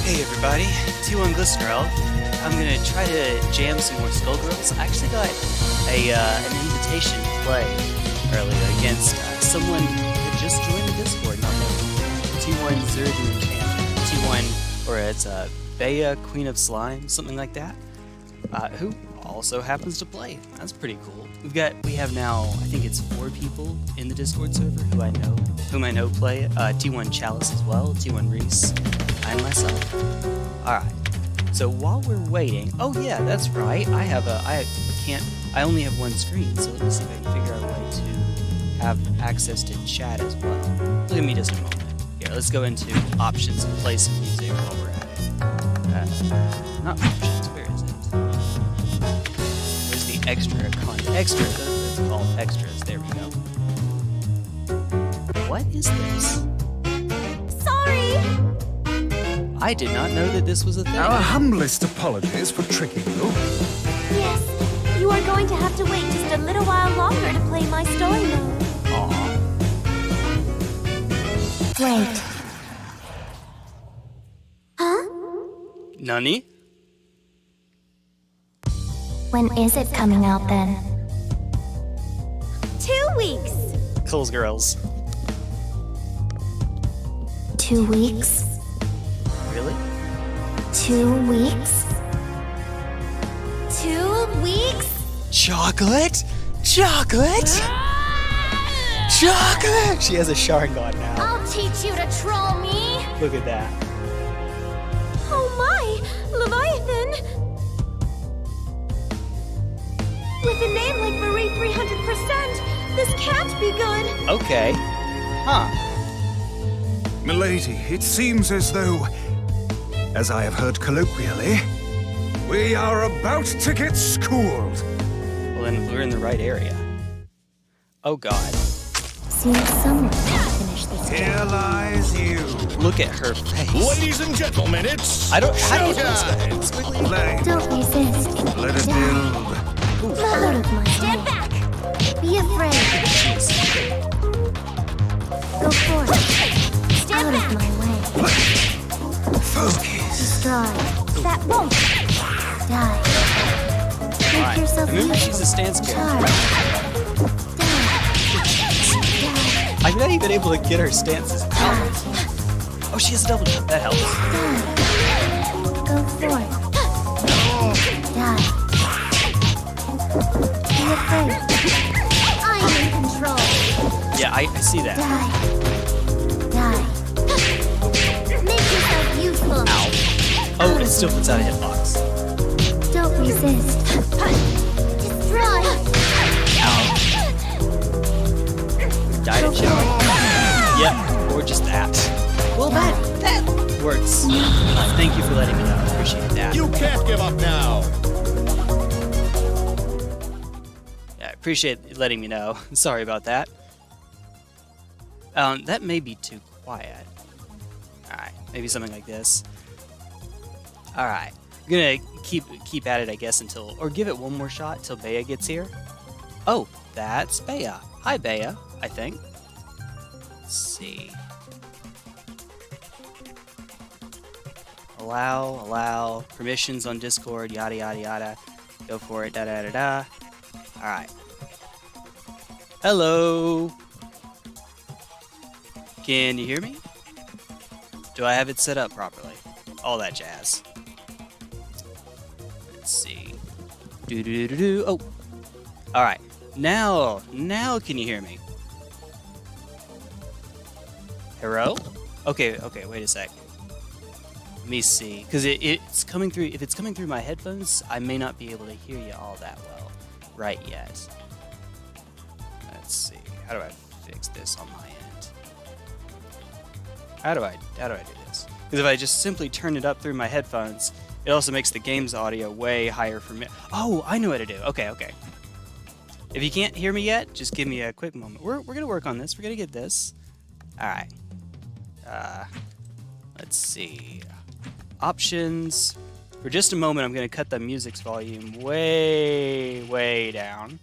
Hey everybody, T1 Glisterel. I'm gonna try to jam some more Skullgirls. I actually got an invitation to play earlier against someone that just joined the Discord, not long. T1 Zerdu Enchanter. T1, or it's Bea, Queen of Slime, something like that. Who also happens to play. That's pretty cool. We have now, I think it's 4 people in the Discord server whom I know play. T1 Chalice as well, T1 Reese, and myself. Alright. So while we're waiting, oh yeah, that's right. I only have one screen, so let me see if I can figure out a way to have access to chat as well. Give me just a moment. Here, let's go into options and play some music while we're at it. Not options, where is it? Where's the extra content? Extras, that's called extras. There we go. What is this? Sorry! I did not know that this was a thing. Our humblest apologies for tricking you. Yes, you are going to have to wait just a little while longer to play my story mode. Aww. Wait. Huh? Nani? When is it coming out then? 2 weeks! Skullgirls. 2 weeks? Really? 2 weeks? 2 weeks? Chocolate? Chocolate? Chocolate! She has a Sharingan now. I'll teach you to troll me! Look at that. Oh my! Leviathan! With a name like Marie 300%, this can't be good! Okay. Huh. Milady, it seems as though, as I have heard colloquially, we are about to get schooled. Well, then we're in the right area. Oh god. Seems someone can finish this Here job. lies you. Look at her face. Ladies and gentlemen, it's I don't. How do you do showtime. this? Squiggly? Play. Don't resist. Let it build. Out of my Stand back! Be afraid. Jeez. Go forth. Stand out of my way. Focus. Destroy. That won't die. Make Fine. yourself Remember, useful. she's a stance character. Die. Die. I'm not even able to get her stances out. Oh, she has a double jump. That helps. Die. Go forth. Die. Be afraid. I'm in control. Yeah, I see that. Die. Die. Make yourself useful. Ow. Oh, it still puts out a hitbox. Don't resist. Destroy. Ow. Die to choke. Yep, or just that. Well, that works. Thank you for letting me know. I appreciate that. You can't give up now. Yeah, I appreciate you letting me know. Sorry about that. That may be too quiet. Alright, maybe something like this. Alright. I'm gonna keep at it, I guess, until, or give it one more shot till Bea gets here. Oh, that's Bea. Hi, Bea, I think. Let's see. Allow, permissions on Discord, yada yada yada. Go for it, da da da da. Alright. Hello. Can you hear me? Do I have it set up properly? All that jazz. Let's see. Do. Oh. Alright. Now can you hear me? Hello? Okay, wait a sec. Let me see. Because it's coming through, if it's coming through my headphones, I may not be able to hear you all that well right yet. Let's see. How do I fix this on my end? How do I do this? Because if I just simply turn it up through my headphones, it also makes the game's audio way higher for me. Oh, I know what to do. Okay. If you can't hear me yet, just give me a quick moment. We're gonna work on this. We're gonna get this. All right. Let's see. Options. For just a moment, I'm gonna cut the music's volume way down.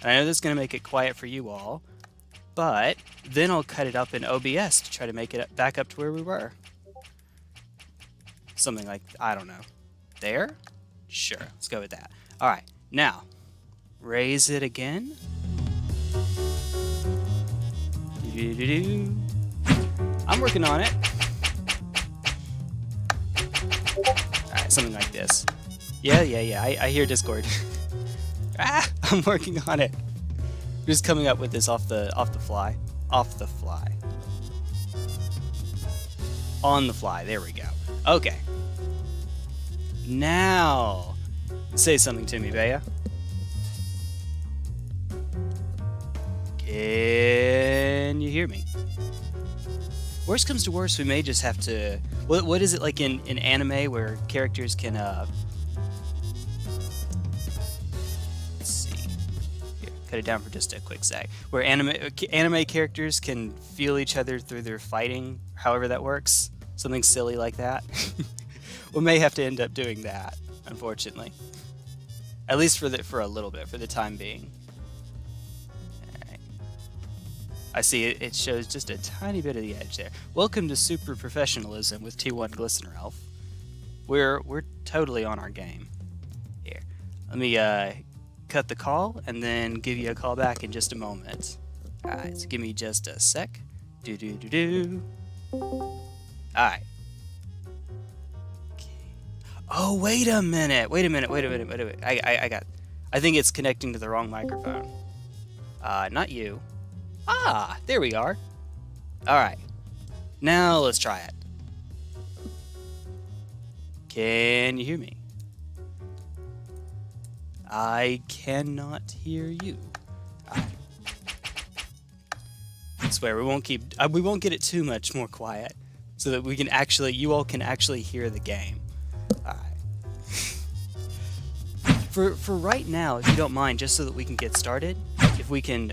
And I know this is gonna make it quiet for you all. But then I'll cut it up in OBS to try to make it back up to where we were. something like, I don't know. There? Sure, let's go with that. Alright, now, raise it again. I'm working on it. Alright, something like this. Yeah, I hear Discord. I'm working on it. Just coming up with this off the fly. Off the fly. On the fly, there we go. Okay. Now, say something to me, Bea. Can you hear me? Worst comes to worst, we may just have to... What is it like in anime where characters can... Let's see. Here, cut it down for just a quick sec. Where anime characters can feel each other through their fighting, however that works. Something silly like that. We may have to end up doing that, unfortunately. At least for a little bit, for the time being. I see it shows just a tiny bit of the edge there. Welcome to Super Professionalism with T1 Glistener Elf. We're totally on our game. Here, let me cut the call and then give you a call back in just a moment. Alright, so give me just a sec. Alright. Oh, wait a minute. I think it's connecting to the wrong microphone. Not you. Ah, there we are. Alright. Now let's try it. Can you hear me? I cannot hear you. I swear we won't get it too much more quiet so that we can you all can actually hear the game. Alright. For right now, if you don't mind, just so that we can get started, if we can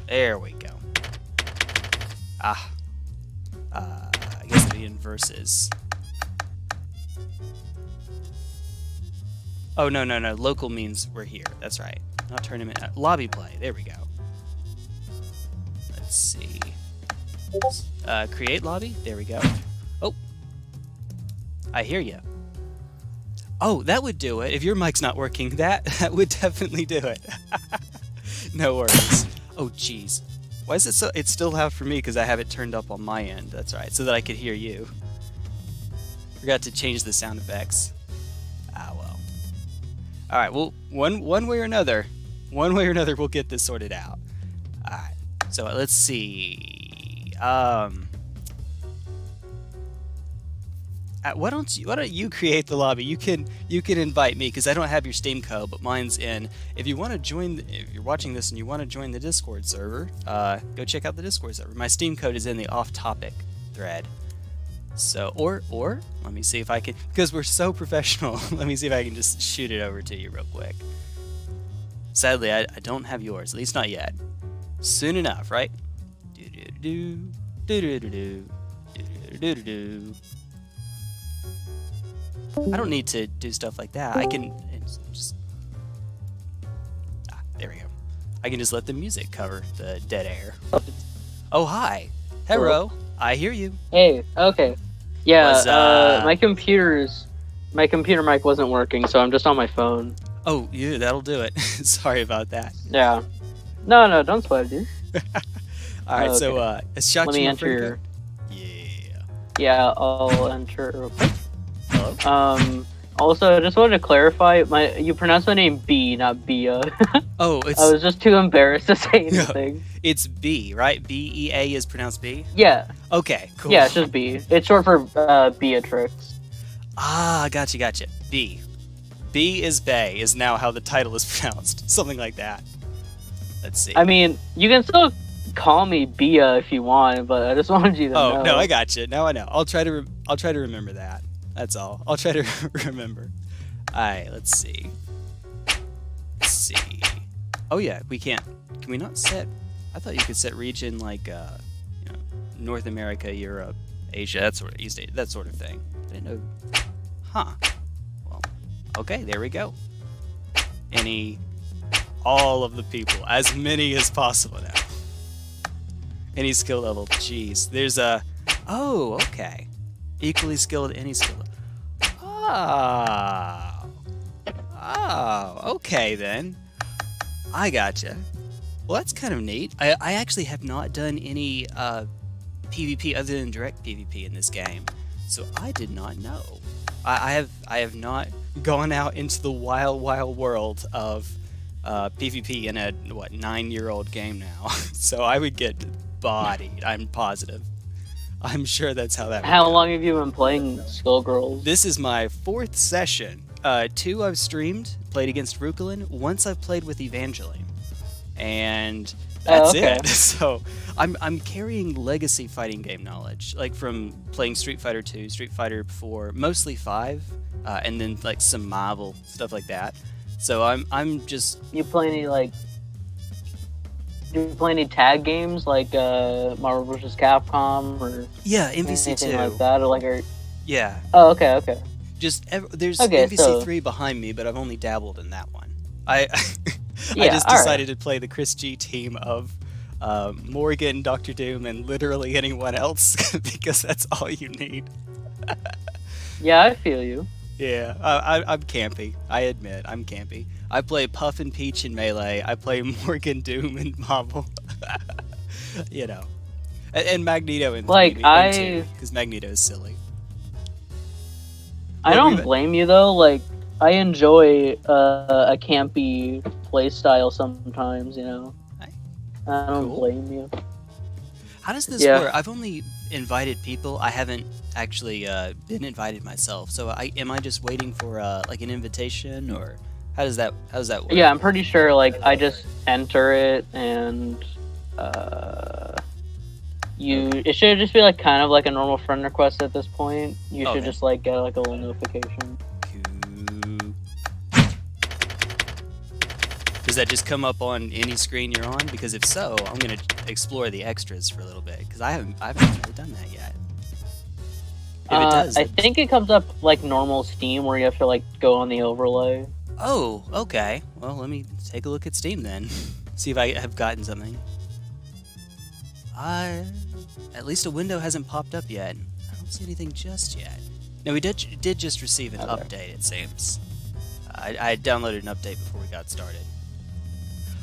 there we go. I guess it'll be in verses. Oh, no. Local means we're here. That's right. Not tournament. Lobby play. There we go. Let's see. Create lobby. There we go. Oh. I hear you. Oh, that would do it. If your mic's not working, that would definitely do it. No worries. Oh, jeez. Why is it so... It's still loud for me because I have it turned up on my end. That's right, so that I could hear you. Forgot to change the sound effects. Ah, well. Alright, well, one way or another, we'll get this sorted out. Alright, so let's see. Why don't you create the lobby? You can invite me because I don't have your Steam code, but mine's in. If you want to join, if you're watching this and you want to join the Discord server, go check out the Discord server. My Steam code is in the off-topic thread. So, or let me see if I can, because we're so professional. Let me see if I can just shoot it over to you real quick. Sadly, I don't have yours, at least not yet. Soon enough, right? I don't need to do stuff like that. I can just... there we go. I can just let the music cover the dead air. Oh, hi. Hello. I hear you. Hey, okay. Yeah, my computer mic wasn't working, so I'm just on my phone. Oh, yeah, that'll do it. Sorry about that. Yeah. No, don't sweat, dude. Alright, okay. So, let me enter your... Yeah. Yeah, I'll enter real quick. Hello? Also, I just wanted to clarify, you pronounce my name B, not Bea. Oh, it's... I was just too embarrassed to say anything. It's B, right? B-E-A is pronounced B? Yeah. Okay, cool. Yeah, it's just B. It's short for Beatrix. Ah, gotcha. B. B is Bay is now how the title is pronounced. Something like that. Let's see. I mean, you can still call me Bea if you want, but I just wanted you to know. Oh, no, I gotcha. Now I know. I'll try to remember that. That's all. I'll try to remember. Alright, let's see. Oh yeah, we can't. Can we not set... I thought you could set region like, North America, Europe, Asia, that sort of East Asia, that sort of thing. I didn't know. Huh. Well, okay, there we go. All of the people, as many as possible now. Any skill level, jeez. There's a... Oh, okay. Equally skilled, any skill. Oh. Oh, okay then. I gotcha. Well, that's kind of neat. I actually have not done any PvP other than direct PvP in this game, so I did not know. I have not gone out into the wild world of PvP in a 9-year-old game now. So I would get bodied. I'm positive. I'm sure that's how that would How go. long have you been playing Skullgirls? This is my 4th session. 2 I've streamed, played against Rukulin. Once I've played with Evangeline, and that's it. So I'm carrying legacy fighting game knowledge, like from playing Street Fighter 2, Street Fighter 4, mostly 5, and then like some Marvel stuff like that. So I'm just. Do you play any tag games like Marvel vs. Capcom or MVC2 anything like that, or Yeah. Oh, okay. There's Okay, MVC3 behind me, but I've only dabbled in that one. I Yeah, just decided to play the Chris G team of Morgan, Dr. Doom, and literally anyone else because that's all you need. Yeah, I feel you. Yeah, I'm campy. I admit, I'm campy. I play Puff and Peach in Melee. I play Morgan, Doom, and Marvel. You know. And Magneto in Like, because Magneto is silly. I don't blame you though. Like, I enjoy a campy playstyle sometimes. You know, I don't blame you. How does this work? I've only invited people. I haven't actually been invited myself. So am I just waiting for like an invitation, or how does that work? Yeah, I'm pretty sure. Like, I just enter it, and it should just be like kind of like a normal friend request at this point. You should just like get like a little notification. Does that just come up on any screen you're on? Because if so, I'm gonna explore the extras for a little bit because I haven't really done that yet. If it does, I think it comes up like normal Steam where you have to like go on the overlay. Oh, okay. Well, let me take a look at Steam then. See if I have gotten something. At least a window hasn't popped up yet. I don't see anything just yet. No, we did just receive an update, it seems. I downloaded an update before we got started.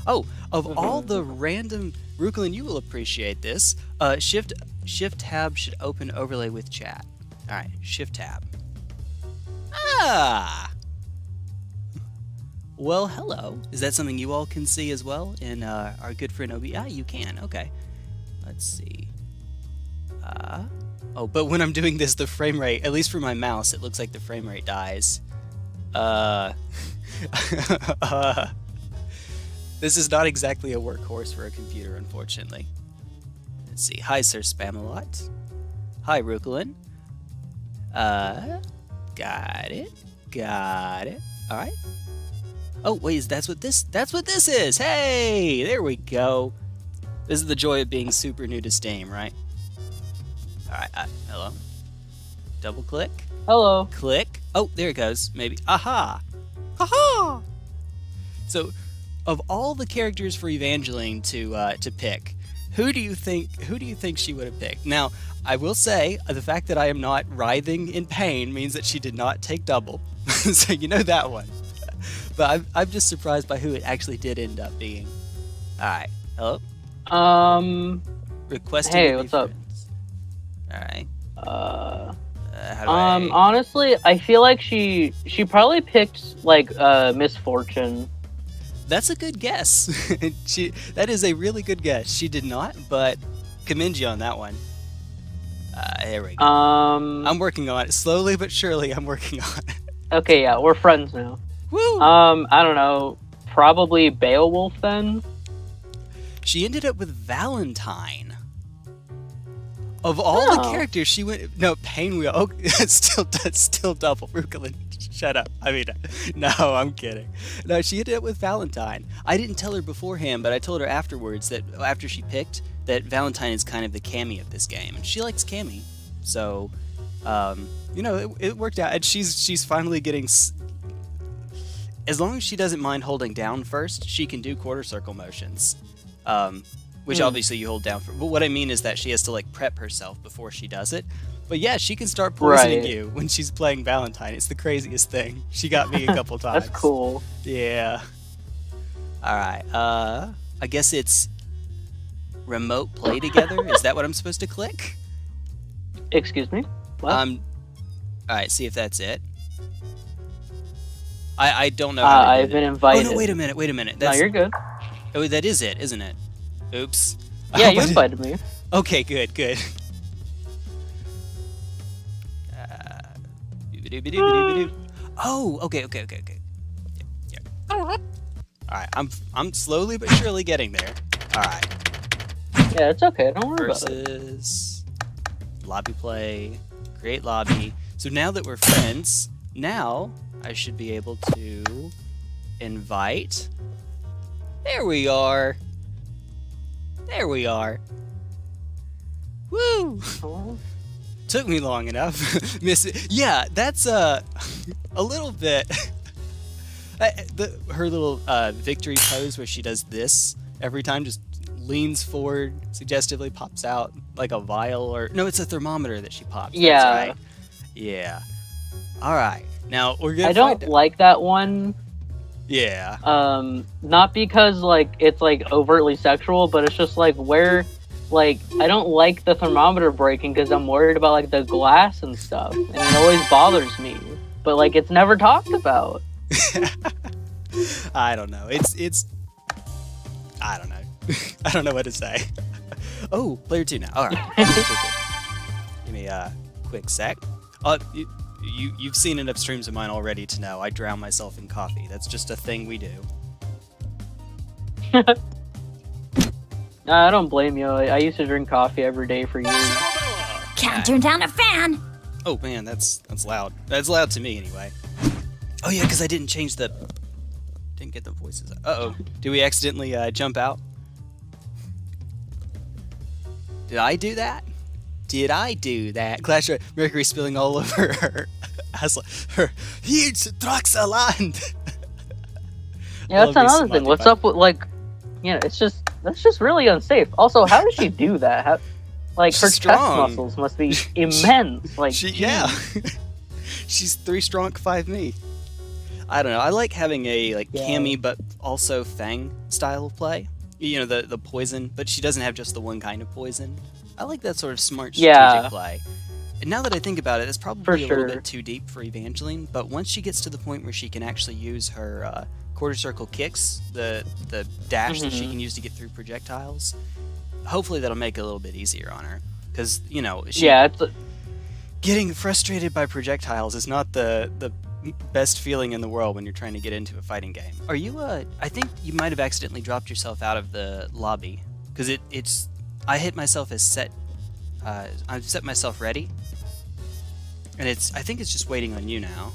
Oh, of all the random... Rukulin, you will appreciate this. Shift tab should open overlay with chat. Alright, Shift tab. Ah! Well, hello. Is that something you all can see as well in our good friend Obi? Ah, you can. Okay. Let's see. Oh, but when I'm doing this, the frame rate, at least for my mouse, it looks like the frame rate dies. This is not exactly a workhorse for a computer, unfortunately. Let's see. Hi, Sir Spamalot. Hi, Rukulin. Got it. All right. Oh, wait, that's what this is. Hey, there we go. This is the joy of being super new to Steam, right? All right. Hello. Double click. Hello. Click. Oh, there it goes. Maybe. Aha. Aha. So, of all the characters for Evangeline to pick, who do you think she would have picked? Now, I will say the fact that I am not writhing in pain means that she did not take double, so you know that one. But I'm just surprised by who it actually did end up being. All right. Hello. Requesting. Hey, what's up? All right. Honestly, I feel like she probably picked like Misfortune. That's a good guess. That is a really good guess. She did not, but commend you on that one. There we go. I'm working on it slowly but surely. I'm working on it. Okay, yeah, we're friends now. Woo! I don't know. Probably Beowulf then. She ended up with Valentine. Of all the characters, she went... No, Painwheel. Oh, that's still double. Rukulin, shut up. I mean, no, I'm kidding. No, she ended up with Valentine. I didn't tell her beforehand, but I told her afterwards that after she picked, that Valentine is kind of the Cammy of this game. And she likes Cammy. So, it worked out. And she's finally getting... As long as she doesn't mind holding down first, she can do quarter circle motions. Which obviously you hold down for. But what I mean is that she has to like prep herself before she does it. But yeah, she can start poisoning Right. you when she's playing Valentine. It's the craziest thing. She got me a couple times. That's cool. Yeah. Alright, I guess it's remote play together? Is that what I'm supposed to click? Excuse me? What? Alright, see if that's it. I don't know how to do I've been that. invited. Oh no, wait a minute. No, you're good. Oh, that is it, isn't it? Oops. Yeah, I you hope I invited me. Okay, good. Oh, okay. Yeah. Alright, I'm slowly but surely getting there. Alright. Yeah, it's okay. Don't worry about it. Versus lobby play, create lobby. So now that we're friends, now I should be able to invite. There we are. Woo! Oh, Took me long enough. Miss it. Yeah, that's a little bit. Her little victory pose where she does this every time, just leans forward, suggestively pops out like a vial, or no, it's a thermometer that she pops. Yeah. That's right. Yeah. All right. Now we're gonna. I don't like that one. Yeah. Not because like it's like overtly sexual, but it's just like where, like I don't like the thermometer breaking because I'm worried about like the glass and stuff, and it always bothers me. But like it's never talked about. I don't know. It's. I don't know. I don't know what to say. Oh, player 2 now. All right. Cool. Give me a quick sec. You've seen enough streams of mine already to know I drown myself in coffee. That's just a thing we do. I don't blame you. I used to drink coffee every day for years. Can't turn down a fan. Oh man, that's loud. That's loud to me anyway. Oh yeah, because I didn't change the. Didn't get the voices. Uh-oh. Did we accidentally jump out? Did I do that? Clash of Mercury spilling all over her. Her huge trucks of land. Yeah, Love that's me another some thing. Monty What's Python. up with like, that's just really unsafe. Also, how does she do that? Like her She's chest strong. muscles must be immense. Like, Yeah. She's 3 strong, 5 me. I don't know. I like having a Yeah. Cammy but also Fang style of play. You know, the poison, but she doesn't have just the one kind of poison. I like that sort of smart strategic Yeah. play. And now that I think about it, it's probably For a little sure. bit too deep for Evangeline, but once she gets to the point where she can actually use her quarter circle kicks, the dash that she Mhm. can use to get through projectiles, hopefully that'll make it a little bit easier on her. Because, you know, yeah, it's getting frustrated by projectiles is not the best feeling in the world when you're trying to get into a fighting game. Are you I think you might have accidentally dropped yourself out of the lobby because it's I hit myself as set I've set myself ready, and I think it's just waiting on you now.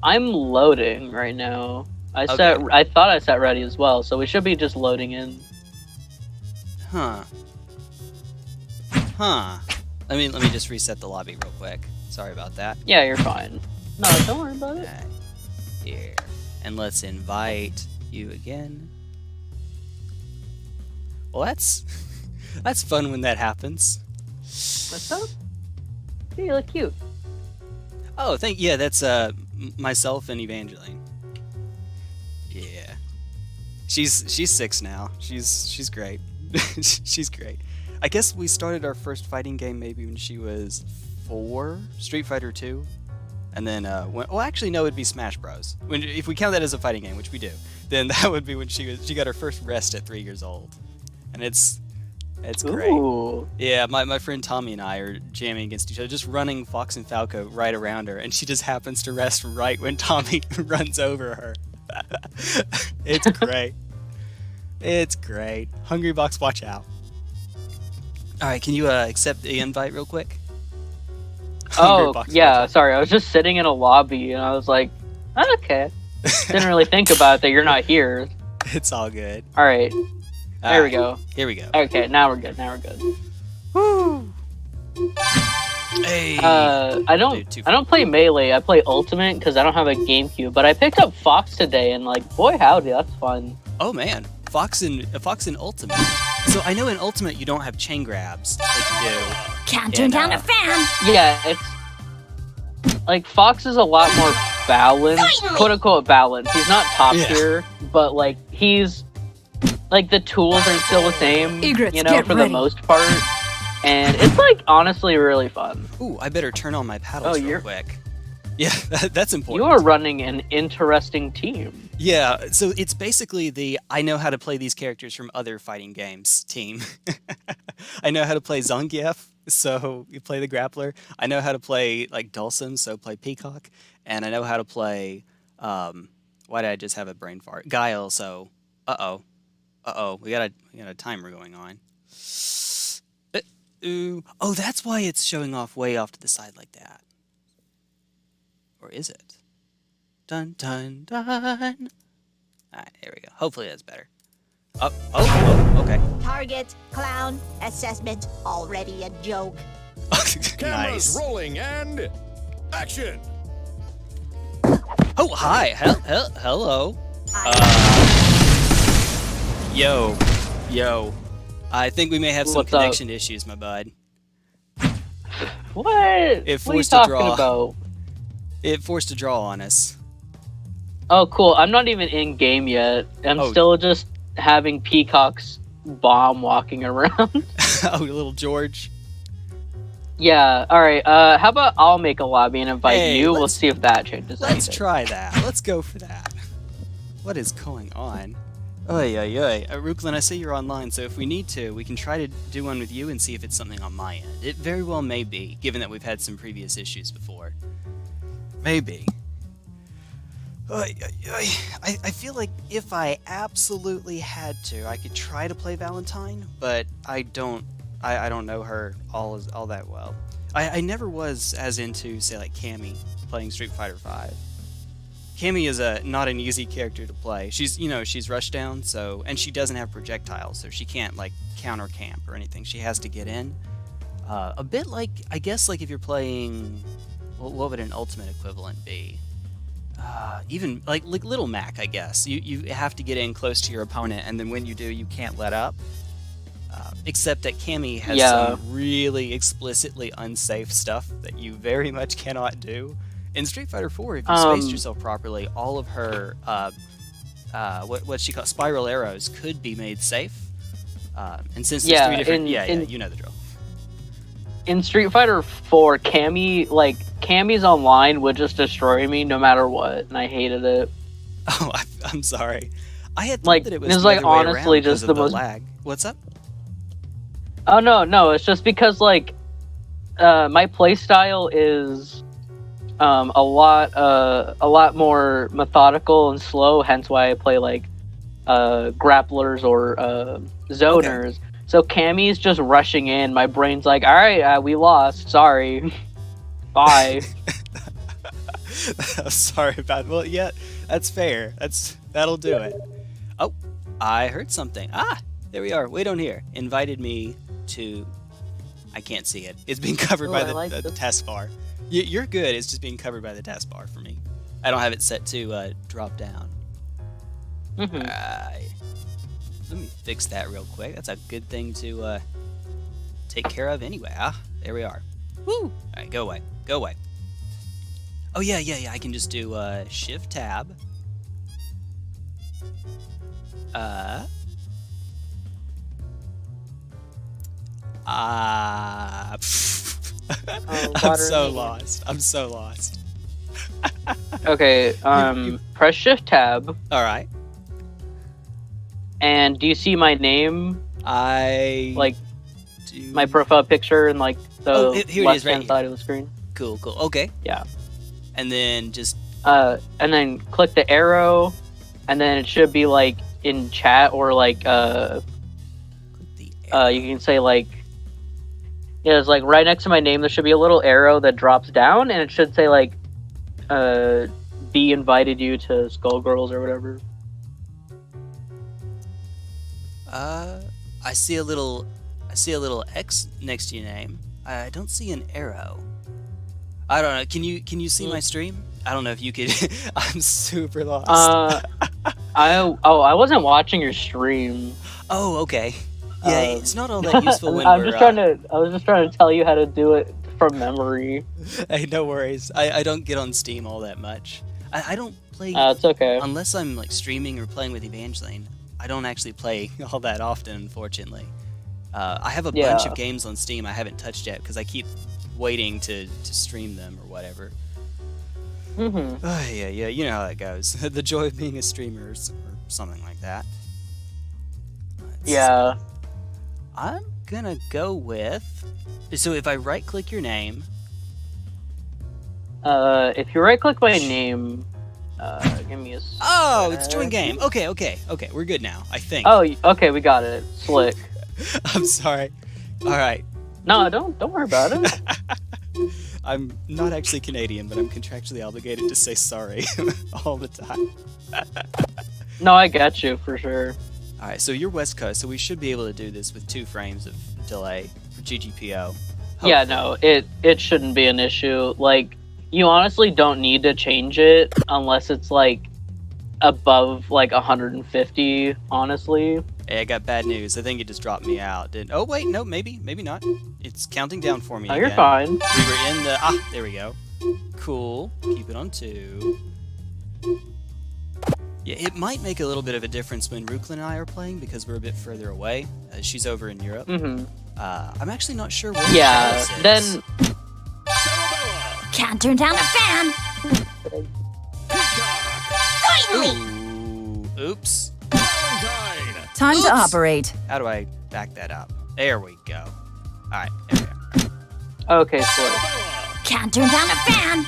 I'm loading right now. I Okay. thought I set ready as well, so we should be just loading in. Huh. Let me just reset the lobby real quick. Sorry about that. Yeah, you're fine. No, don't worry about it. Okay. Here. And let's invite you again. Well, that's fun when that happens. What's up? Hey, you look cute. Oh, yeah, that's myself and Evangeline. Yeah. She's 6 now. She's great. She's great. I guess we started our first fighting game maybe when she was 4, Street Fighter 2. And then actually no, it'd be Smash Bros. If we count that as a fighting game, which we do, then that would be when she got her first rest at 3 years old. And it's great. Ooh. Yeah, my friend Tommy and I are jamming against each other, just running Fox and Falco right around her, and she just happens to rest right when Tommy runs over her. It's great. It's great. Hungry Box, watch out. Alright, can you accept the invite real quick? Hungry Oh, Box, yeah, watch out. sorry. I was just sitting in a lobby, and I was like, okay. Didn't really think about it that you're not here. It's all good. All right, there we Alright, go. Here we go. Okay, now we're good. Woo! Hey! I Dude, too don't play Melee. I play Ultimate because I don't have a GameCube. But I picked up Fox today, and like, boy howdy, that's fun. Oh man, Fox in Ultimate. So I know in Ultimate you don't have chain grabs like you do. Can't turn down a fan. Yeah, it's like Fox is a lot more balanced, quote unquote balanced. He's not top tier, but like he's like the tools are still the same, you know, for the most part. And it's like honestly really fun. Ooh, I better turn on my paddles real quick. Yeah, that's important. You are running an interesting team. Yeah, so it's basically the I know how to play these characters from other fighting games team. I know how to play Zangief, so you play the grappler. I know how to play like Dulcim, so play Peacock. And I know how to play, why did I just have a brain fart? Guile, so, we got a timer going on. Oh, that's why it's showing off way off to the side like that. Or is it? Dun, dun, dun. Alright, there we go. Hopefully that's better. Oh, okay. Target, clown, assessment, already a joke. Cameras Nice. rolling and action. Oh, hi. Hello. Yo. I think we may have some connection issues, my bud. What? What are you talking about? It forced a draw on us. Oh, cool. I'm not even in game yet. I'm still just having Peacock's bomb walking around. Oh, little George. Yeah, alright. How about I'll make a lobby and invite you? We'll see if that changes anything. Let's try that. Let's go for that. What is going on? Oy. Ruklin, I see you're online, so if we need to, we can try to do one with you and see if it's something on my end. It very well may be, given that we've had some previous issues before. Maybe. I feel like if I absolutely had to, I could try to play Valentine, but I don't know her all that well. I never was as into, say, like Cammy playing Street Fighter V. Cammy is not an easy character to play. She's rushdown, so, and she doesn't have projectiles, so she can't like counter camp or anything. She has to get in. A bit like, I guess, like if you're playing, what would an ultimate equivalent be? Even like Little Mac, I guess. You have to get in close to your opponent, and then when you do, you can't let up. Except that Cammy has some really explicitly unsafe stuff that you very much cannot do. In Street Fighter 4, if you spaced yourself properly, all of her what she calls spiral arrows could be made safe. And since there's three different, you know the drill. In Street Fighter 4, Cammy's online would just destroy me no matter what, and I hated it. Oh, I'm sorry. I had thought that it was it's like honestly just the most lag. What's up? Oh no, it's just because like my playstyle is a lot more methodical and slow, hence why I play like grapplers or zoners. Okay. So Cammy's just rushing in. My brain's like, all right, we lost. Sorry. Bye. Sorry about it. Well, yeah, that's fair. That'll do it. Oh, I heard something. Ah, there we are. Wait on here. Invited me to... I can't see it. It's being covered by the taskbar. You're good. It's just being covered by the taskbar for me. I don't have it set to drop down. Let me fix that real quick. That's a good thing to take care of anyway. There we are. Woo! All right, go away. Go away. Oh, yeah. I can just do Shift Tab. I'm so lost. Okay, press Shift Tab. All right. And do you see my name? My profile picture in like the left-hand right side of the screen. Cool. Okay. Yeah. And then just and then click the arrow, and then it should be like in chat or like you can say like it's like right next to my name there should be a little arrow that drops down, and it should say like B invited you to Skullgirls or whatever. I see a little X next to your name. I don't see an arrow. I don't know. Can you see my stream? I don't know if you could. I'm super lost. I wasn't watching your stream. Oh, okay. Yeah, it's not all that useful when I we're. was just trying to tell you how to do it from memory. Hey, no worries. I don't get on Steam all that much. I don't play. It's okay. Unless I'm like streaming or playing with Evangeline. I don't actually play all that often, unfortunately. I have a bunch of games on Steam I haven't touched yet because I keep waiting to stream them or whatever. Yeah, you know how that goes. The joy of being a streamer or something like that. Yeah. I'm gonna go with... So if I right-click your name... If you right-click my name... give me a sec. Oh, it's join game. Okay, we're good now, I think. Oh, okay, we got it. Slick. I'm sorry. Alright. No, don't worry about it. I'm not actually Canadian, but I'm contractually obligated to say sorry all the time. No, I got you, for sure. Alright, so you're West Coast, so we should be able to do this with 2 frames of delay for GGPO. Yeah, no, it shouldn't be an issue. Like, you honestly don't need to change it unless it's, like, above, like, 150, honestly. Hey, I got bad news. I think it just dropped me out. Oh, wait, no, maybe not. It's counting down for me Oh, again. you're fine. We were in the... there we go. Cool. Keep it on 2. Yeah, it might make a little bit of a difference when Ruklin and I are playing because we're a bit further away. She's over in Europe. I'm actually not sure where Alice is. Then... Can't turn down a fan! Finally! Ooh, oops. Time to operate. How do I back that up? There we go. Alright, there we go. Okay, Slick. Can't turn down a fan!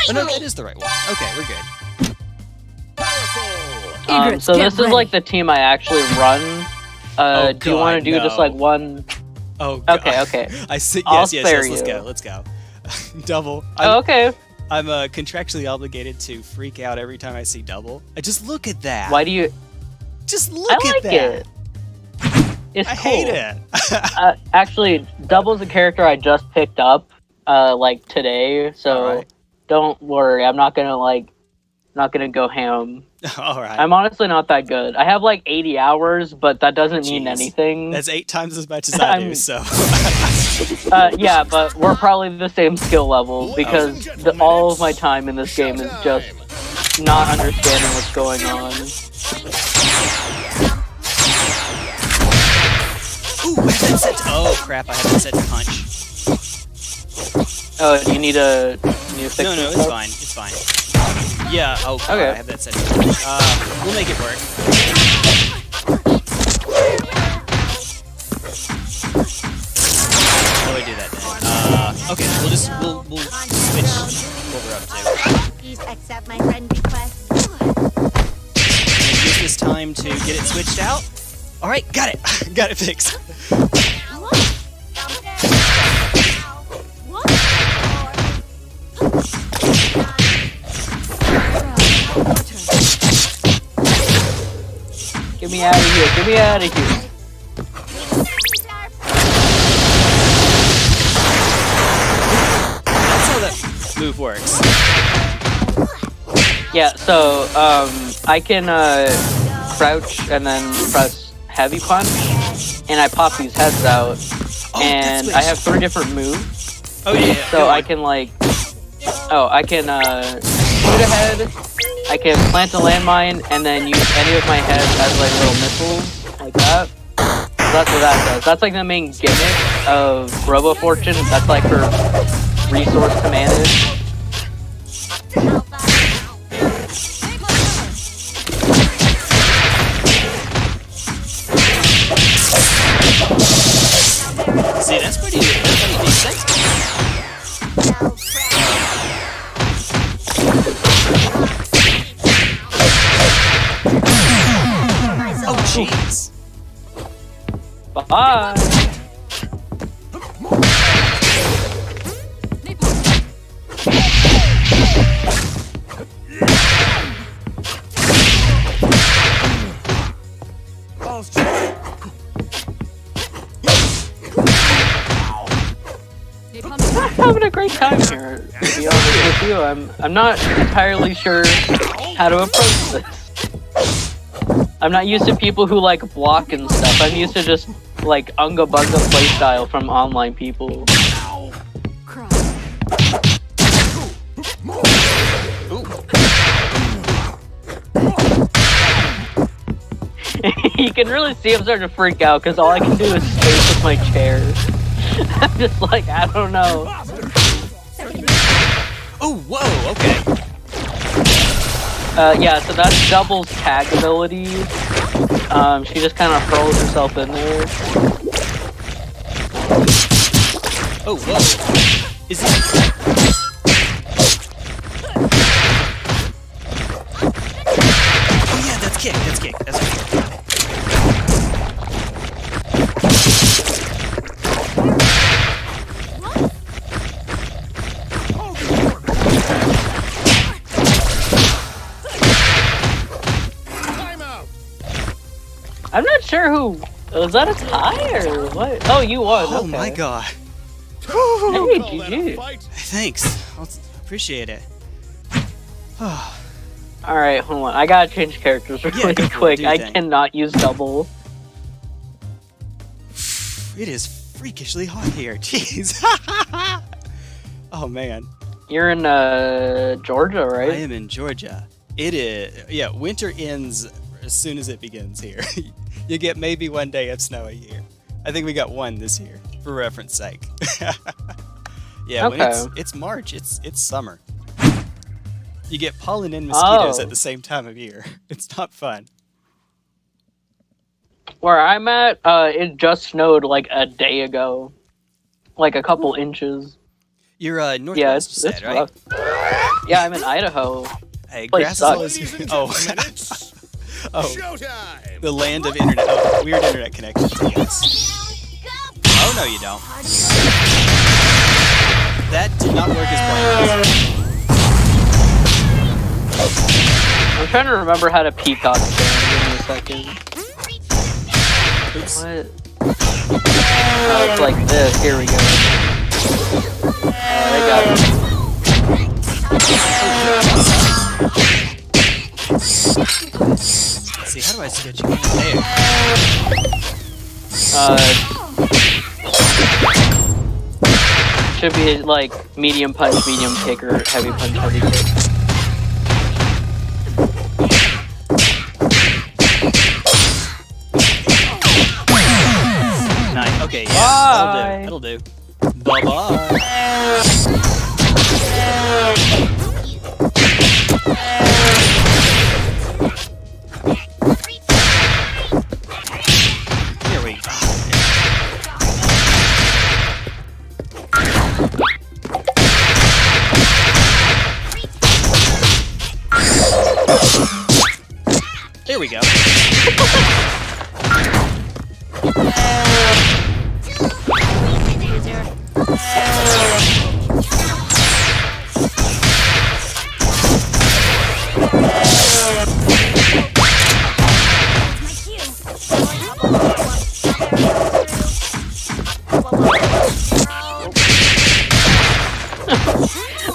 Oh no, that is the right one. Okay, we're good. Egrets, So get this is ready. like the team I actually run. Do you want to do just like one? Oh, God. Okay. I see. I'll Yes. spare Let's go. Double. Okay. I'm contractually obligated to freak out every time I see double. Just look at that. Why do you? Just look I at like that. it. It's I cool. hate it. Actually, Double's a character I just picked up, like today. So Alright. don't worry. I'm not gonna go ham. All right. I'm honestly not that good. I have like 80 hours, but that doesn't mean Jeez. anything. That's 8 times as much as I do. So. Yeah, but we're probably the same skill level because all of my time in this game is just not understanding what's going on. Ooh, I have that set to... Oh crap! I have that set to punch. Oh, do you need to fix No, this it's stuff? fine. It's fine. Yeah. Oh, God, Okay. I have that set to punch. We'll make it work. How do I do that then? Okay, we'll switch what we're up to. Please accept my friend request. Use this time to get it switched out. All right, got it. Got it fixed. Get me out of here! Get me out of here! That's how that move works. Yeah, so I can crouch and then press heavy punch, and I pop these heads out, Oh, and that's I have 3 different moves. Oh yeah. So I can I can shoot ahead, I can plant a landmine, and then use any of my heads as like little missiles, like that. So that's what that does. That's like the main gimmick of Robo Fortune. That's like her resource to manage. See, that's pretty decent. Oh, jeez. Bye. having a great time here. To be honest with you, I'm not entirely sure how to approach this. I'm not used to people who like block and stuff. I'm used to just like unga bunga playstyle from online people. You can really see I'm starting to freak out because all I can do is space with my chair. I'm just like, I don't know. Oh, whoa, okay. Yeah, so that's Double's tag ability. She just kind of hurls herself in there. Oh, whoa. Is it... Oh yeah, that's kick, that's kick, that's kick. I'm not sure who... Was that a tie or what? Oh, you won. Oh okay. my god. Hey, GG. Thanks. I'll appreciate it. Alright, hold on. I gotta change characters really go for it, quick. do your I thing. cannot use Double. It is freakishly hot here. Jeez. Oh man. You're in Georgia, right? I am in Georgia. It is. Yeah, winter ends as soon as it begins here. You get maybe one day of snow a year. I think we got one this year, for reference sake. Yeah, when Okay. it's March, it's summer. You get pollen and mosquitoes Oh. at the same time of year. It's not fun. Where I'm at, it just snowed like a day ago. Like a couple inches. You're northwest, Yeah, you it's said, right? rough. Yeah, I'm in Idaho. Hey, Place grass is sucks. always... Ladies and Oh. gentlemen, it's Oh, showtime. the land of internet. Oh, weird internet connections, I guess. Oh, no, you don't. That did not work as planned. I'm trying to remember how to peacock stand. Give me a second. Oops. What? Oh, it's like this. Here we go. I got it. Let's see, how do I switch you? There. Should be like medium punch, medium kick, or heavy punch, heavy kick. Nice. Okay, yeah. Bye. That'll do. Bye-bye. Here we go. There we go.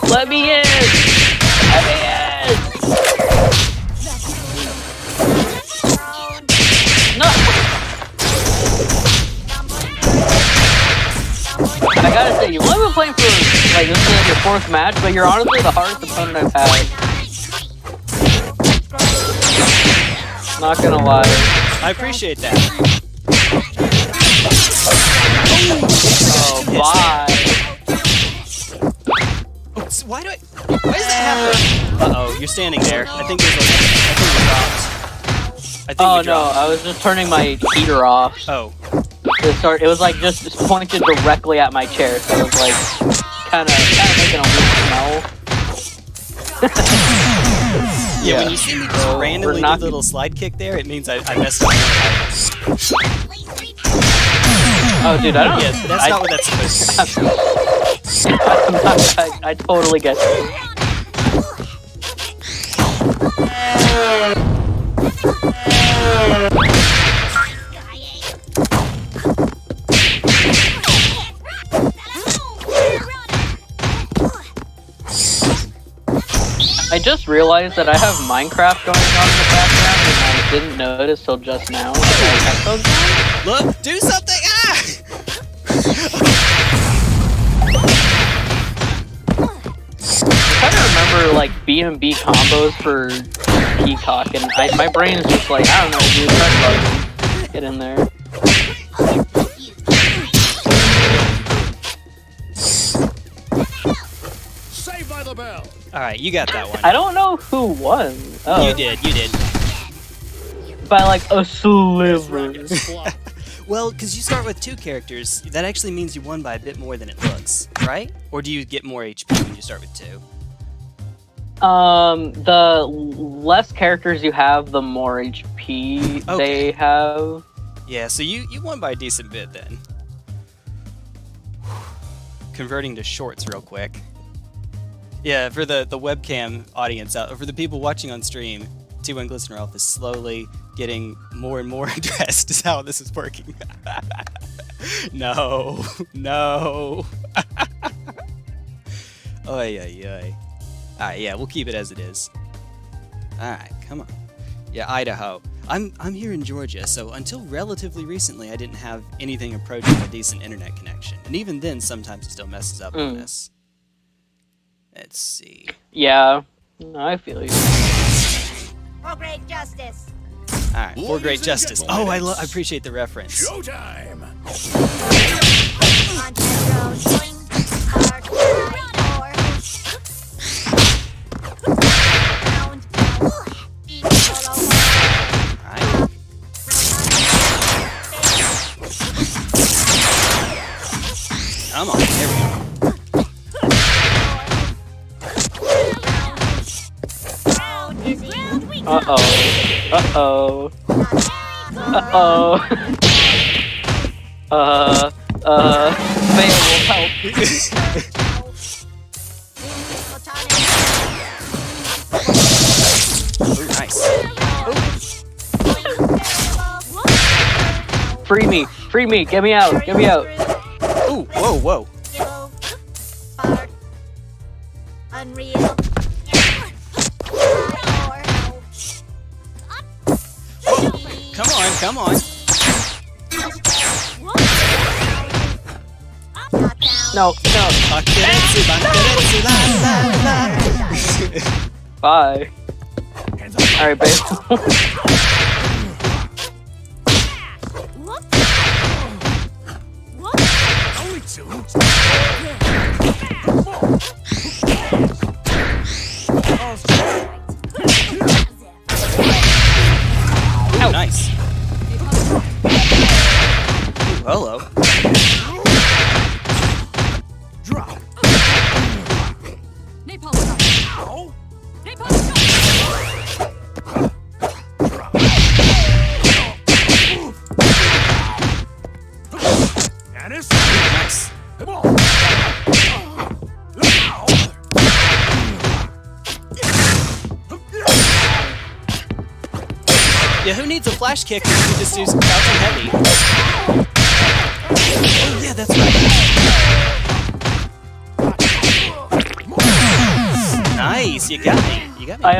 Let me in! Let me in! No! I gotta say, you've only been playing for, like, this is like your fourth match, but you're honestly the hardest opponent I've had. Not gonna lie. I appreciate that. Oh, bye. Oh, so why does that happen? Uh-oh, you're standing there. I think there's a... I think Oh you no, dropped. I was just turning my heater off. Oh. It was like just pointed directly at my chair, so it was like kind of making a weird smell. Yeah, when you see me just So, randomly we're do not- the little slide kick there, it means I messed up. Oh, dude, I don't. Yeah, that's not what that's supposed to be. I totally get you. just realized that I have Minecraft going on in the background and I didn't notice till just now. Look, do something! Ah! I'm trying to remember like B&B combos for Peacock, and my brain is just like, I don't know, dude, press button. Get in there. Saved by the bell. Alright, you got that one. I don't know who won. Oh, You did. by like a sliver. Well, because you start with 2 characters, that actually means you won by a bit more than it looks, right? Or do you get more HP when you start with 2? The less characters you have, the more HP they have. Yeah, so you won by a decent bit then. Converting to shorts real quick. Yeah, for the webcam audience out, for the people watching on stream, T1 Glistener Elf is slowly getting more and more dressed is how this is working. No. Oy, oy, oy. Alright, yeah, we'll keep it as it is. Alright, come on. Yeah, Idaho. I'm here in Georgia, so until relatively recently I didn't have anything approaching a decent internet connection. And even then, sometimes it still messes up on this. Let's see. Yeah, no, I feel you. For great justice. Alright, for great justice. Oh, I appreciate the reference. Showtime. Alright. Come on, there we go. Uh-oh. Uh-oh. Fail will help. Ooh, nice. Free me, get me out, Ooh, whoa. Unreal. Come on. No. Bye. Alright, babe. Only 2. Oh, nice. Ooh, hello. Drop. Nice. Come on. Yeah, who needs a flash kick when you can just use crouching heavy? Oh, yeah, that's right. Nice, you got me. I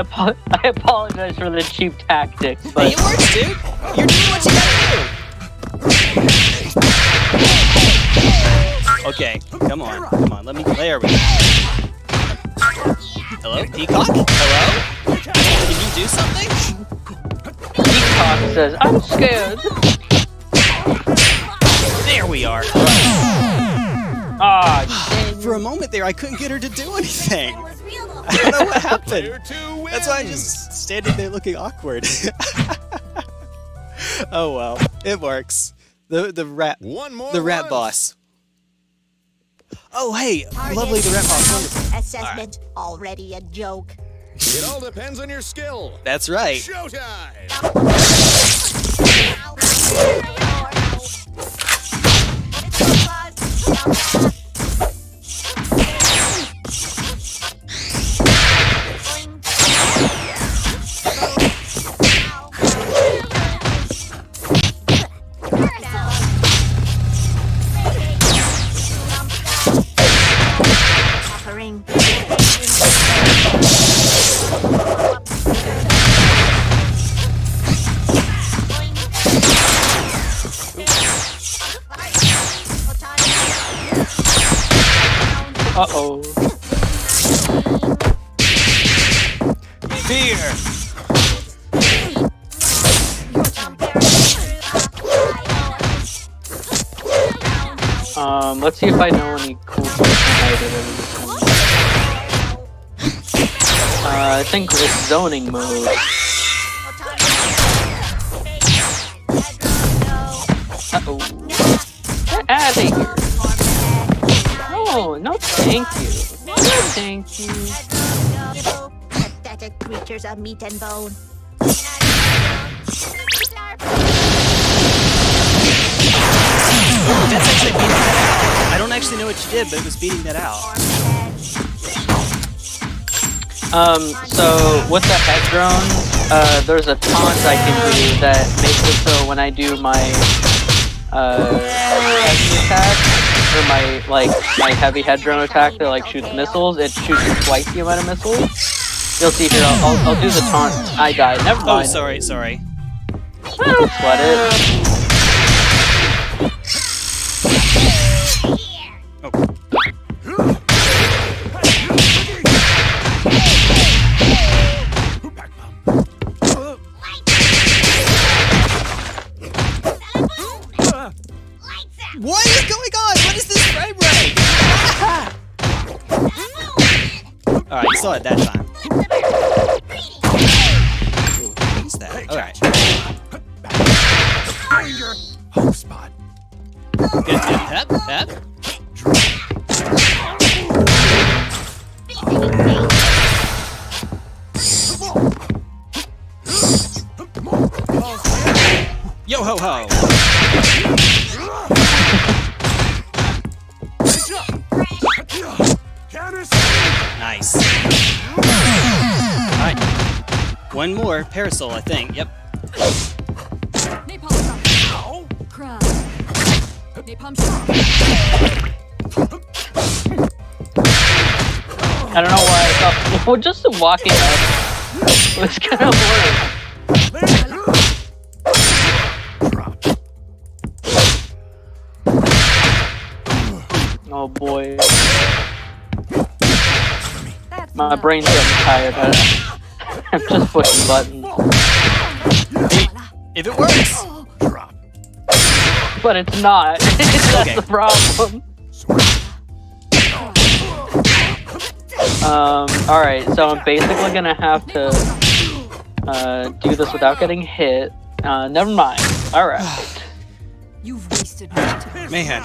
apologize for the cheap tactics, but Hey, it works, dude. You're doing what you gotta do. Okay, come on. There we go. Hello, Peacock? Hello? Can you do something? Peacock says, I'm scared. There we are. Ah, For a moment there, I couldn't get her to do anything. I don't know what happened. Player 2 wins. That's why I'm just standing there looking awkward. Oh well, it works. The rat boss. Oh hey, lovely the rat boss. Wonderful. Assessment already a joke. It all depends on your skill. That's right. Showtime. Uh-oh. Fear! Let's see if I know any cool I think it's zoning mode. Uh-oh. Get out of here. No, no thank you. No thank you. Pathetic creatures of meat and bone. That's actually beating that out. I don't actually know what you did, but it was beating that out. So with the head drone, there's a taunt I can do that makes it so when I do my heavy attack, or my heavy head drone attack that like shoots missiles, it shoots twice the amount of missiles. You'll see here, I'll do the taunt. I died, never mind. Oh, sorry. Don't sweat it. Oh. What is going on? What is this frame rate? Alright, you saw it that time. Ooh, what's that? Alright. Home spot. Good. Hep. Yo ho ho! Nice. Alright. One more parasol, I think. Yep. I don't know why I thought well, just walking up was kind of boring. Oh boy. My brain's getting tired. I'm just pushing buttons. If it works! But it's not. That's Okay. the problem. Alright, so I'm basically gonna have to do this without getting hit. Never mind. Alright. You've wasted my time. Man.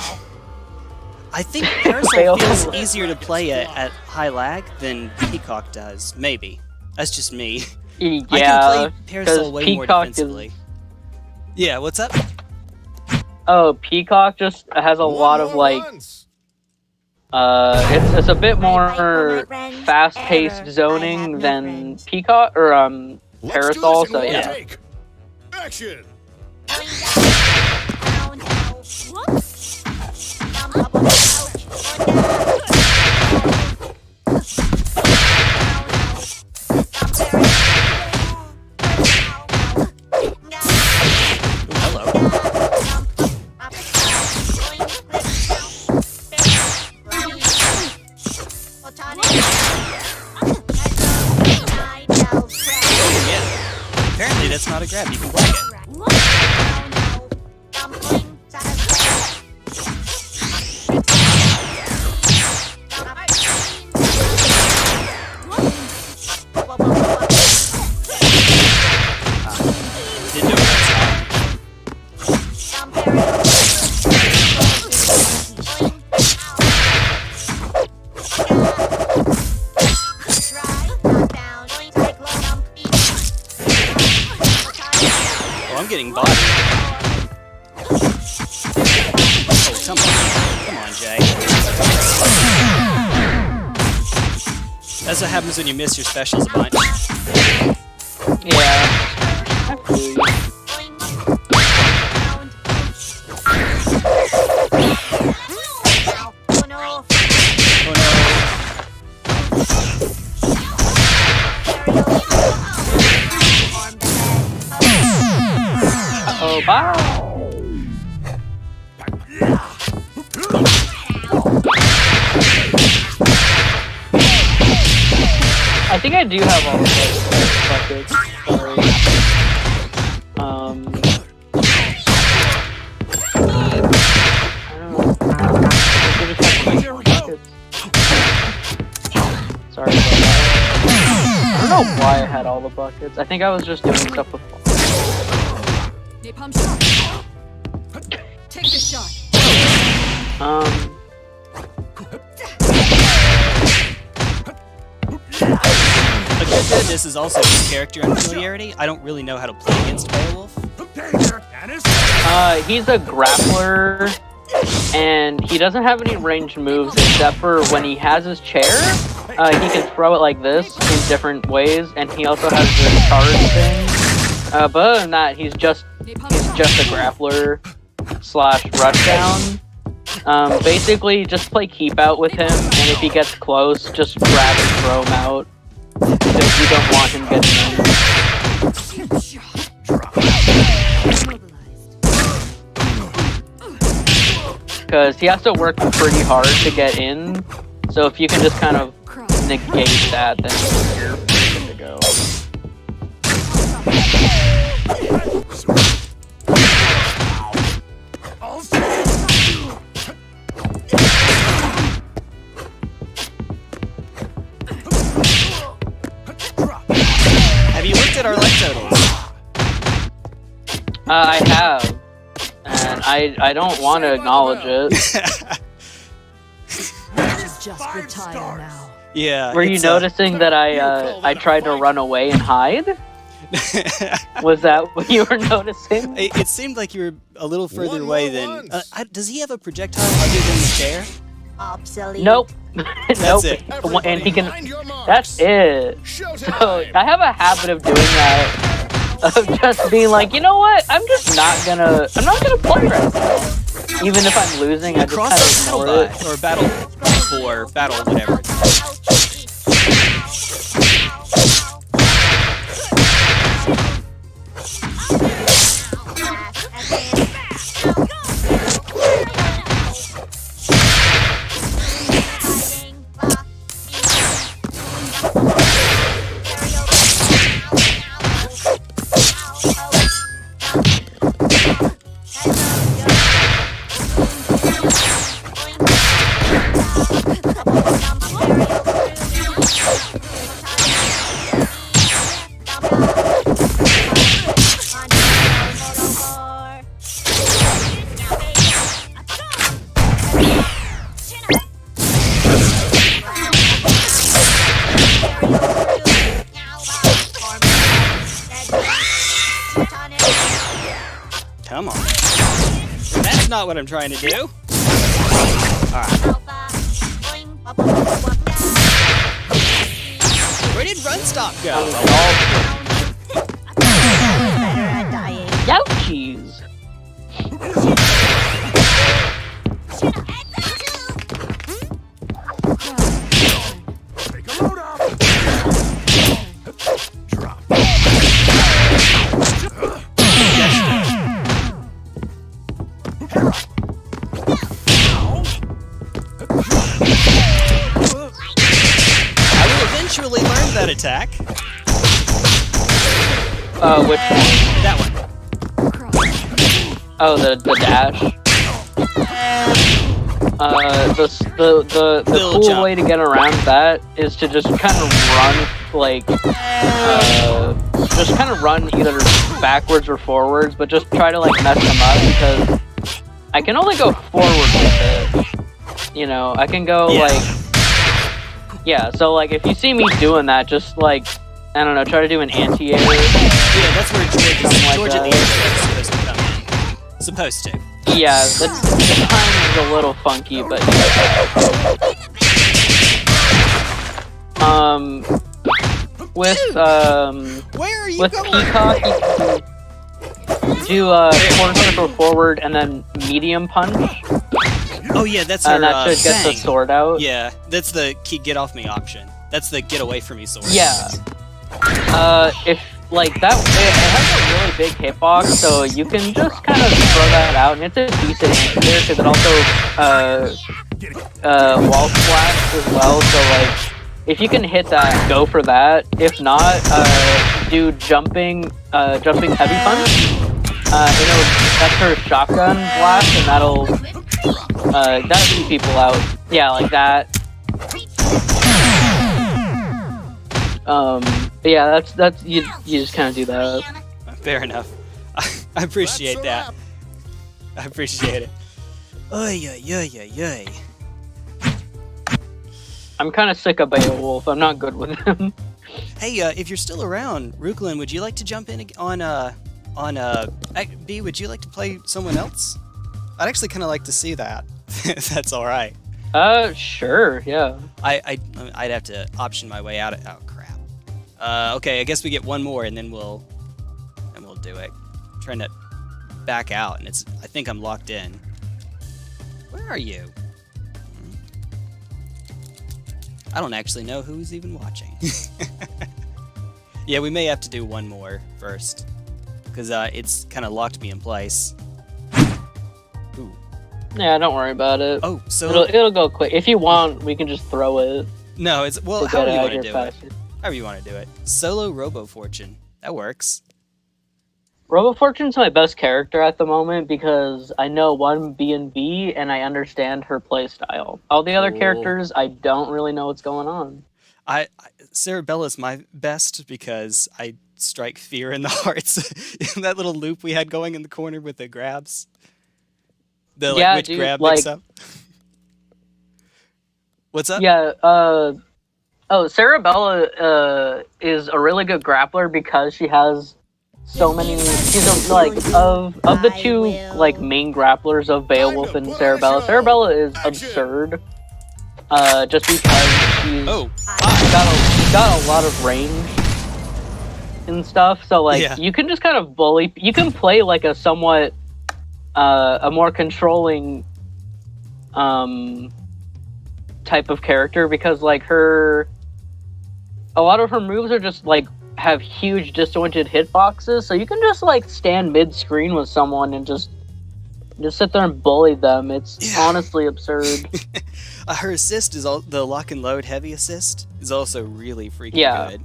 I think Parasol feels easier to play at high lag than Peacock does. Maybe. That's just me. Yeah, I can play Parasol way more Peacock defensively. Yeah, what's up? Oh, Peacock just has a lot of like it's a bit more fast-paced zoning than Peacock or Parasol, so yeah. Action! Apparently that's not a grab, you can block it. Didn't do it that Oh, I'm getting bodied. Oh, come on. Come on, Jay. That's what happens when you miss your specials a bunch. Yeah. I feel you. Oh no. Oh, bye. I think I do have all the buckets. Sorry. Sorry about that. I don't know why I had all the buckets. I think I was just doing stuff with one. Napalm shot. Take the shot. A good bit of this is also his character unfamiliarity. I don't really know how to play against Beowulf. He's a grappler, and he doesn't have any ranged moves except for when he has his chair. He can throw it like this in different ways, and he also has the charge thing. But other than that, he's just a grappler slash rushdown. Basically, just play keep out with him, and if he gets close, just grab and throw him out. Because you don't want him getting in. Because he has to work pretty hard to get in, so if you can just kind of negate that, then you're good to go. Have you looked at our life totals? I have, and I don't want to acknowledge it. Just retire now. Yeah. Were you noticing that I tried to run away and hide? Was that what you were noticing? It seemed like you were a little further away than... does he have a habit other than the chair? Obsolete. Nope. That's it. And he can. That's it. So I have a habit of doing that, of just being like, you know what? I'm not gonna play right now. Even if I'm losing, I just kind of ignore it. Or battle whatever. Come on. That's not what I'm trying to do. Alright. Where did Run Stop go? Ouchies! Eventually learned that attack. Which one? That one. Oh, the dash. The cool jump. way to get around that is to just kind of run, like, just kind of run either backwards or forwards, but just try to, like, mess them up, because I can only go forward with it. You know, I can go, like... Yeah, so, like, if you see me doing that, just, like, I don't know, try to do an anti-air. Yeah, that's where George at the end is supposed to come in. Supposed to. Yeah, the timing is a little funky, but... With Peacock, you can do corner circle forward and then medium punch. Oh yeah, that's her, and that should get the sword out. Yeah, that's the get off me option. That's the get away from me sword. Yeah. If like that, it has a really big hitbox, so you can just kind of throw that out, and it's a decent answer because it also wall splash as well. So like if you can hit that, go for that. If not, do jumping heavy punch. That's her shotgun blast, and that'll keep people out. Yeah, like that. But yeah, that's you just kind of do that. Fair enough. I appreciate that. I appreciate it. Oy, oy, oy, oy, oy. I'm kind of sick of Beowulf. I'm not good with him. Hey, if you're still around, Ruklin, would you like to jump in on B? Would you like to play someone else? I'd actually kind of like to see that. If that's all right. Sure, yeah. I'd have to option my way out of. Oh crap. Okay, I guess we get one more and then we'll do it. I'm trying to back out, and I think I'm locked in. Where are you? I don't actually know who's even watching. Yeah, we may have to do one more first, because it's kind of locked me in place. Ooh. Yeah, don't worry about it. Oh, so it'll go quick. If you want, we can just throw it. No, it's however you want to do faster. it. However you want to do it. Solo Robo Fortune. That works. Robo Fortune's my best character at the moment because I know one B&B and I understand her playstyle. All the other characters, I don't really know what's going on. Cerebella's my best because I strike fear in the hearts. In that little loop we had going in the corner with the grabs. The which dude, grab mix up. What's up? Yeah, Cerebella is a really good grappler because she has so many. She's of the two main grapplers of Beowulf and Cerebella. Cerebella is absurd, just because she's got a lot of range and stuff. So you can just kind of bully. You can play like a somewhat a more controlling type of character because a lot of her moves are just have huge disjointed hitboxes, so you can just stand mid-screen with someone and just sit there and bully them. It's honestly absurd. Her assist is the lock and load heavy assist is also really freaking good.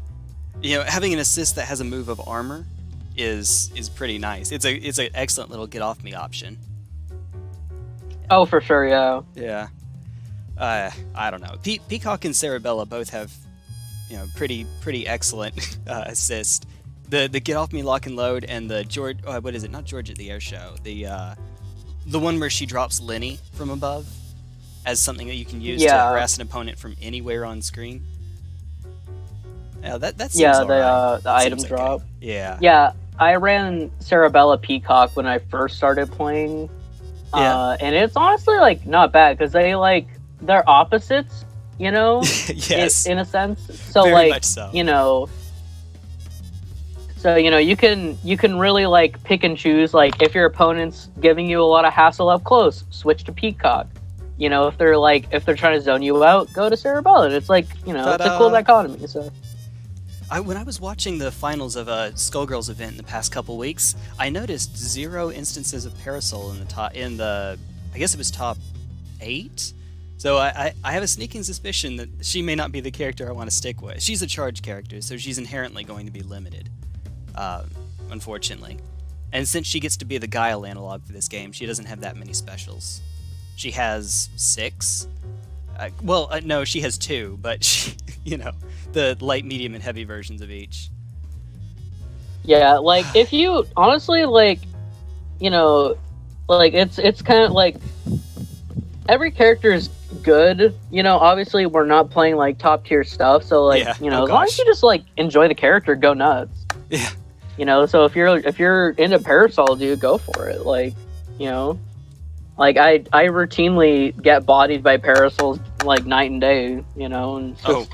You know, having an assist that has a move of armor is pretty nice. It's an excellent little get off me option. Oh, for sure, yeah. Yeah. I don't know. Peacock and Cerebella both have, pretty excellent assist. The get off me lock and load and the George. Oh, what is it? Not George at the Air Show. The one where she drops Lenny from above as something that you can use to harass an opponent from anywhere on screen. Yeah, that seems alright. The item drop. Yeah. Yeah, I ran Cerebella Peacock when I first started playing. And it's honestly not bad because they're opposites, yes, in a sense. So very much so. You can really pick and choose. If your opponent's giving you a lot of hassle up close, switch to Peacock. If they're trying to zone you out, go to Cerebella. It's it's a cool dichotomy. So. When I was watching the finals of a Skullgirls event in the past couple weeks, I noticed 0 instances of Parasol I guess it was top 8. So I have a sneaking suspicion that she may not be the character I want to stick with. She's a charge character, so she's inherently going to be limited, unfortunately. And since she gets to be the Guile analog for this game, she doesn't have that many specials. She has 6. No, she has 2, but she, the light, medium, and heavy versions of each. Yeah, if you honestly it's kind of every character is good. Obviously we're not playing top tier stuff, so as long as you just enjoy the character, go nuts. Yeah. So if you're into Parasol, dude, go for it. I routinely get bodied by Parasols night and day, and it's just...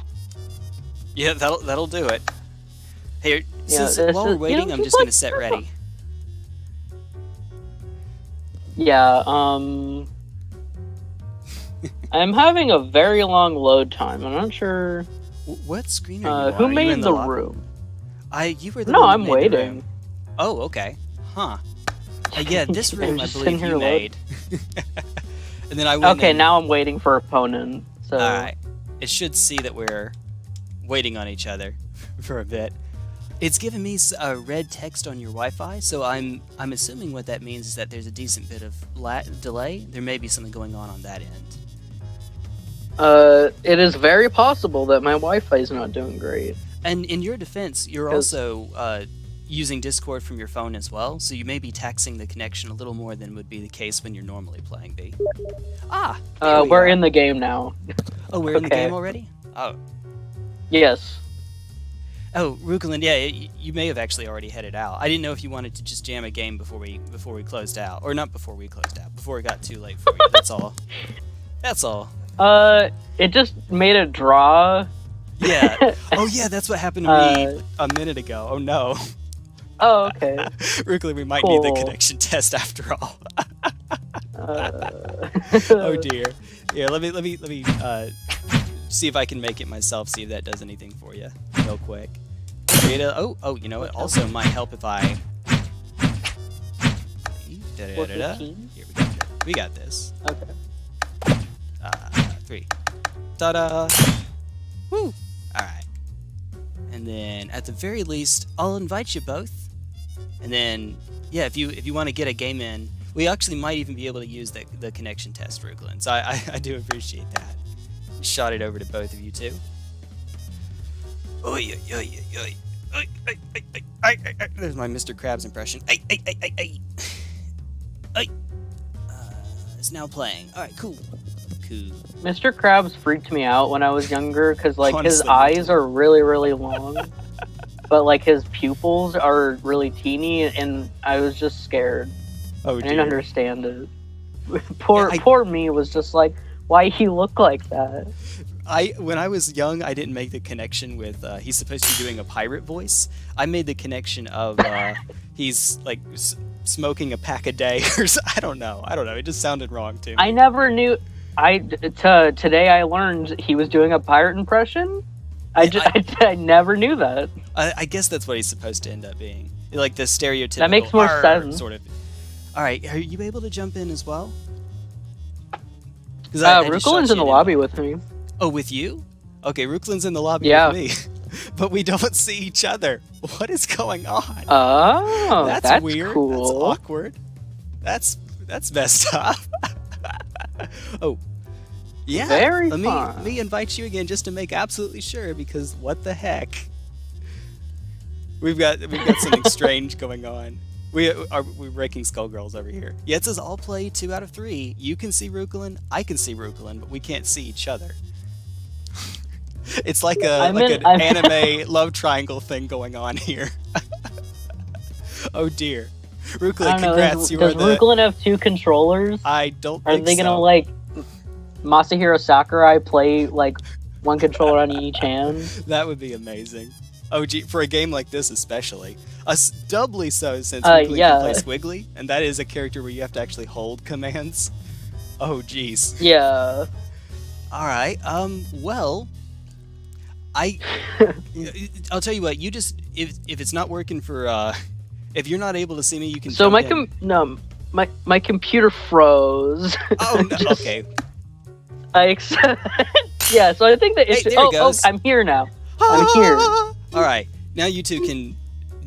Yeah, that'll do it. Hey, while we're waiting, I'm just gonna set ready. Yeah, I'm having a very long load time. I'm not sure. What screen are you on? Who Are you made in the lobby? room? You were the No, one that I'm made the waiting. room. Oh, okay. Huh. Yeah, this room I Just believe sitting you here made. And then I went Okay, now I'm waiting for opponent. So Alright. It should see that we're waiting on each other for a bit. It's giving me red text on your Wi-Fi, so I'm assuming what that means is that there's a decent bit of delay. There may be something going on that end. It is very possible that my Wi-Fi is not doing great. And in your defense, you're also using Discord from your phone as well, so you may be taxing the connection a little more than would be the case when you're normally playing B. We're in the game now. Oh, we're in the game already? Oh. Yes. Oh, Rukalin, yeah, you may have actually already headed out. I didn't know if you wanted to just jam a game before we closed out, or not before we closed out, before it got too late for you. That's all. That's all. It just made a draw. Yeah. Oh, yeah, that's what happened to me a minute ago. Oh no. Oh, okay. Rukalin, we might need the connection test after all. Oh dear. Yeah, let me see if I can make it myself. See if that does anything for you, real quick. Oh, you know what? Also might help if I. Here we got this. Okay. 3. Ta-da! Woo! All right. And then at the very least, I'll invite you both. And then, yeah, if you want to get a game in, we actually might even be able to use the connection test, Rukalin. So I do appreciate that. Shot it over to both of you too. Oi, oi, oi, oi, oi, oi, oi, oi, oi. There's my Mr. Krabs impression. It's now playing. All right, cool. Mr. Krabs freaked me out when I was younger because, like, Honestly, his eyes are really, really long, but, like, his pupils are really teeny, and I was just scared. Oh, I didn't understand it. Poor me was just like, why he look like that? When I was young, I didn't make the connection with he's supposed to be doing a pirate voice. I made the connection of he's like smoking a pack a day or I don't know. It just sounded wrong to me. I never knew. Today I learned he was doing a pirate impression. I never knew that. I guess that's what he's supposed to end up being, like the stereotypical. That makes more sense. Sort of. All right, are you able to jump in as well? Rukalin's in the lobby with me. Oh, with you? Okay, Rukalin's in the lobby with me. But we don't see each other. What is going on? Oh, that's weird. Cool. That's awkward. That's messed up. Oh, yeah. Very fun. Let me invite you again just to make absolutely sure, because what the heck? We've got something strange going on. We're breaking Skullgirls over here. Yeah, it says all play 2 out of 3. You can see Rukalin, I can see Rukalin, but we can't see each other. It's like an anime love triangle thing going on here. Oh dear. Rukalin, congrats. Does Rukalin have 2 controllers? I don't think so. Are they gonna like Masahiro Sakurai play like 1 controller on each hand? That would be amazing. Oh gee, for a game like this especially. Doubly so since Rukalin can play Squiggly, and that is a character where you have to actually hold commands. Oh jeez. Yeah. Alright, well, I'll tell you what, you just, if it's not working for, if you're not able to see me, you can jump in. My computer froze. Oh, no, okay. Yeah, so I think the issue... Hey, there it goes. I'm here now. I'm here. Alright, now you two can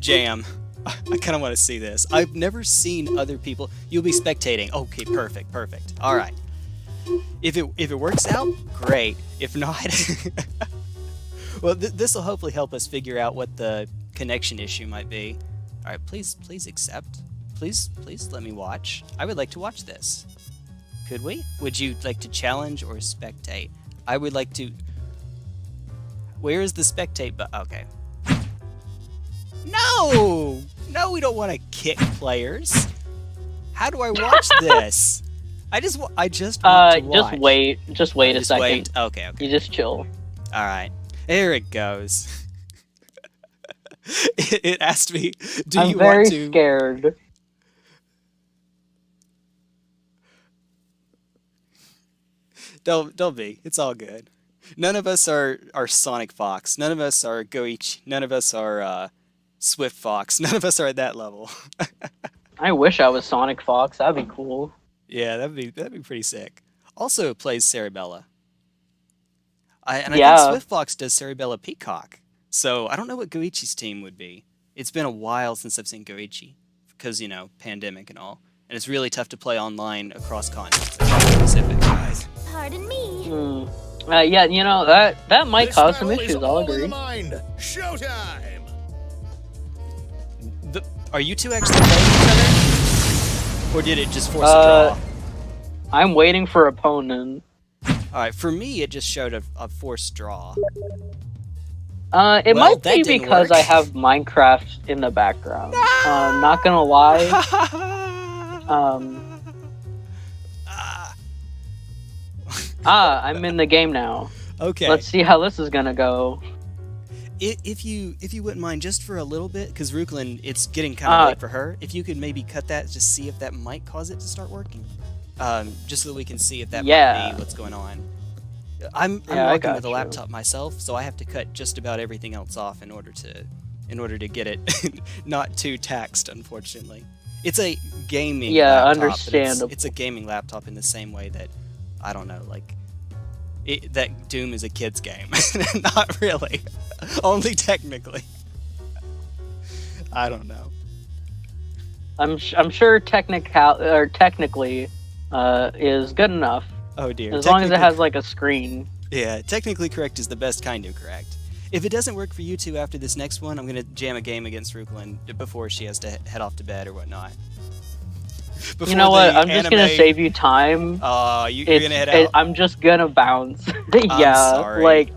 jam. I kind of want to see this. I've never seen other people... You'll be spectating. Okay, perfect. Alright. If it works out, great. If not... Well, this will hopefully help us figure out what the connection issue might be. Alright, please accept. Please let me watch. I would like to watch this. Could we? Would you like to challenge or spectate? I would like to... Where is the spectate button? Okay. No! No, we don't want to kick players. How do I watch this? I just want to watch. Just wait a second. Wait. Okay. You just chill. Alright. There it goes. It asked me, do I'm you want to... I'm very scared. Don't be. It's all good. None of us are Sonic Fox. None of us are Goichi. None of us are Swift Fox. None of us are at that level. I wish I was Sonic Fox. That'd be cool. Yeah, that'd be pretty sick. Also plays Cerebella. I Yeah. think Swiftfox does Cerebella Peacock. So I don't know what Goichi's team would be. It's been a while since I've seen Goichi because, you know, pandemic and all. And it's really tough to play online across continents, across the Pacific. Pardon me. Yeah, you know, that might This cause some battle is issues, I'll all in the agree. mind. Showtime! Are you two actually playing each other? Or did it just force a draw? I'm waiting for opponent. Alright, for me, it just showed a forced draw. It Well, might that be didn't because work. I have Minecraft in the background. Not gonna lie. I'm in the game now. Okay. Let's see how this is gonna go. If you wouldn't mind, just for a little bit, because Ruklin, it's getting kind of late for her. If you could maybe cut that, just see if that might cause it to start working. Just so that we can see if that might be what's going on. I'm working with a laptop myself, so I have to cut just about everything else off in order to get it not too taxed. Unfortunately, it's a gaming. laptop, but understandable. It's a gaming laptop in the same way that I don't know, like. That Doom is a kid's game. Not really. Only technically. I don't know. I'm sure technically is good enough. Oh dear. As long as it has like a screen. Yeah, technically correct is the best kind of correct. If it doesn't work for you two after this next one, I'm gonna jam a game against Ruklin before she has to head off to bed or whatnot. Before You know what? the I'm just gonna anime- save you time. You're gonna head out? I'm just gonna bounce. Yeah, sorry. like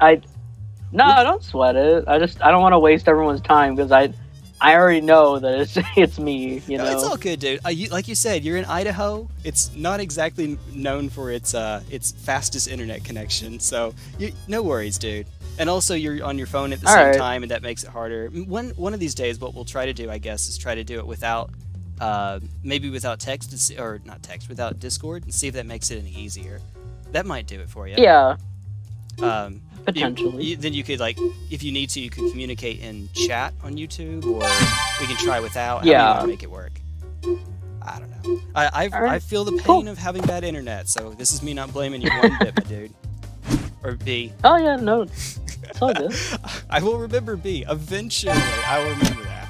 don't sweat it. I don't want to waste everyone's time because I already know that it's me. You No, know. it's all good, dude. Like you said, you're in Idaho. It's not exactly known for its fastest internet connection, so no worries, dude. And also, you're on your phone at the same time, and that makes it harder. One of these days, what we'll try to do, I guess, is try to do it without, maybe without text, or not text, without Discord, and see if that makes it any easier. That might do it for you. Yeah. Potentially. Then you could, like, if you need to, you could communicate in chat on YouTube, or we can try without. How do you want to make it work? I don't know. I feel the pain of having bad internet, so this is me not blaming you one bit, my dude. Or B. Oh yeah, no, it's all good. I will remember B. Eventually, I will remember that.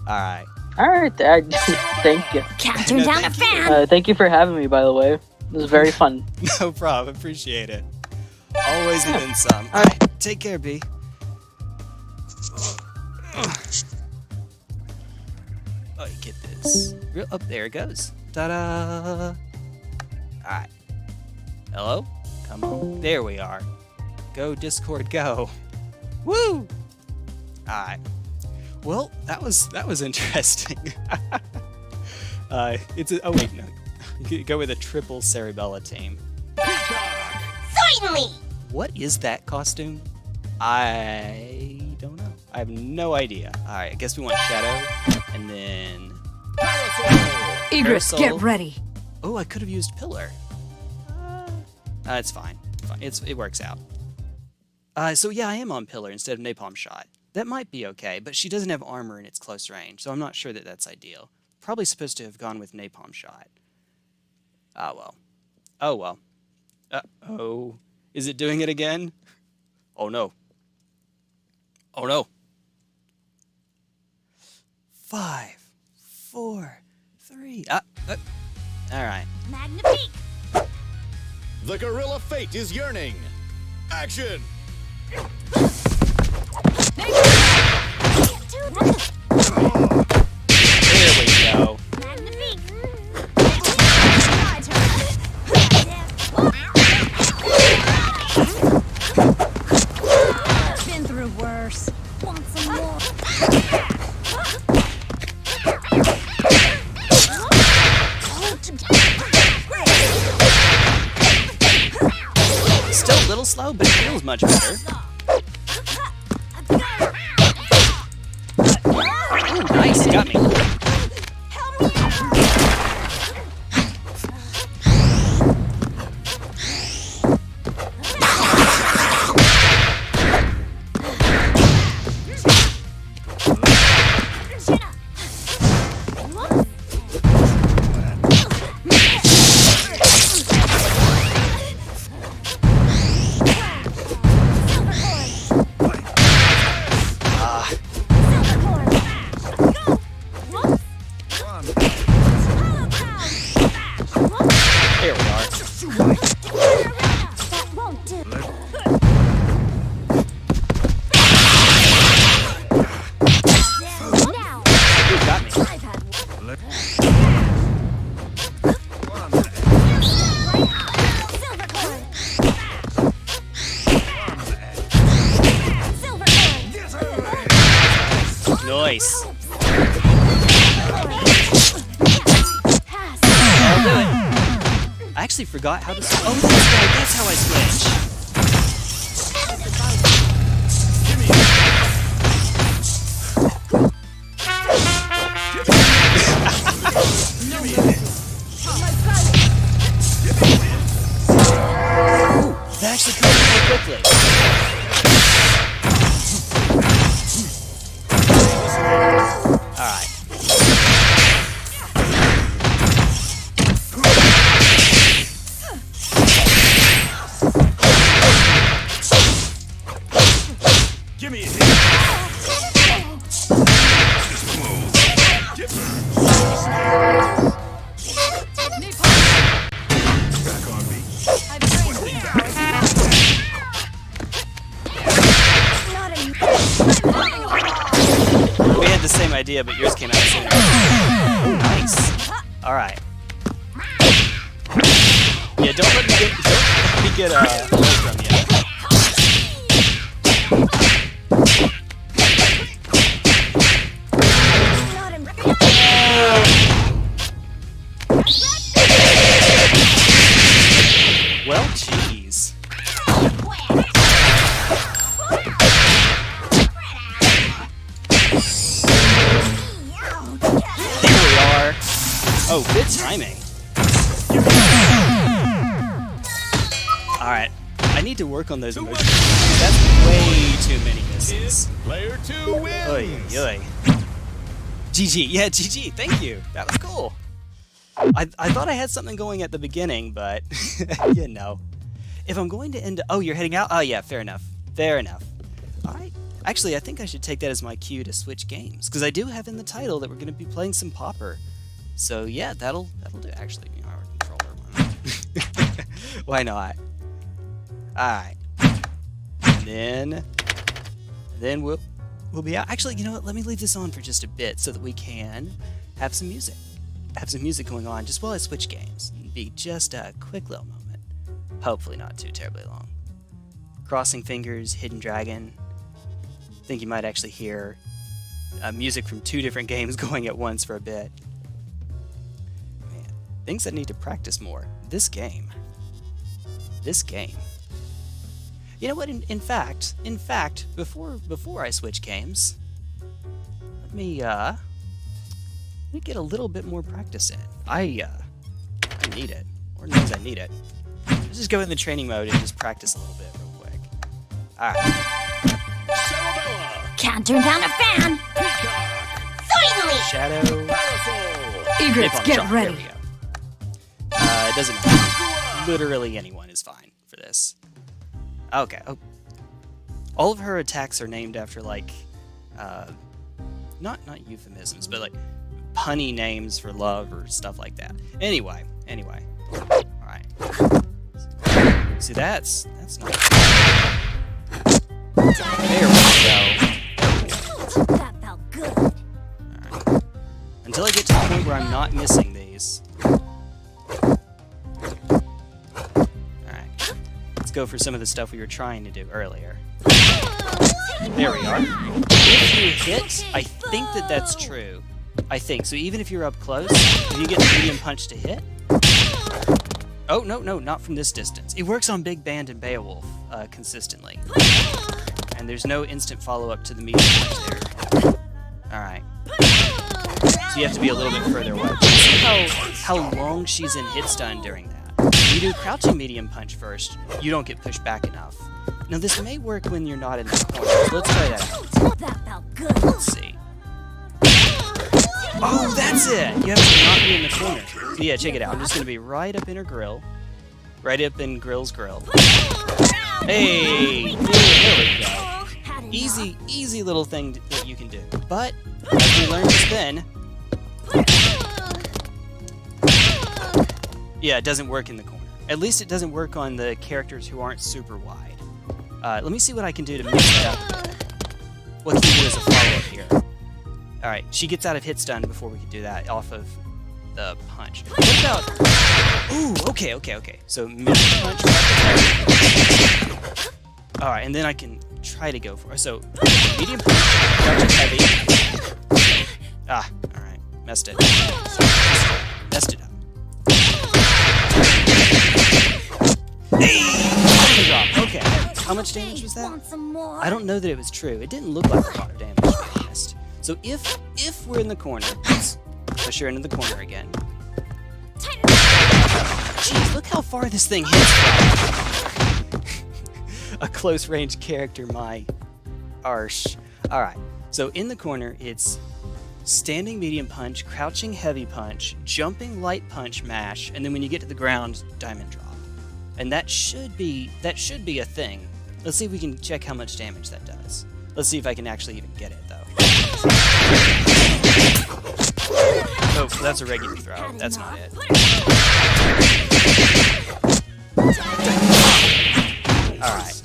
All right. All right, thank you. Can't turn down a fan. Thank you for having me, by the way. It was very fun. No problem. Appreciate it. Always and then some. All right. Take care, B. Oh, you get this. Oh, there it goes. Ta-da! All right. Hello? Come on. There we are. Go, Discord, go. Woo! All right. Well, that was interesting. Oh wait, no. You could go with a triple Cerebella team. Certainly. What is that costume? I don't know. I have no idea. Alright, I guess we want Shadow, and then... Egress, Parasol. get ready. Oh, I could have used Pillar. It's fine. It works out. So yeah, I am on Pillar instead of Napalm Shot. That might be okay, but she doesn't have armor and it's close range, so I'm not sure that that's ideal. Probably supposed to have gone with Napalm Shot. Ah, well. Oh, well. Uh-oh. Is it doing it again? Oh, no. Oh, no. 5, 4, 3... Alright. Magnifique. The gorilla fate is yearning. Action! There we go. Magnifique. Been through worse. Want some more? Still a little slow, but it feels much better. Ooh, nice, got me. Nice. Pass. I'll do it. I actually forgot how to. Oh, that's right. That's how I switch. Ooh, that actually comes more quickly. All right. Give me a hit. Back on me. We had the same idea, but yours came out sooner. Oh, nice. All right. Yeah, don't let me get away from you. Well, jeez. Here we are. Oh, good timing. Alright. I need to work on those emotions. That's way too many misses. Player 2 wins. Oy, oy. GG. Yeah, GG. Thank you. That was cool. I thought I had something going at the beginning, but you know. If I'm going to end... Oh, you're heading out? Oh, yeah, fair enough. Fair enough. Alright. Actually, I think I should take that as my cue to switch games, because I do have in the title that we're going to be playing some Pauper. So, yeah, that'll do. Actually, you know, our controller. Why not? Alright. Then we'll be out. Actually, you know what? Let me leave this on for just a bit so that we can have some music. Have some music going on just while I switch games. It'd be just a quick little moment. Hopefully not too terribly long. Crossing fingers, Hidden Dragon. I think you might actually hear music from 2 different games going at once for a bit. Man, things that need to practice more. This game. You know what? In fact, before I switch games, let me get a little bit more practice in. I need it. Lord knows I need it. Let's just go in the training mode and just practice a little bit real quick. Alright. Can't turn down a fan. Finally. Shadow. Egrets, Nippon get Jump. ready. There we go. It doesn't matter. Literally anyone is fine for this. Okay. Oh. All of her attacks are named after, like, not euphemisms, but, like, punny names for love or stuff like that. Anyway. Alright. See, that's not... There we go. That felt good. Alright. Until I get to the point where I'm not missing these. Alright. Let's go for some of the stuff we were trying to do earlier. There we are. If you hit, I think that's true. I think. So even if you're up close, if you get the medium punch to hit... Oh, no, not from this distance. It works on Big Band and Beowulf consistently. And there's no instant follow-up to the medium punch there. Alright. So you have to be a little bit further away. See how long she's in hit stun during that. When you do crouching medium punch first, you don't get pushed back enough. Now this may work when you're not in the corner, so let's try that out. That felt good. Let's see. Oh, that's it! You have to not be in the corner. So yeah, check it out. I'm just going to be right up in her grill. Right up in Grill's grill. Hey! There we go. Easy little thing that you can do. But, as we learned just then... Yeah, it doesn't work in the corner. At least it doesn't work on the characters who aren't super wide. Let me see what I can do to mix it up a bit. What can you do as a follow-up here? Alright, she gets out of hit stun before we can do that off of the punch. What about... Ooh, okay. So, medium punch. Alright, and then I can try to go for it. So, medium punch, crouch is heavy. Ah, alright. Messed it. Messed it up. Hey! Drop. Okay. How much damage was that? Want some more? I don't know that it was true. It didn't look like a lot of damage, to be honest. So if we're in the corner, let's push her into the corner again. Jeez, look how far this thing hits from. A close range character, my arsh. Alright, so in the corner, it's standing medium punch, crouching heavy punch, jumping light punch mash, and then when you get to the ground, diamond drop. And that should be a thing. Let's see if we can check how much damage that does. Let's see if I can actually even get it, though. Oh, that's a regular throw. That's not it. Alright.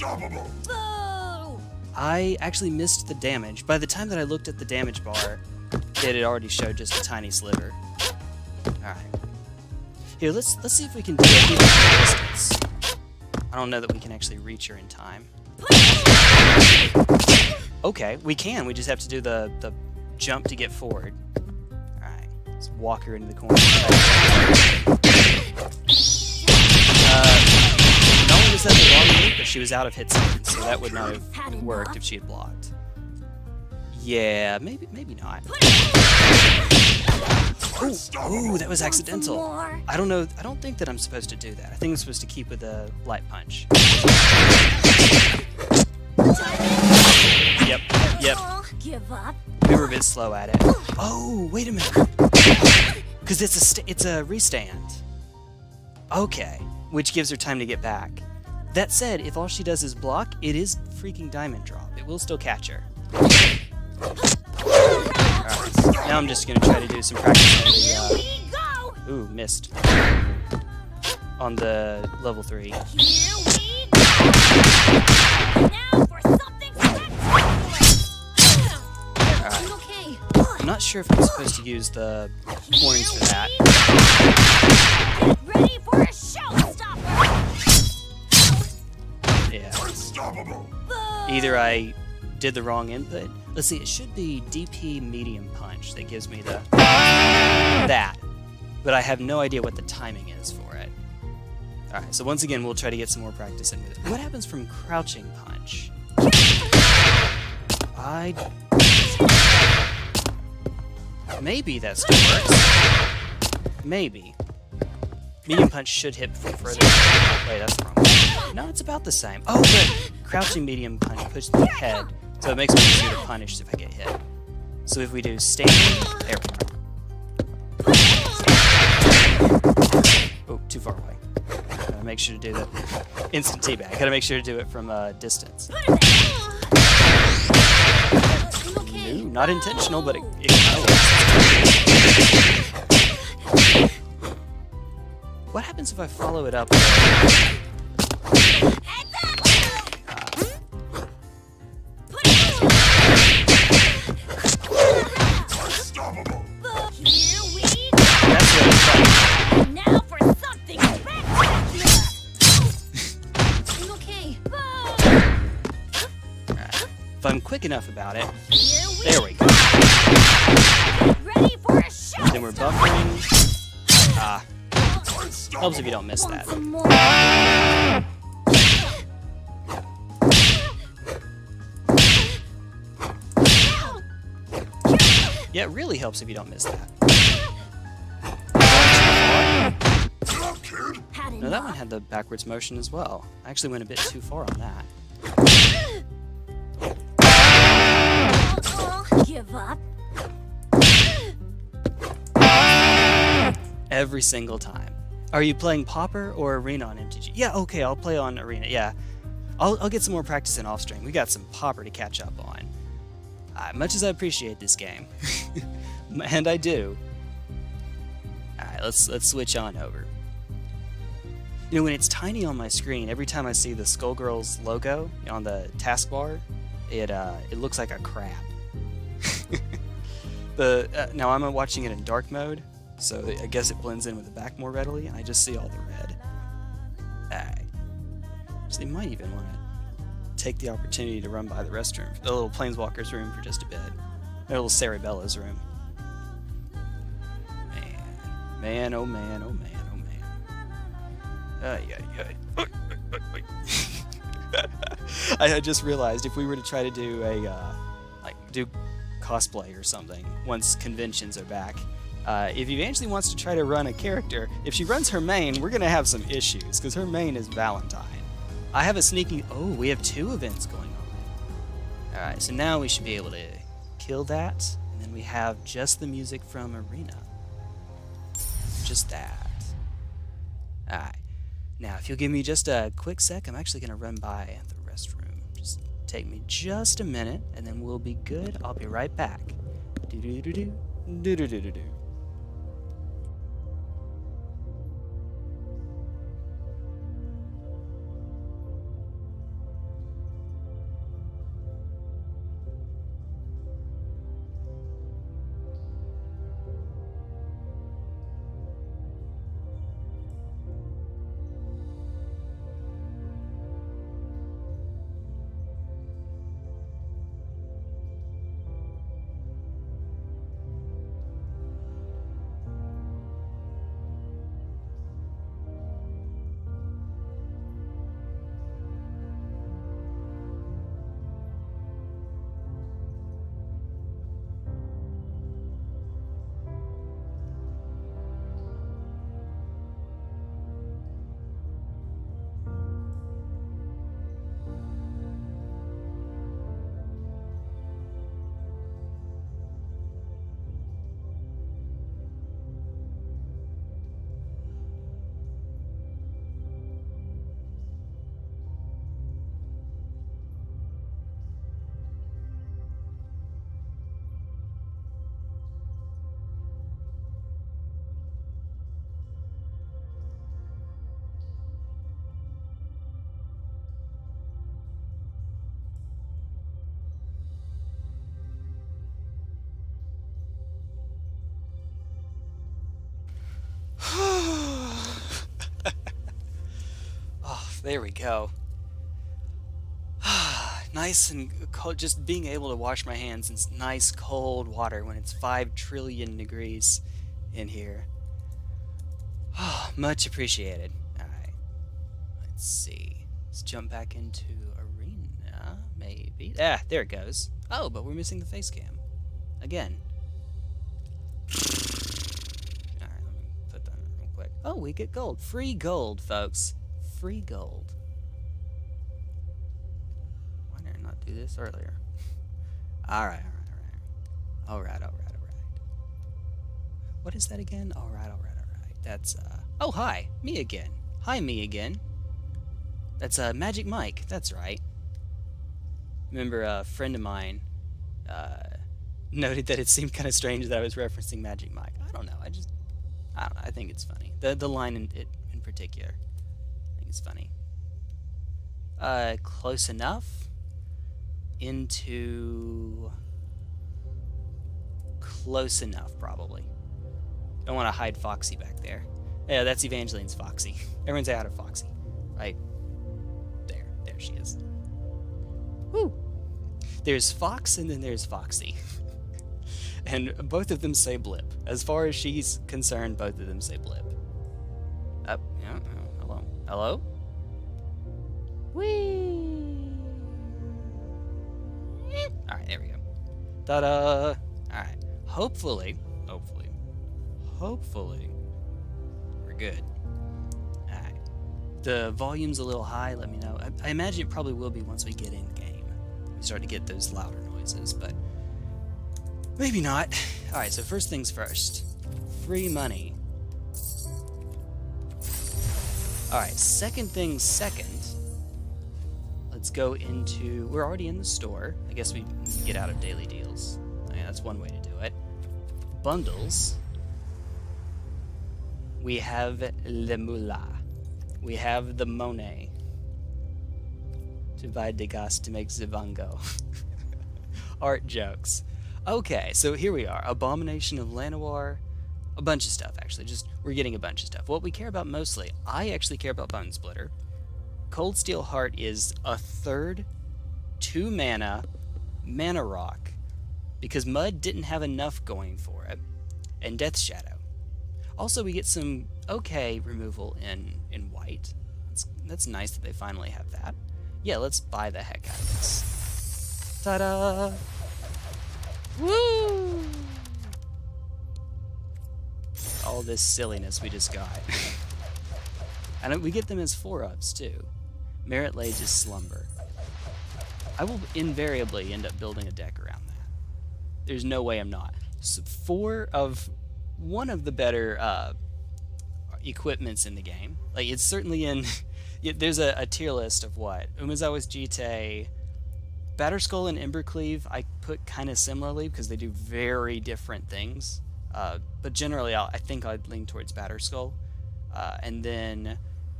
I actually missed the damage. By the time that I looked at the damage bar, it had already showed just a tiny sliver. Alright. Here, let's see if we can do it even from a distance. I don't know that we can actually reach her in time. Okay, we can. We just have to do the jump to get forward. Alright, let's walk her into the corner. Not only was that the wrong move, but she was out of hit zone, so that would not have worked if she had blocked. Yeah, maybe not. Ooh, that was accidental. I don't know. I don't think that I'm supposed to do that. I think I'm supposed to keep with the light punch. Yep. Give up. We were a bit slow at it. Oh, wait a minute. Because it's a restand. Okay, which gives her time to get back. That said, if all she does is block, it is freaking diamond drop. It will still catch her. Alright, now I'm just gonna try to do some practice on the, ooh, missed. On the level 3. Here we go. Now for something spectacular. Alright. Okay. I'm not sure if I'm supposed to use the horns for that. Get ready for a showstopper. Yeah. Either I did the wrong input. Let's see, it should be DP medium punch that gives me the that. But I have no idea what the timing is for it. Alright, so once again we'll try to get some more practice in with it. What happens from crouching punch? Maybe that still works. Maybe. Medium punch should hit from further. Wait, that's the wrong one. No, it's about the same. Oh, good. Crouching medium punch pushes the head, so it makes me easier to punish if I get hit. So if we do standing, there we go. Oh, too far away. Gotta make sure to do the instant teabag. Gotta make sure to do it from a distance. No, not intentional, but it kind of works. What happens if I follow it up with Now for something spectacular. Okay. Alright. If I'm quick enough about it, Here we there we go. ready for a show. Then we're buffering. Helps if you don't miss that. Some more. Yeah, it really helps if you don't miss that. No, that one had the backwards motion as well. I actually went a bit too far on that. Give up. Every single time. Are you playing Pauper or Arena on MTG? Yeah, okay, I'll play on Arena, yeah. I'll get some more practice in off-stream. We got some Pauper to catch up on. Much as I appreciate this game. And I do. Alright, let's switch on over. You know, when it's tiny on my screen, every time I see the Skullgirls logo on the taskbar, it looks like a crab. Now I'm watching it in dark mode, so I guess it blends in with the back more readily, and I just see all the red. So they might even want to take the opportunity to run by the restroom, the little Planeswalker's room for just a bit. little Cerebella's room. Man, oh man, oh man, oh man. I just realized if we were to try to do a do cosplay or something once conventions are back, if Evangeline wants to try to run a character, if she runs her main, we're gonna have some issues because her main is Valentine. I have a sneaking. Oh, we have 2 events going on. All right, so now we should be able to kill that, and then we have just the music from Arena. Just that. All right. Now, if you'll give me just a quick sec, I'm actually gonna run by the restroom. Just take me just a minute, and then we'll be good. I'll be right back. Do do do do do do do do do. Oh, there we go. Nice and cold, just being able to wash my hands in nice cold water when it's 5 trillion degrees in here. Oh, much appreciated. Alright. Let's see. Let's jump back into Arena, maybe. Ah, there it goes. Oh, but we're missing the face cam. Again. Alright, let me put that in real quick. Oh, we get gold. Free gold, folks. Free gold. Why did I not do this earlier? Alright. What is that again? Alright. That's, oh, hi. Me again. Hi, me again. That's, Magic Mike. That's right. Remember, a friend of mine, noted that it seemed kind of strange that I was referencing Magic Mike. I don't know. I don't know. I think it's funny. The line in particular. I think it's funny. Close enough into... Close enough, probably. Don't want to hide Foxy back there. Yeah, that's Evangeline's Foxy. Everyone's out of Foxy. Right? There she is. Woo! There's Fox and then there's Foxy. And both of them say blip. As far as she's concerned, both of them say blip. Yeah, hello. Hello? Whee! Alright, there we go. Ta-da! Alright. Hopefully, we're good. Alright. The volume's a little high, let me know. I imagine it probably will be once we get in game. We start to get those louder noises, but maybe not. Alright, so first things first. Free money. Alright, second things second. Let's go into... We're already in the store. I guess we get out of daily deals. Yeah, that's one way to do it. Bundles. We have le moula. We have the Monet. Divide the gas to make Zivango. Art jokes. Okay, so here we are. Abomination of Llanowar. A bunch of stuff, actually. We're getting a bunch of stuff. What we care about mostly, I actually care about Bone Splitter. Cold Steel Heart is a third, 2 mana rock because Mud didn't have enough going for it, and Death Shadow. Also, we get some okay removal in white. That's nice that they finally have that. Yeah, let's buy the heck out of this. Ta-da! Woo! All this silliness we just got. And we get them as 4-ups too. Merit Lage's Slumber. I will invariably end up building a deck around that. There's no way I'm not. So 4 of one of the better equipments in the game. Like, it's certainly in... There's a tier list of what? Umezawa's Jite, Batterskull and Embercleave I put kind of similarly because they do very different things. But generally I think I'd lean towards Batterskull. And then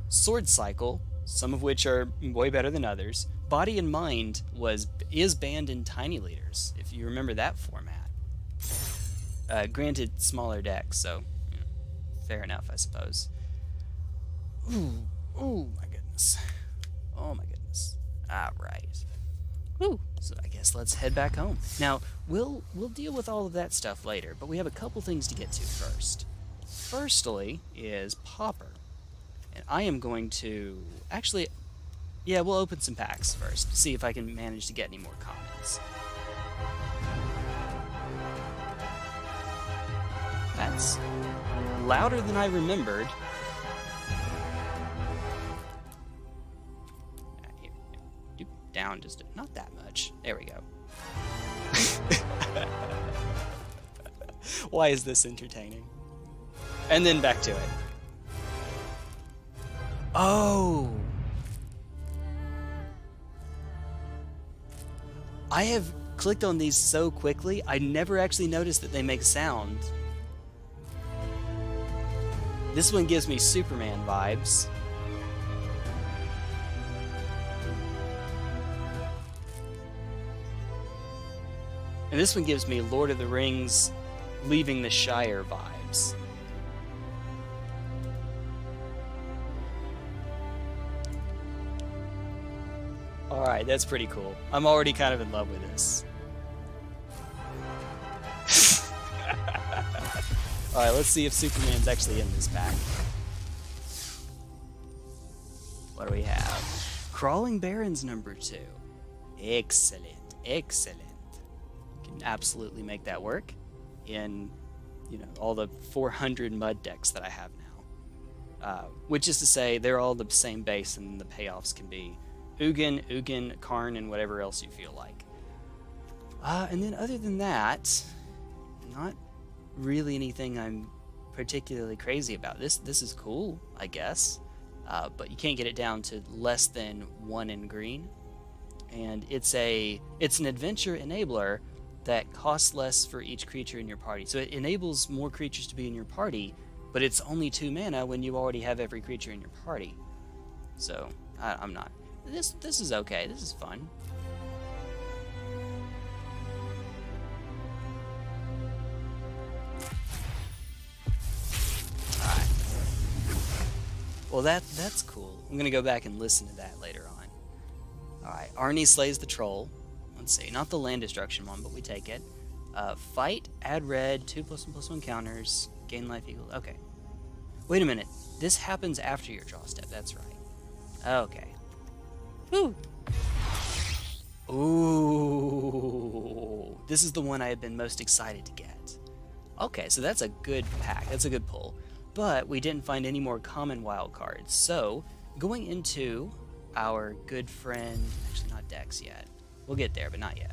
Sword Cycle, some of which are way better than others. Body and Mind is banned in Tiny Leaders, if you remember that format. Granted, smaller decks, so fair enough, I suppose. Ooh, my goodness. Oh my goodness. Alright. Woo! So I guess let's head back home. Now, we'll deal with all of that stuff later, but we have a couple things to get to first. Firstly is Pauper. And I am going to... Actually, yeah, we'll open some packs first to see if I can manage to get any more commons. That's louder than I remembered. Down just not that much. There we go. Why is this entertaining? And then back to it. Oh! I have clicked on these so quickly, I never actually noticed that they make sound. This one gives me Superman vibes. And this one gives me Lord of the Rings leaving the Shire vibes. Alright, that's pretty cool. I'm already kind of in love with this. Alright, let's see if Superman's actually in this pack. What do we have? Crawling Barrens number 2. Excellent, excellent. Can absolutely make that work in, all the 400 mud decks that I have now. Which is to say, they're all the same base, and the payoffs can be Ugin, Karn, and whatever else you feel like. And then other than that, not really anything I'm particularly crazy about. This is cool, I guess, but you can't get it down to less than 1 in green. And it's an adventure enabler that costs less for each creature in your party. So it enables more creatures to be in your party, but it's only 2 mana when you already have every creature in your party. So I'm not. This is okay. This is fun. Alright. Well, that's cool. I'm gonna go back and listen to that later on. Alright, Arnie slays the troll. Let's see, not the land destruction one, but we take it. Fight, add red, 2+1/+1 counters, gain life equals... Okay. Wait a minute. This happens after your draw step, that's right. Okay. Woo! Ooh. This is the one I have been most excited to get. Okay, so that's a good pack. That's a good pull. But we didn't find any more common wild cards. So, going into our good friend... Actually, not Dex yet. We'll get there, but not yet.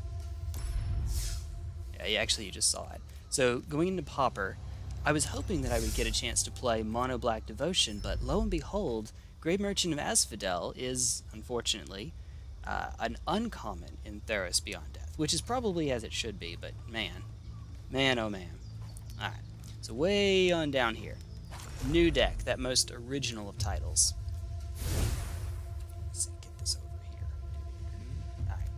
Yeah, actually, you just saw it. So, going into Pauper, I was hoping that I would get a chance to play Mono Black Devotion, but lo and behold, Grave Merchant of Asphodel is, unfortunately, an uncommon in Theros Beyond Death, which is probably as it should be, but man, oh man. Alright, so way on down here. New deck, that most original of titles. Let's see, get this over here. Alright,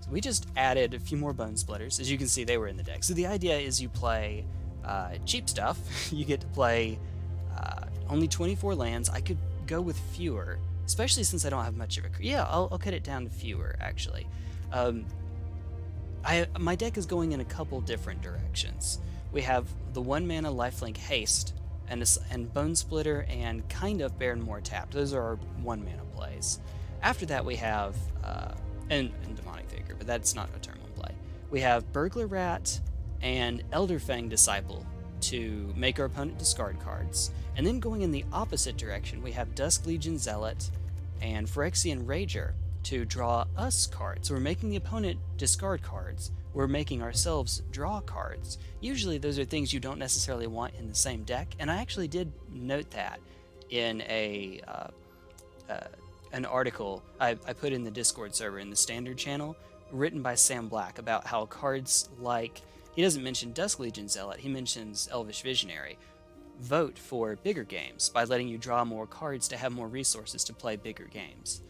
so we just added a few more Bone Splitters. As you can see, they were in the deck. So the idea is you play cheap stuff. You get to play only 24 lands. I could go with fewer, especially since I don't have much of a... Yeah, I'll cut it down to fewer, actually. My deck is going in a couple different directions. We have the 1-mana lifelink haste, and Bone Splitter, and kind of Baronmoor tapped. Those are our 1-mana plays. After that we have, and Demonic Vigor, but that's not a turn 1 play. We have Burglar Rat and Elderfang Disciple to make our opponent discard cards. And then going in the opposite direction, we have Dusk Legion Zealot and Phyrexian Rager to draw us cards. So we're making the opponent discard cards. We're making ourselves draw cards. Usually those are things you don't necessarily want in the same deck, and I actually did note that in an article I put in the Discord server in the Standard channel, written by Sam Black, about how cards like, he doesn't mention Dusk Legion Zealot, he mentions Elvish Visionary, vote for bigger games by letting you draw more cards to have more resources to play bigger games.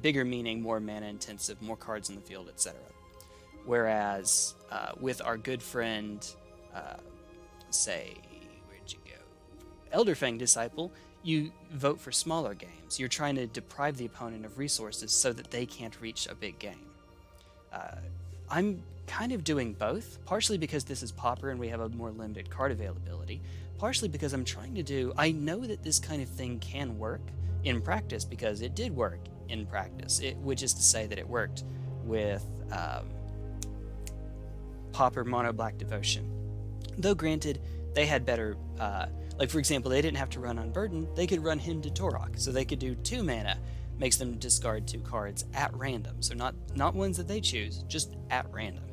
Bigger meaning more mana intensive, more cards in the field, etc. Whereas with our good friend, where'd you go? Elderfang Disciple, you vote for smaller games. You're trying to deprive the opponent of resources so that they can't reach a big game. I'm kind of doing both, partially because this is Pauper and we have a more limited card availability, partially because I'm trying to do, I know that this kind of thing can work in practice because it did work in practice, which is to say that it worked with Pauper Mono Black Devotion. Though granted, they had better, like for example, they didn't have to run Unburden, they could run Hymn to Torok, so they could do 2 mana, makes them discard 2 cards at random, so not ones that they choose, just at random.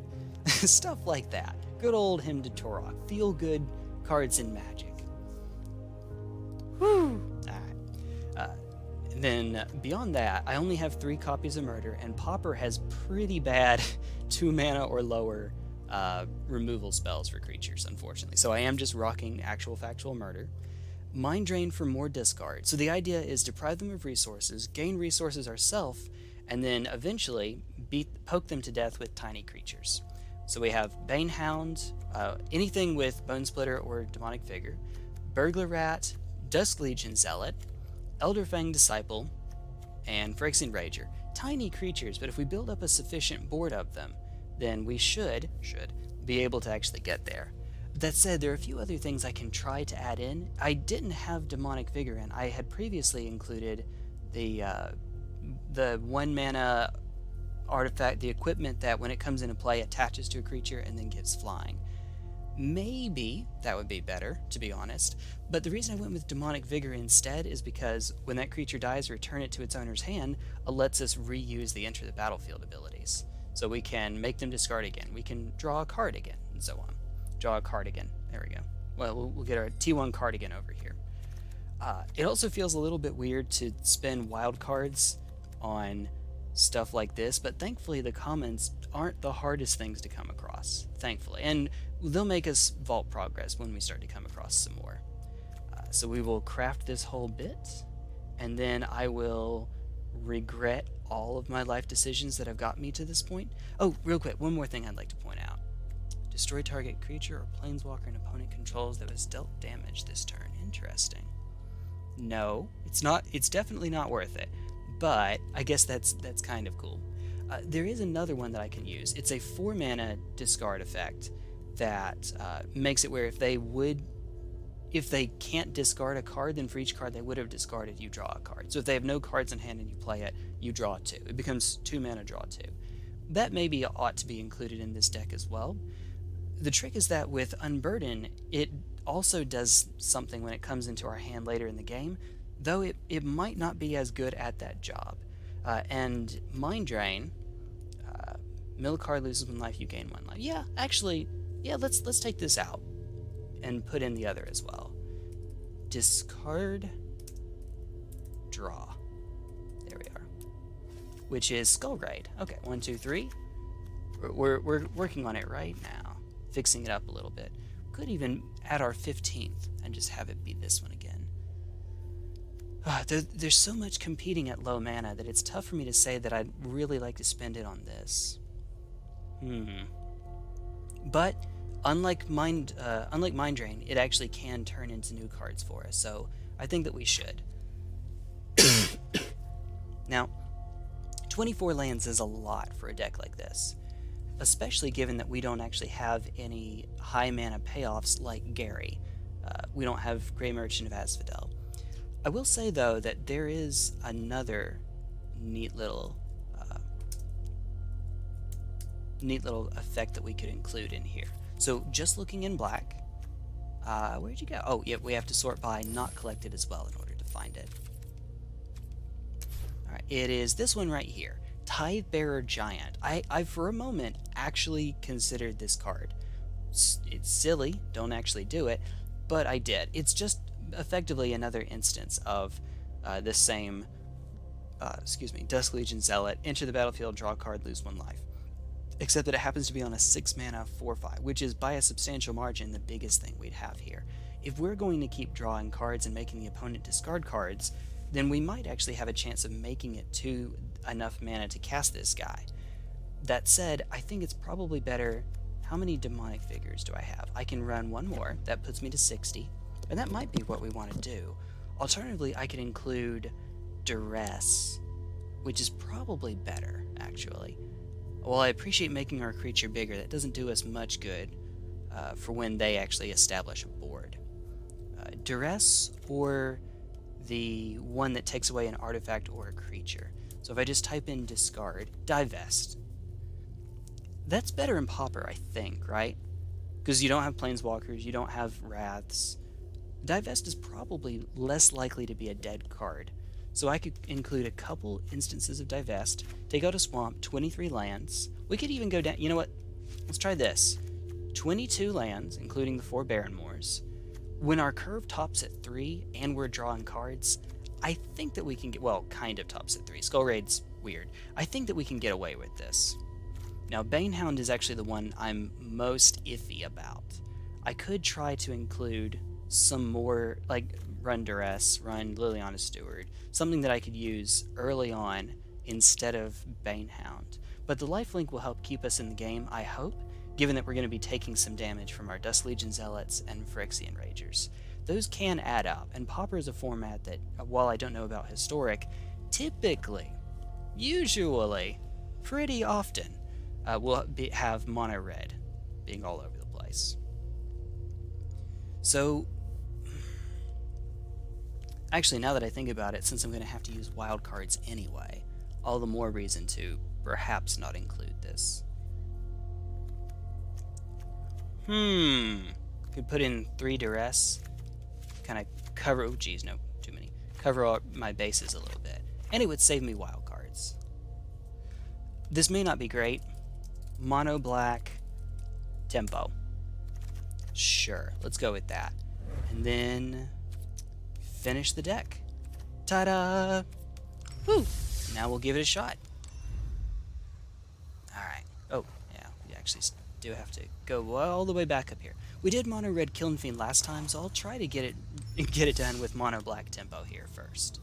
Stuff like that. Good old Hymn to Torok. Feel good cards in Magic. Whew! Alright. Then beyond that, I only have 3 copies of Murder, and Pauper has pretty bad 2 mana or lower removal spells for creatures, unfortunately. So I am just rocking actual factual Murder. Mind Drain for more discard. So the idea is deprive them of resources, gain resources ourselves, and then eventually poke them to death with tiny creatures. So we have Banehound, anything with Bone Splitter or Demonic Vigor, Burglar Rat, Dusk Legion Zealot, Elderfang Disciple, and Phyrexian Rager. Tiny creatures, but if we build up a sufficient board of them, then we should be able to actually get there. That said, there are a few other things I can try to add in. I didn't have Demonic Vigor in. I had previously included the 1-mana artifact, the equipment that when it comes into play attaches to a creature and then gives flying. Maybe that would be better, to be honest, but the reason I went with Demonic Vigor instead is because when that creature dies, return it to its owner's hand, it lets us reuse the Enter the Battlefield abilities. So we can make them discard again, we can draw a card again, and so on. Draw a card again, there we go. Well, we'll get our T1 card again over here. It also feels a little bit weird to spend wild cards on stuff like this, but thankfully the commons aren't the hardest things to come across, thankfully, and they'll make us vault progress when we start to come across some more. So we will craft this whole bit, and then I will regret all of my life decisions that have got me to this point. Oh, real quick, one more thing I'd like to point out. Destroy target creature or planeswalker an opponent controls that was dealt damage this turn. Interesting. No, it's not. It's definitely not worth it. But I guess that's kind of cool. There is another one that I can use. It's a 4-mana discard effect that makes it where if they can't discard a card, then for each card they would have discarded, you draw a card. So if they have no cards in hand and you play it, you draw 2. It becomes 2 mana, draw 2. That maybe ought to be included in this deck as well. The trick is that with Unburden, it also does something when it comes into our hand later in the game, though it might not be as good at that job. And Mind Drain, mill card loses 1 life, you gain 1 life. Yeah, actually, yeah, let's take this out and put in the other as well. Discard, draw. There we are. Which is Skullgirls. Okay, 1, 2, 3. We're working on it right now, fixing it up a little bit. Could even add our 15th and just have it be this one again. There's so much competing at low mana that it's tough for me to say that I'd really like to spend it on this. But unlike Mind Drain, it actually can turn into new cards for us, so I think that we should. Now, 24 lands is a lot for a deck like this. especially given that we don't actually have any high mana payoffs like Gary. We don't have Grey Merchant of Asphodel. I will say, though, that there is another neat little effect that we could include in here. So just looking in black, where'd you go? Oh, yeah, we have to sort by not collected as well in order to find it. Alright, it is this one right here, Tithe Bearer Giant. I for a moment actually considered this card. It's silly, don't actually do it, but I did. It's just effectively another instance of the same, Dusk Legion Zealot, enter the battlefield, draw a card, lose 1 life. Except that it happens to be on a 6 mana 4/5, which is by a substantial margin the biggest thing we'd have here. If we're going to keep drawing cards and making the opponent discard cards, then we might actually have a chance of making it to enough mana to cast this guy. That said, I think it's probably better. How many demonic figures do I have? I can run 1 more, that puts me to 60, and that might be what we want to do. Alternatively, I could include Duress, which is probably better, actually. While I appreciate making our creature bigger, that doesn't do us much good for when they actually establish a board. Duress or the one that takes away an artifact or a creature. So if I just type in discard, divest. That's better in Pauper, I think, right? Because you don't have planeswalkers, you don't have wraths. Divest is probably less likely to be a dead card. So I could include a couple instances of divest, take out a swamp, 23 lands. We could even go down, you know what? Let's try this. 22 lands, including the 4 Baron Moors. When our curve tops at 3 and we're drawing cards, I think that we can get, well, kind of tops at 3. Skull Raid's weird. I think that we can get away with this. Now, Banehound is actually the one I'm most iffy about. I could try to include some more, like, run Duress, run Liliana Steward, something that I could use early on instead of Banehound. But the lifelink will help keep us in the game, I hope, given that we're going to be taking some damage from our Dust Legion Zealots and Phyrexian Ragers. Those can add up, and Pauper is a format that, while I don't know about Historic, typically, usually, pretty often, will have mono red being all over the place. So, actually, now that I think about it, since I'm going to have to use wild cards anyway, all the more reason to perhaps not include this. Could put in 3 Duress, kind of cover, oh geez, no, too many, cover all my bases a little bit, and it would save me wild cards. This may not be great. Mono black, tempo. Sure, let's go with that. And then finish the deck. Ta-da! Woo! Now we'll give it a shot. Alright. Oh, yeah, we actually do have to go all the way back up here. We did mono red Kiln Fiend last time, so I'll try to get it done with mono black tempo here first.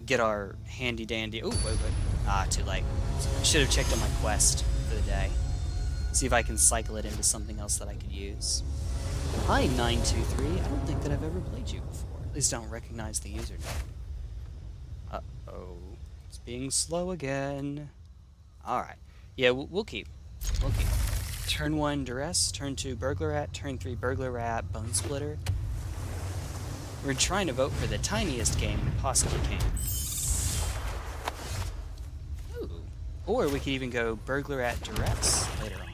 Get our handy dandy. Oh, wait. Ah, too late. Should have checked on my quest for the day. See if I can cycle it into something else that I could use. Hi, 923. I don't think that I've ever played you before. At least I don't recognize the username. Uh-oh. It's being slow again. Alright. Yeah, we'll keep. We'll keep. Turn 1, Duress. Turn 2, Burglar Rat. Turn 3, Burglar Rat, Bone Splitter. We're trying to vote for the tiniest game we possibly can. Ooh. Or we could even go Burglar Rat Duress later on.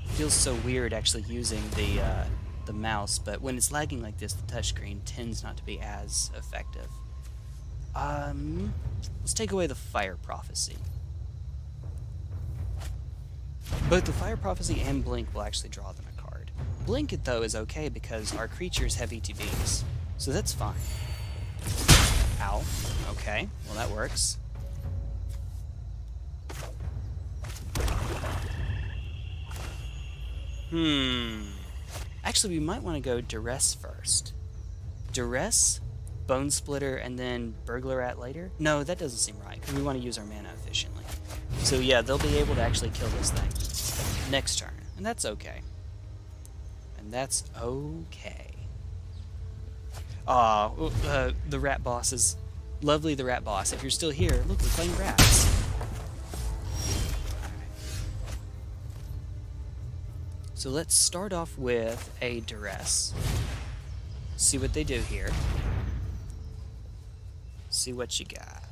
Feels so weird actually using the mouse, but when it's lagging like this, the touchscreen tends not to be as effective. Let's take away the Fire Prophecy. Both the Fire Prophecy and Blink will actually draw them a card. Blink it though is okay because our creatures have ETBs, so that's fine. Ow. Okay, well that works. Actually, we might want to go Duress first. Duress, Bone Splitter, and then Burglar Rat later? No, that doesn't seem right, because we want to use our mana efficiently. So yeah, they'll be able to actually kill this thing next turn, and that's okay. And that's okay. Aw, the rat boss is... Lovely, the rat boss. If you're still here, look, we're playing rats. So let's start off with a duress. See what they do here. See what you got.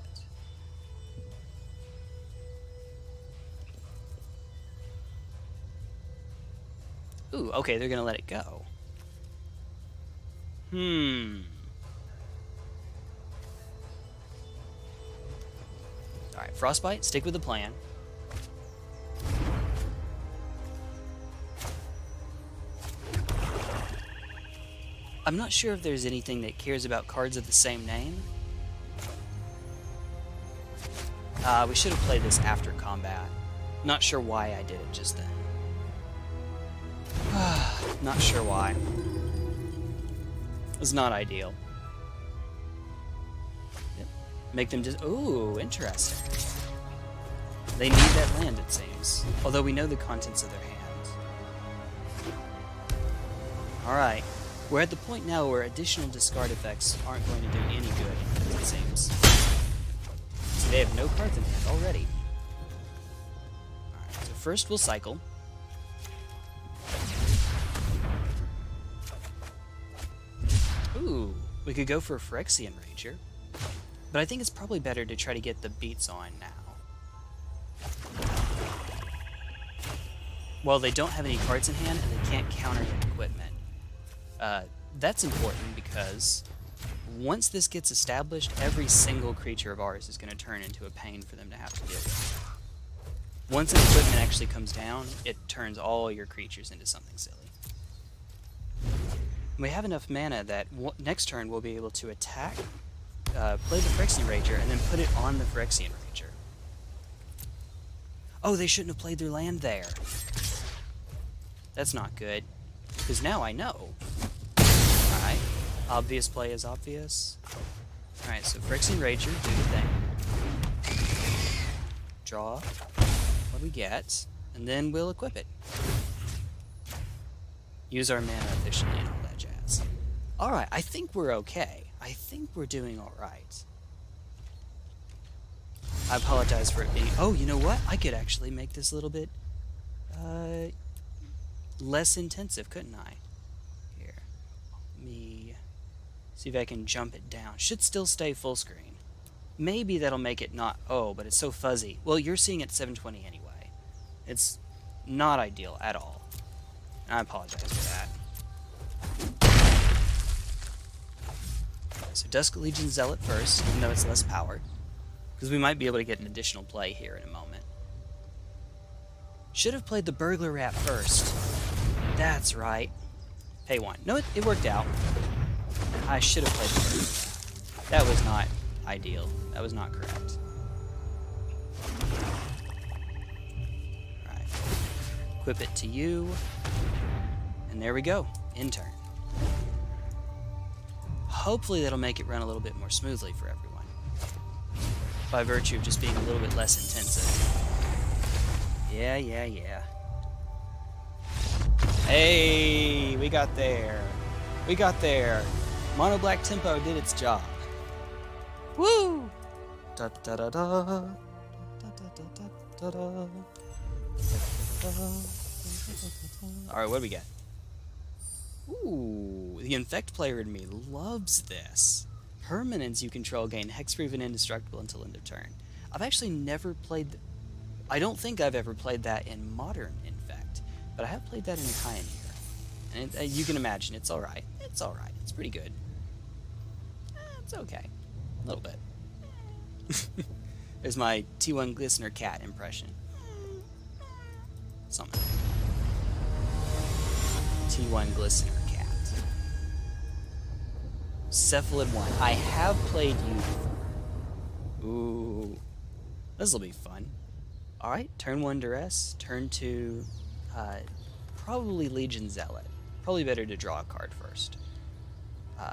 Ooh, okay, they're gonna let it go. Alright, Frostbite, stick with the plan. I'm not sure if there's anything that cares about cards of the same name. We should have played this after combat. Not sure why I did it just then. Not sure why. It's not ideal. Yep. Make them just... Ooh, interesting. They need that land, it seems. Although we know the contents of their hands. Alright. We're at the point now where additional discard effects aren't going to do any good, as it seems. So they have no cards in hand already. Alright, so first we'll cycle. Ooh, we could go for a Phyrexian Ranger. But I think it's probably better to try to get the beats on now. Well, they don't have any cards in hand, and they can't counter the equipment. That's important because once this gets established, every single creature of ours is going to turn into a pain for them to have to deal with. Once an equipment actually comes down, it turns all your creatures into something silly. We have enough mana that next turn we'll be able to attack, play the Phyrexian Ranger, and then put it on the Phyrexian Ranger. Oh, they shouldn't have played their land there. That's not good, because now I know. Alright, obvious play is obvious. Alright, so Phyrexian Ranger, do your thing. Draw what we get, and then we'll equip it. Use our mana efficiently and all that jazz. Alright, I think we're okay. I think we're doing alright. I apologize for it being... Oh, you know what? I could actually make this a little bit... less intensive, couldn't I? Here. Let me... see if I can jump it down. Should still stay full screen. Maybe that'll make it not... Oh, but it's so fuzzy. Well, you're seeing it 720 anyway. It's not ideal at all. I apologize for that. So Dusk Legion Zealot first, even though it's less powered. Because we might be able to get an additional play here in a moment. Should have played the Burglar Rat first. That's right. Pay one. No, it worked out. I should have played the Burglar Rat. That was not ideal. That was not correct. Alright. Equip it to you. And there we go. In turn. Hopefully that'll make it run a little bit more smoothly for everyone. By virtue of just being a little bit less intensive. Yeah. Hey, we got there. We got there. Mono Black Tempo did its job. Woo! Da da da da. Da da da da. Alright, what do we get? Ooh, the Infect player in me loves this. Permanents you control gain hexproof and indestructible until end of turn. I've actually never played... I don't think I've ever played that in Modern Infect, but I have played that in Pioneer. And you can imagine, it's alright. It's alright. It's pretty good. It's okay. A little bit. There's my T1 Glistener cat impression. Something. T1 Glistener cat. Cephalid 1. I have played you before. Ooh. This'll be fun. Alright, turn 1 Duress, turn 2, probably Legion Zealot. Probably better to draw a card first,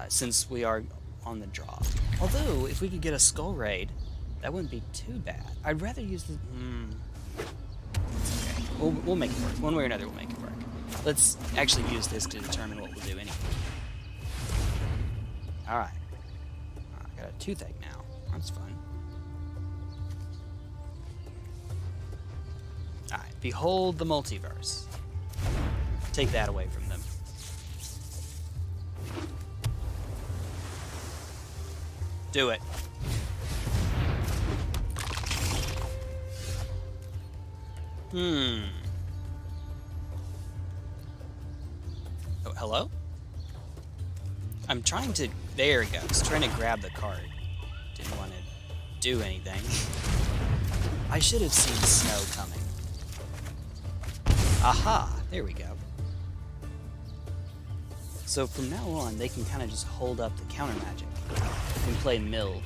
since we are on the draw. Although, if we could get a Skull Raid, that wouldn't be too bad. I'd rather use the... It's okay. We'll make it work. One way or another, we'll make it work. Let's actually use this to determine what we'll do anyway. Alright. I got a toothache now. That's fun. Alright, behold the multiverse. take that away from them. Do it. Oh, hello? I'm trying to... There it goes. Trying to grab the card. Didn't want to do anything. I should have seen snow coming. Aha! There we go. So from now on, they can kind of just hold up the counter magic and play mill.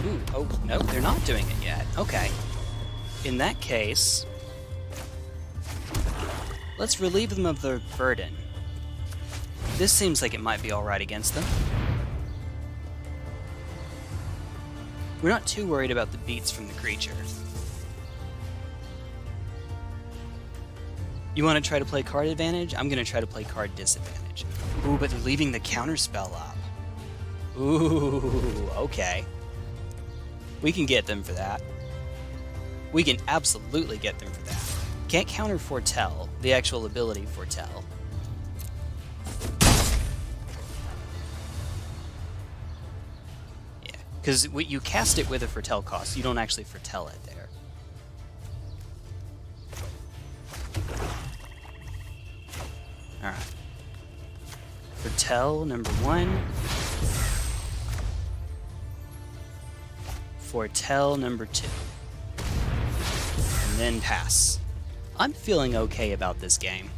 Ooh, oh, no, they're not doing it yet. Okay. In that case, let's relieve them of their burden. This seems like it might be alright against them. We're not too worried about the beats from the creature. You want to try to play card advantage? I'm going to try to play card disadvantage. Ooh, but they're leaving the counter spell up. Ooh, okay. We can get them for that. We can absolutely get them for that. Can't counter Foretell, the actual ability Foretell. Yeah, because you cast it with a Foretell cost, you don't actually foretell it there. Alright. Foretell, number 1. Foretell, number 2. And then pass. I'm feeling okay about this game.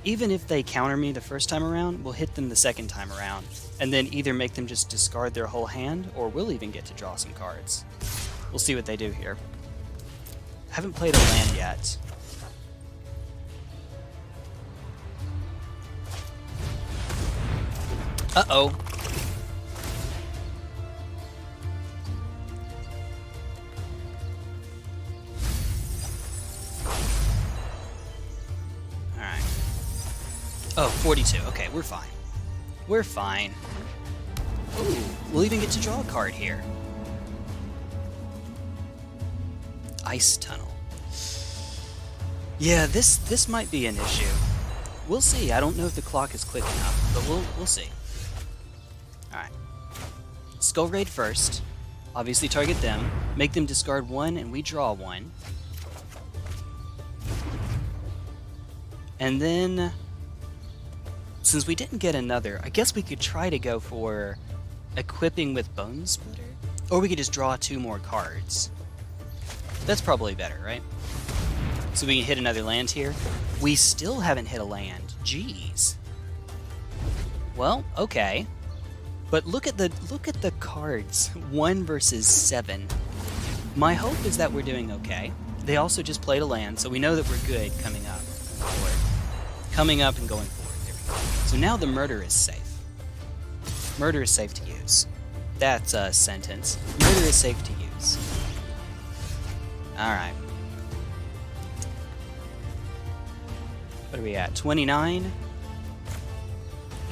Even if they counter me the first time around, we'll hit them the second time around, and then either make them just discard their whole hand, or we'll even get to draw some cards. We'll see what they do here. Haven't played a land yet. Uh-oh. Alright. Oh, 42. Okay, we're fine. We're fine. Ooh, we'll even get to draw a card here. Ice Tunnel. Yeah, this might be an issue. We'll see. I don't know if the clock is quick enough, but we'll see. Alright. Skull Raid first. Obviously target them. Make them discard 1 and we draw 1. And then, since we didn't get another, I guess we could try to go for equipping with Bone Splitter? Or we could just draw 2 more cards. That's probably better, right? So we can hit another land here. We still haven't hit a land. Jeez. Well, okay. But look at the cards. 1 versus 7. My hope is that we're doing okay. They also just played a land, so we know that we're good coming up. Coming up and going forward. There we go. So now the murder is safe. Murder is safe to use. That's a sentence. Murder is safe to use. Alright. What are we at? 29?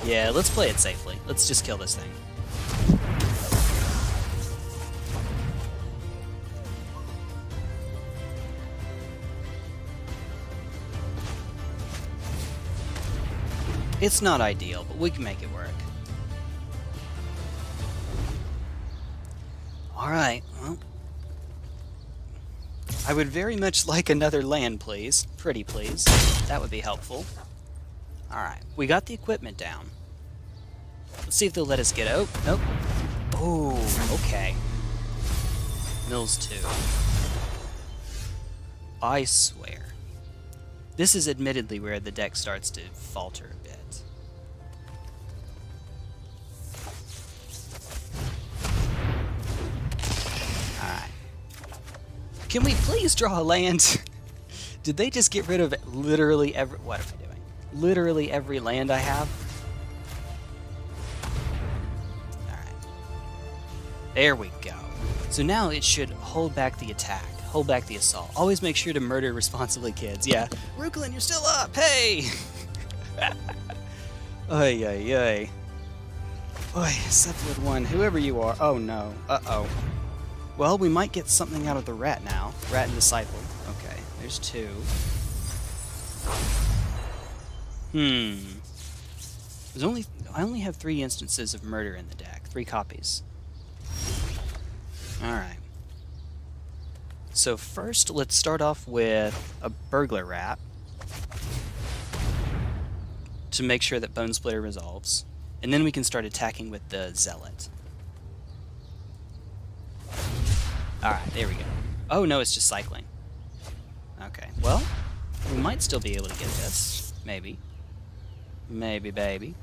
Yeah, let's play it safely. Let's just kill this thing. It's not ideal, but we can make it work. Alright, well. I would very much like another land, please. Pretty please. That would be helpful. Alright, we got the equipment down. Let's see if they'll let us get out. Nope. Oh, okay. Mills 2. I swear. This is admittedly where the deck starts to falter a bit. Alright. Can we please draw a land? Did they just get rid of literally every... What am I doing? Literally every land I have? Alright. There we go. So now it should hold back the attack. Hold back the assault. Always make sure to murder responsibly, kids. Yeah. Ruklin, you're still up! Hey! Ay, ay, ay. Boy, Cephalid 1, whoever you are. Oh no. Uh-oh. Well, we might get something out of the rat now. Rat and Disciple. Okay, there's 2. I only have 3 instances of murder in the deck. 3 copies. Alright. So first, let's start off with a Burglar Rat to make sure that Bone Splitter resolves. And then we can start attacking with the Zealot. Alright, there we go. Oh no, it's just cycling. Okay, well, we might still be able to get this. Maybe. Maybe, baby.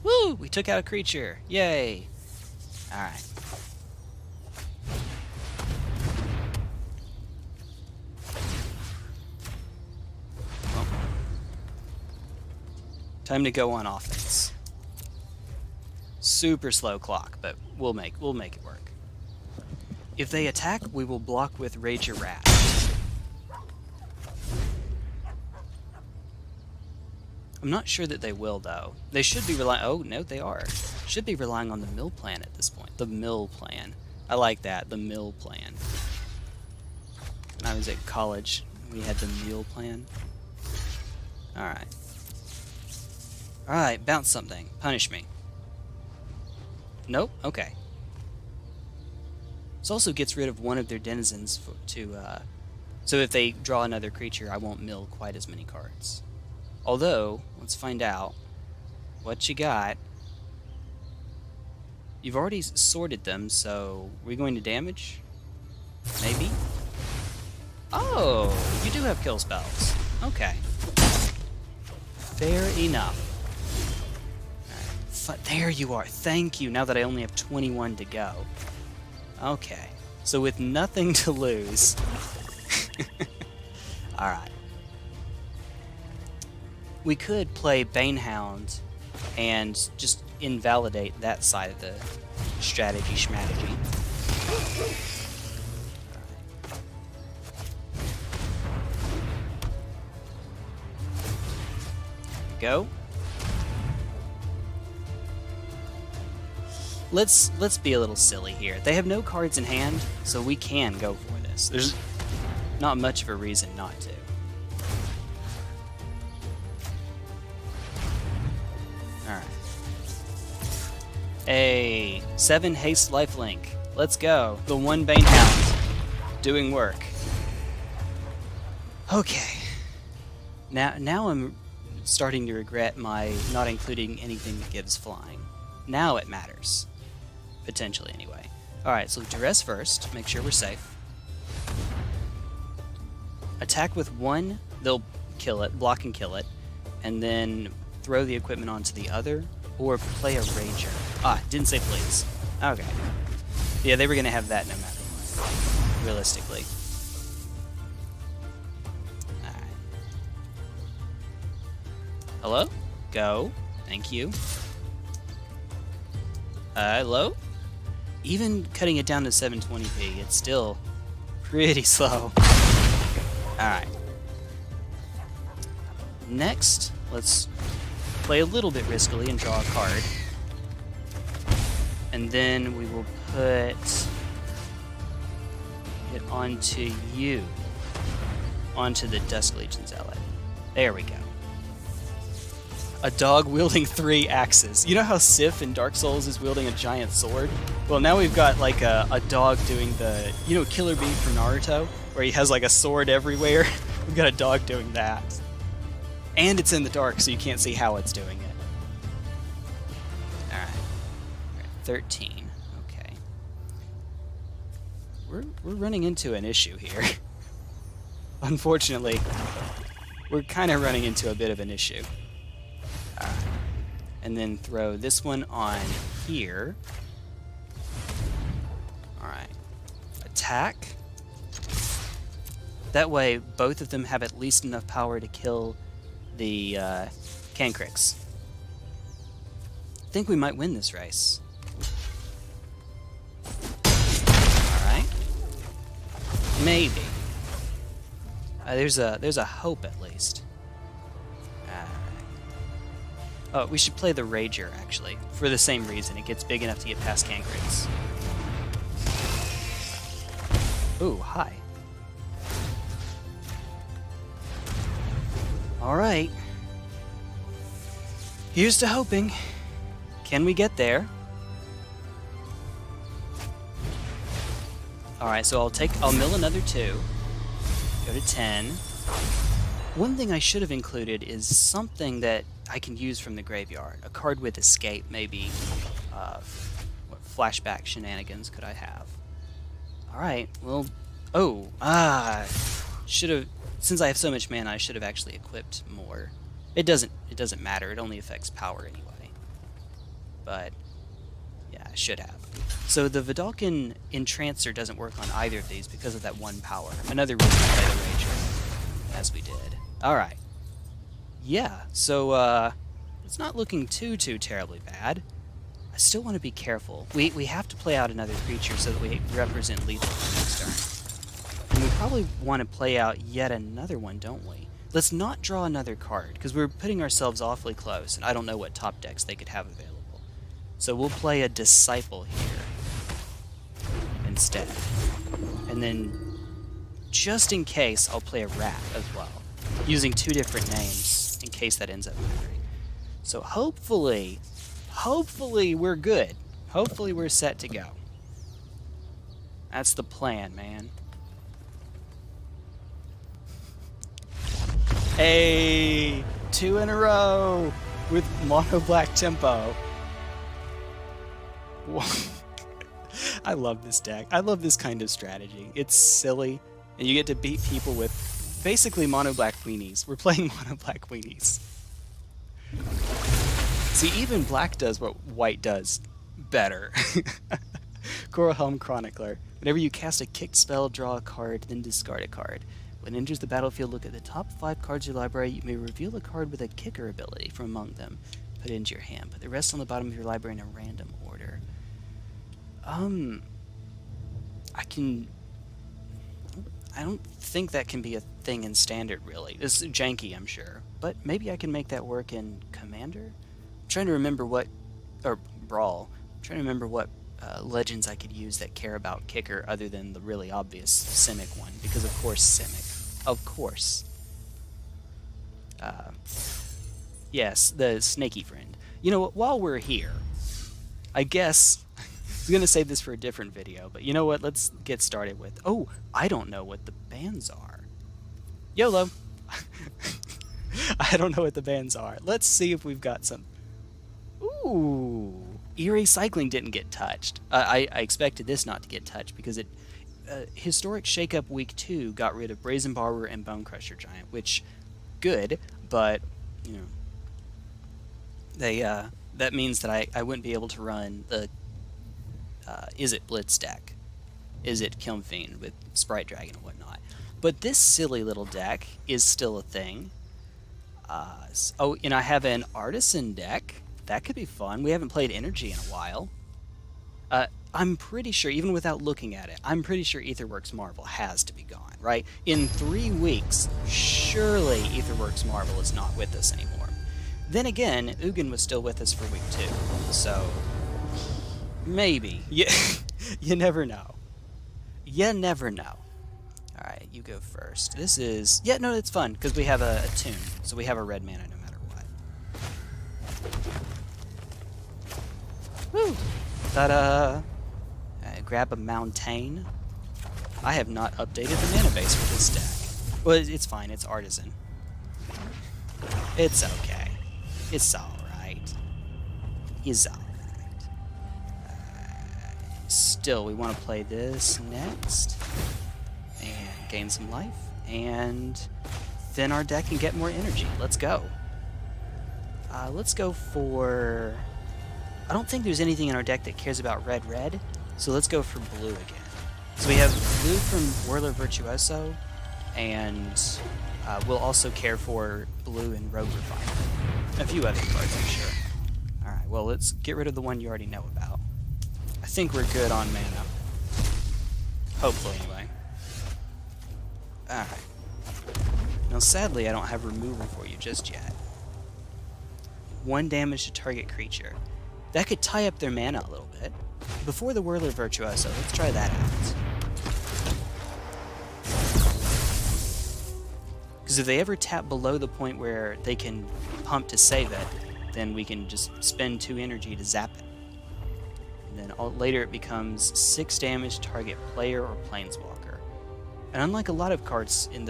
Woo! We took out a creature. Yay! Alright. Well, time to go on offense. Super slow clock, but we'll make it work. If they attack, we will block with Rage Your Rat. I'm not sure that they will, though. They should be relying... Oh, no, they are. Should be relying on the mill plan at this point. The mill plan. I like that, the mill plan. When I was at college, we had the meal plan. Alright. Alright, bounce something. Punish me. Nope? Okay. This also gets rid of one of their denizens so if they draw another creature, I won't mill quite as many cards. Although, let's find out what you got. You've already sorted them, so we're going to damage? Maybe? Oh, you do have kill spells. Okay. Fair enough. There you are. Thank you, now that I only have 21 to go. Okay. So with nothing to lose... Alright. We could play Banehound and just invalidate that side of the strategy. Go. Let's be a little silly here. They have no cards in hand, so we can go for this. There's not much of a reason not to. Alright. A 7 haste lifelink. Let's go. The 1 Banehound doing work. Okay. Now I'm starting to regret my not including anything that gives flying. Now it matters. Potentially, anyway. Alright, so duress first. Make sure we're safe. Attack with 1, they'll kill it, block and kill it, and then throw the equipment onto the other, or play a Ranger. Ah, didn't say please. Okay. Yeah, they were going to have that no matter what, realistically. Alright. Hello? Go. Thank you. Hello? Even cutting it down to 720p, it's still pretty slow. Alright. Next, let's play a little bit riskily and draw a card. And then we will put it onto you. Onto the Dusk Legion Zealot. There we go. A dog wielding 3 axes. You know how Sif in Dark Souls is wielding a giant sword? Well, now we've got like a dog doing the, you know, Killer Bee from Naruto, where he has like a sword everywhere. We've got a dog doing that. And it's in the dark, so you can't see how it's doing it. Alright. 13. Okay. We're running into an issue here. Unfortunately, we're kind of running into a bit of an issue. Alright. And then throw this one on here. Alright. Attack. That way, both of them have at least enough power to kill the Cancrix. I think we might win this race. Alright. Maybe. There's a hope at least. Oh, we should play the Rager, actually. For the same reason. It gets big enough to get past Cankrits. Ooh, hi. Alright. Here's to hoping. Can we get there? Alright, so I'll mill another 2. Go to 10. One thing I should have included is something that I can use from the graveyard. A card with escape, maybe. What flashback shenanigans could I have? Alright, well... Oh, should have... Since I have so much mana, I should have actually equipped more. It doesn't matter, it only affects power anyway. But, yeah, I should have. So the Vidalcan Entrancer doesn't work on either of these because of that 1 power. Another reason to play the Rager, as we did. Alright. Yeah, so, it's not looking too terribly bad. I still want to be careful. We have to play out another creature so that we represent lethal for next turn. And we probably want to play out yet another one, don't we? Let's not draw another card, because we're putting ourselves awfully close, and I don't know what top decks they could have available. So we'll play a Disciple here instead. And then, just in case, I'll play a Rat as well, using 2 different names in case that ends up mattering. So hopefully we're good. Hopefully we're set to go. That's the plan, man. Hey, 2 in a row with mono black tempo. I love this deck. I love this kind of strategy. It's silly, and you get to beat people with basically mono black weenies. We're playing mono black weenies. See, even black does what white does better. Coralhelm Chronicler. Whenever you cast a kicked spell, draw a card, then discard a card. When it enters the battlefield, look at the top 5 cards of your library. You may reveal a card with a kicker ability from among them. Put it into your hand. Put the rest on the bottom of your library in a random order. I don't think that can be a thing in Standard, really. It's janky, I'm sure. But maybe I can make that work in Commander? I'm trying to remember what... Or Brawl. I'm trying to remember what legends I could use that care about kicker other than the really obvious Simic one. Because, of course, Simic. Of course. Yes, the snaky friend. You know what, while we're here, I guess... I was going to save this for a different video, but you know what, let's get started with... Oh, I don't know what the bans are. YOLO! I don't know what the bans are. Let's see if we've got some... Ooh! Eerie Cycling didn't get touched. I expected this not to get touched because it... Historic Shakeup Week 2 got rid of Brazen Barber and Bone Crusher Giant, which, good, but, you know, they, that means that I wouldn't be able to run the, Is It Blitz deck? Is It Kiln Fiend with Sprite Dragon and whatnot? But this silly little deck is still a thing. Oh, and I have an Artisan deck. That could be fun. We haven't played Energy in a while. I'm pretty sure, even without looking at it, I'm pretty sure Aetherworks Marvel has to be gone, right? In 3 weeks, surely Aetherworks Marvel is not with us anymore. Then again, Ugin was still with us for week 2, so maybe. You never know. You never know. Alright, you go first. This is... Yeah, no, it's fun, because we have a tune, so we have a red mana no matter what. Woo! Ta-da! Grab a Mountain. I have not updated the mana base for this deck. Well, it's fine, it's Artisan. It's okay. It's alright. It's alright. Still, we want to play this next. And gain some life. And then our deck can get more energy. Let's go. Let's go for... I don't think there's anything in our deck that cares about red, so let's go for blue again. So we have blue from Whirler Virtuoso, and we'll also care for blue and Rogue Refiner. A few other cards, I'm sure. Alright, well, let's get rid of the one you already know about. I think we're good on mana. Hopefully, anyway. Alright. Now, sadly, I don't have removal for you just yet. 1 damage to target creature. That could tie up their mana a little bit. Before the Whirler Virtuoso, let's try that out. Because if they ever tap below the point where they can pump to save it, then we can just spend 2 energy to zap it. And then later it becomes 6 damage to target player or planeswalker. And unlike a lot of cards in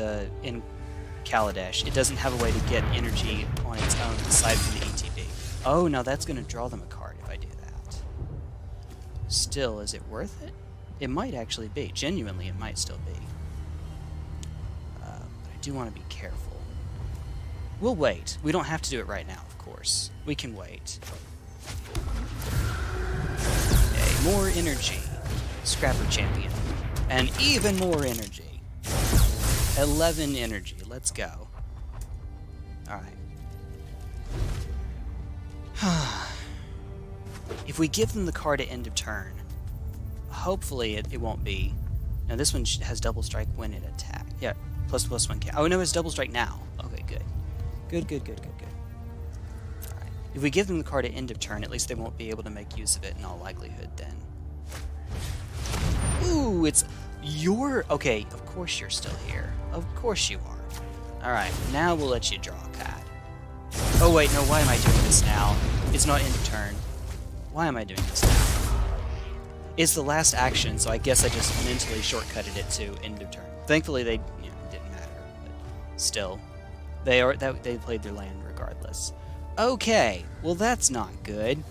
Kaladesh, it doesn't have a way to get energy on its own aside from the ETB. Oh, now that's going to draw them a card if I do that. Still, is it worth it? It might actually be. Genuinely, it might still be. But I do want to be careful. We'll wait. We don't have to do it right now, of course. We can wait. Okay, more energy. Scrapper Champion. And even more energy. 11 energy. Let's go. Alright. If we give them the card at end of turn, hopefully it won't be. Now this one has double strike when it attacks. Yeah, +1 count. Oh no, it's double strike now. Okay, good. Good. Alright. If we give them the card at end of turn, at least they won't be able to make use of it in all likelihood then. Ooh, it's your... Okay, of course you're still here. Of course you are. Alright, now we'll let you draw a card. Oh wait, no, why am I doing this now? It's not end of turn. Why am I doing this now? It's the last action, so I guess I just mentally shortcutted it to end of turn. Thankfully, they didn't matter, but still, they played their land regardless. Okay, well that's not good.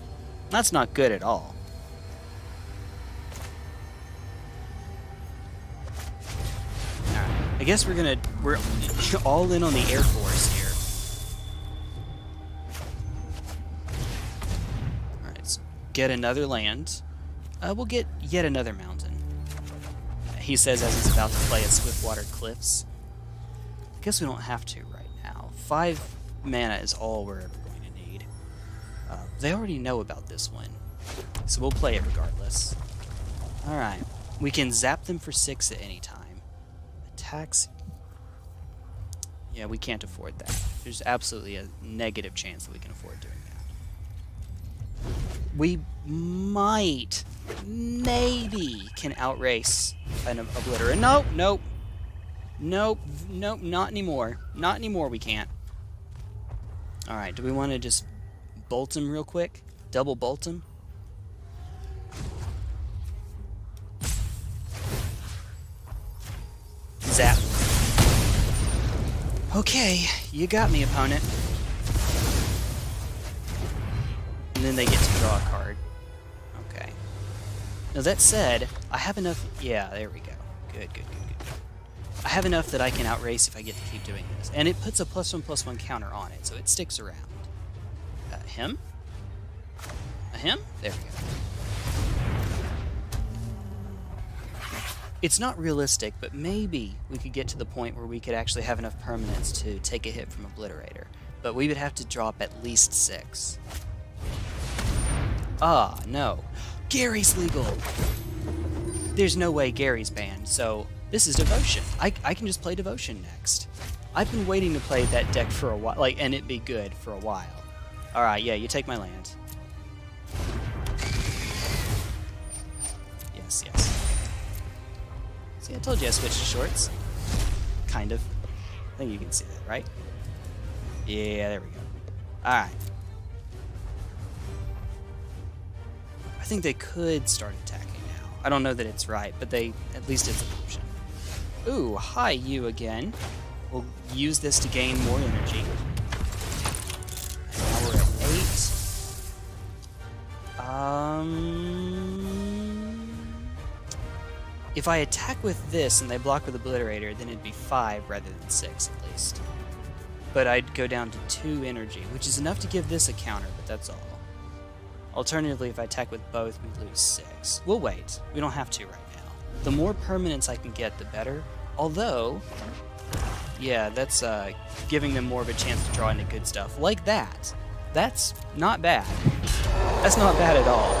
That's not good at all. Alright, I guess we're all in on the Air Force here. Get another land. We'll get yet another mountain. He says as he's about to play at Swiftwater Cliffs. I guess we don't have to right now. 5 mana is all we're ever going to need. They already know about this one, so we'll play it regardless. Alright. We can zap them for 6 at any time. Attacks. Yeah, we can't afford that. There's absolutely a negative chance that we can afford doing that. We might, maybe, can outrace an Obliterator. Nope, not anymore. Not anymore, we can't. Alright, do we want to just bolt him real quick? Double bolt him? Zap. Okay, you got me, opponent. And then they get to draw a card. Okay. Now that said, I have enough... Yeah, there we go. Good. I have enough that I can outrace if I get to keep doing this. And it puts a +1/+1 counter on it, so it sticks around. Him? Him? There we go. It's not realistic, but maybe we could get to the point where we could actually have enough permanents to take a hit from Obliterator. But we would have to drop at least 6. Ah, no. Gary's legal! There's no way Gary's banned, so this is Devotion. I can just play Devotion next. I've been waiting to play that deck for a while, and it be good for a while. Alright, yeah, you take my land. Yes. See, I told you I switched to shorts. Kind of. I think you can see that, right? Yeah, there we go. Alright. I think they could start attacking now. I don't know that it's right, but at least it's an option. Ooh, hi you again. We'll use this to gain more energy. Now we're at 8. If I attack with this and they block with Obliterator, then it'd be 5 rather than 6 at least. But I'd go down to 2 energy, which is enough to give this a counter, but that's all. Alternatively, if I attack with both, we lose 6. We'll wait. We don't have to right now. The more permanents I can get, the better. Although, yeah, that's giving them more of a chance to draw into good stuff. Like that. That's not bad. That's not bad at all.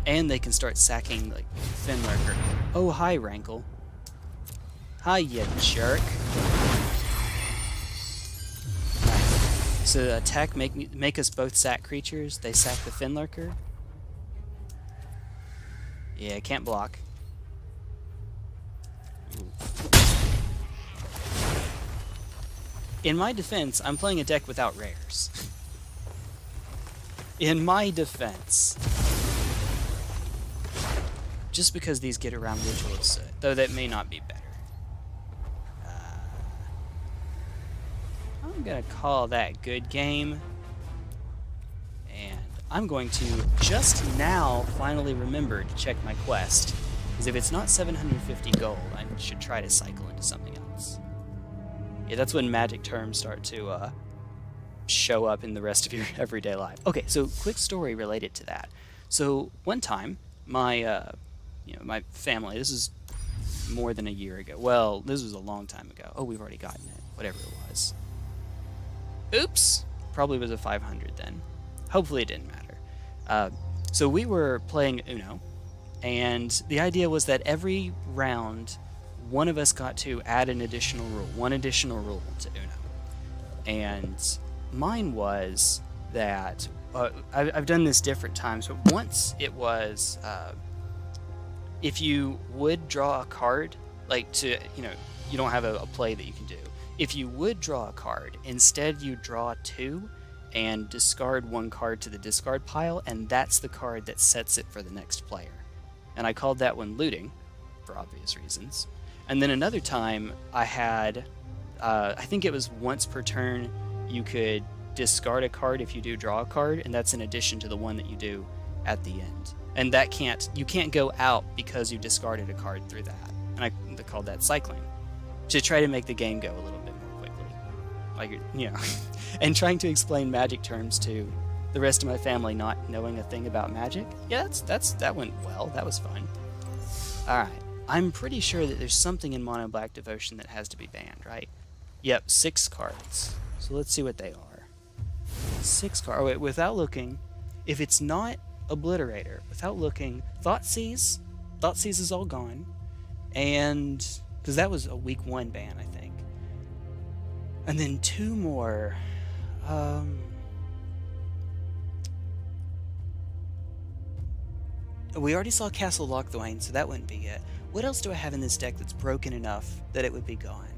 And they can start sacking, like, Finlurker. Oh, hi, Rankle. Hi, you jerk. So attack make us both sack creatures. They sack the Finlurker. Yeah, can't block. In my defense, I'm playing a deck without rares. In my defense. Just because these get around Ritual of Soot, though that may not be better. I'm gonna call that good game. And I'm going to just now finally remember to check my quest. Because if it's not 750 gold, I should try to cycle into something else. Yeah, that's when magic terms start to show up in the rest of your everyday life. Okay, so quick story related to that. So one time, my my family, this is more than a year ago. Well, this was a long time ago. Oh, we've already gotten it. Whatever it was. Oops! Probably was a 500 then. Hopefully it didn't matter. So we were playing Uno, and the idea was that every round, one of us got to add an additional rule, one additional rule to Uno. And mine was that, I've done this different times, but once it was, if you would draw a card, like to, you don't have a play that you can do. If you would draw a card, instead you draw 2 and discard 1 card to the discard pile, and that's the card that sets it for the next player. And I called that one looting, for obvious reasons. And then another time I had, I think it was once per turn, you could discard a card if you do draw a card, and that's in addition to the one that you do at the end. And that you can't go out because you discarded a card through that. And I called that cycling, to try to make the game go a little bit more quickly. Like, and trying to explain magic terms to the rest of my family not knowing a thing about magic. Yeah, that went well. That was fun. Alright, I'm pretty sure that there's something in Mono Black Devotion that has to be banned, right? Yep, 6 cards. So let's see what they are. 6 cards. Oh, wait, without looking, if it's not Obliterator, without looking, Thoughtseize is all gone, and because that was a week 1 ban, I think. And then 2 more. We already saw Castle Lochthwain, so that wouldn't be it. What else do I have in this deck that's broken enough that it would be gone?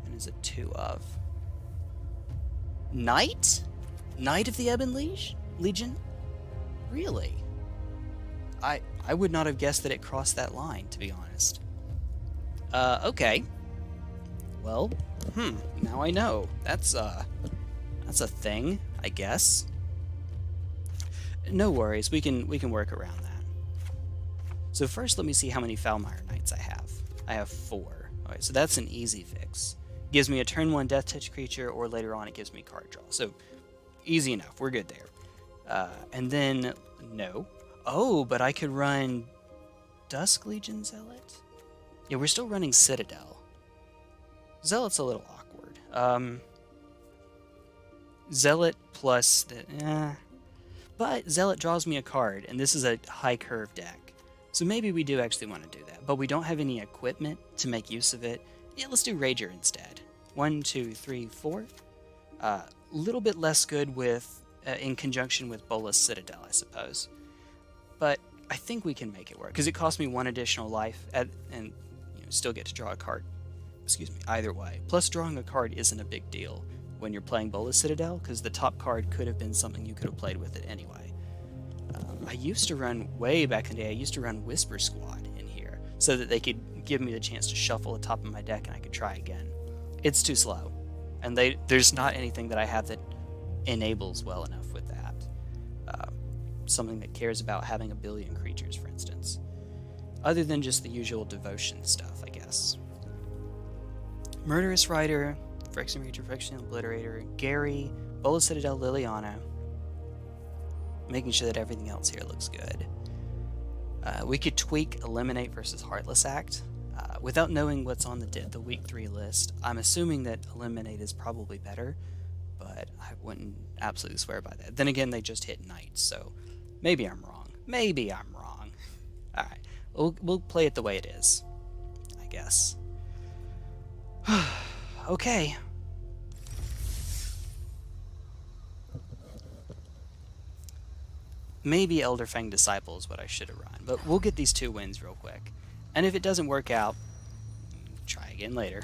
And is it 2 of? Knight? Knight of the Ebon Legion? Really? I would not have guessed that it crossed that line, to be honest. Okay. Well, now I know. That's a thing, I guess. No worries, we can work around that. So first, let me see how many Foulmire Knights I have. I have 4. Alright, so that's an easy fix. Gives me a turn 1 Death Touch creature, or later on it gives me card draw. So, easy enough, we're good there. And then, no. Oh, but I could run Dusk Legion Zealot? Yeah, we're still running Citadel. Zealot's a little awkward. Zealot plus but Zealot draws me a card, and this is a high curve deck. So maybe we do actually want to do that, but we don't have any equipment to make use of it. Yeah, let's do Rager instead. 1, 2, 3, 4. Little bit less good with in conjunction with Bolas Citadel, I suppose. But I think we can make it work, because it costs me 1 additional life, and still get to draw a card. Excuse me, either way. Plus, drawing a card isn't a big deal when you're playing Bolas Citadel, because the top card could have been something you could have played with it anyway. I used to run, way back in the day, I used to run Whisper Squad in here, so that they could give me the chance to shuffle the top of my deck and I could try again. It's too slow, and there's not anything that I have that enables well enough with that. Something that cares about having 1 billion creatures, for instance. Other than just the usual devotion stuff, I guess. Murderous Rider, Phyrexian Reacher, Phyrexian Obliterator, Gary, Bolas Citadel, Liliana. Making sure that everything else here looks good. We could tweak Eliminate versus Heartless Act. Without knowing what's on the week 3 list, I'm assuming that Eliminate is probably better, but I wouldn't absolutely swear by that. Then again, they just hit Knights, so maybe I'm wrong. Maybe I'm wrong. Alright, we'll play it the way it is, I guess. Okay. maybe Elderfang Disciple is what I should have run, but we'll get these 2 wins real quick. And if it doesn't work out, try again later.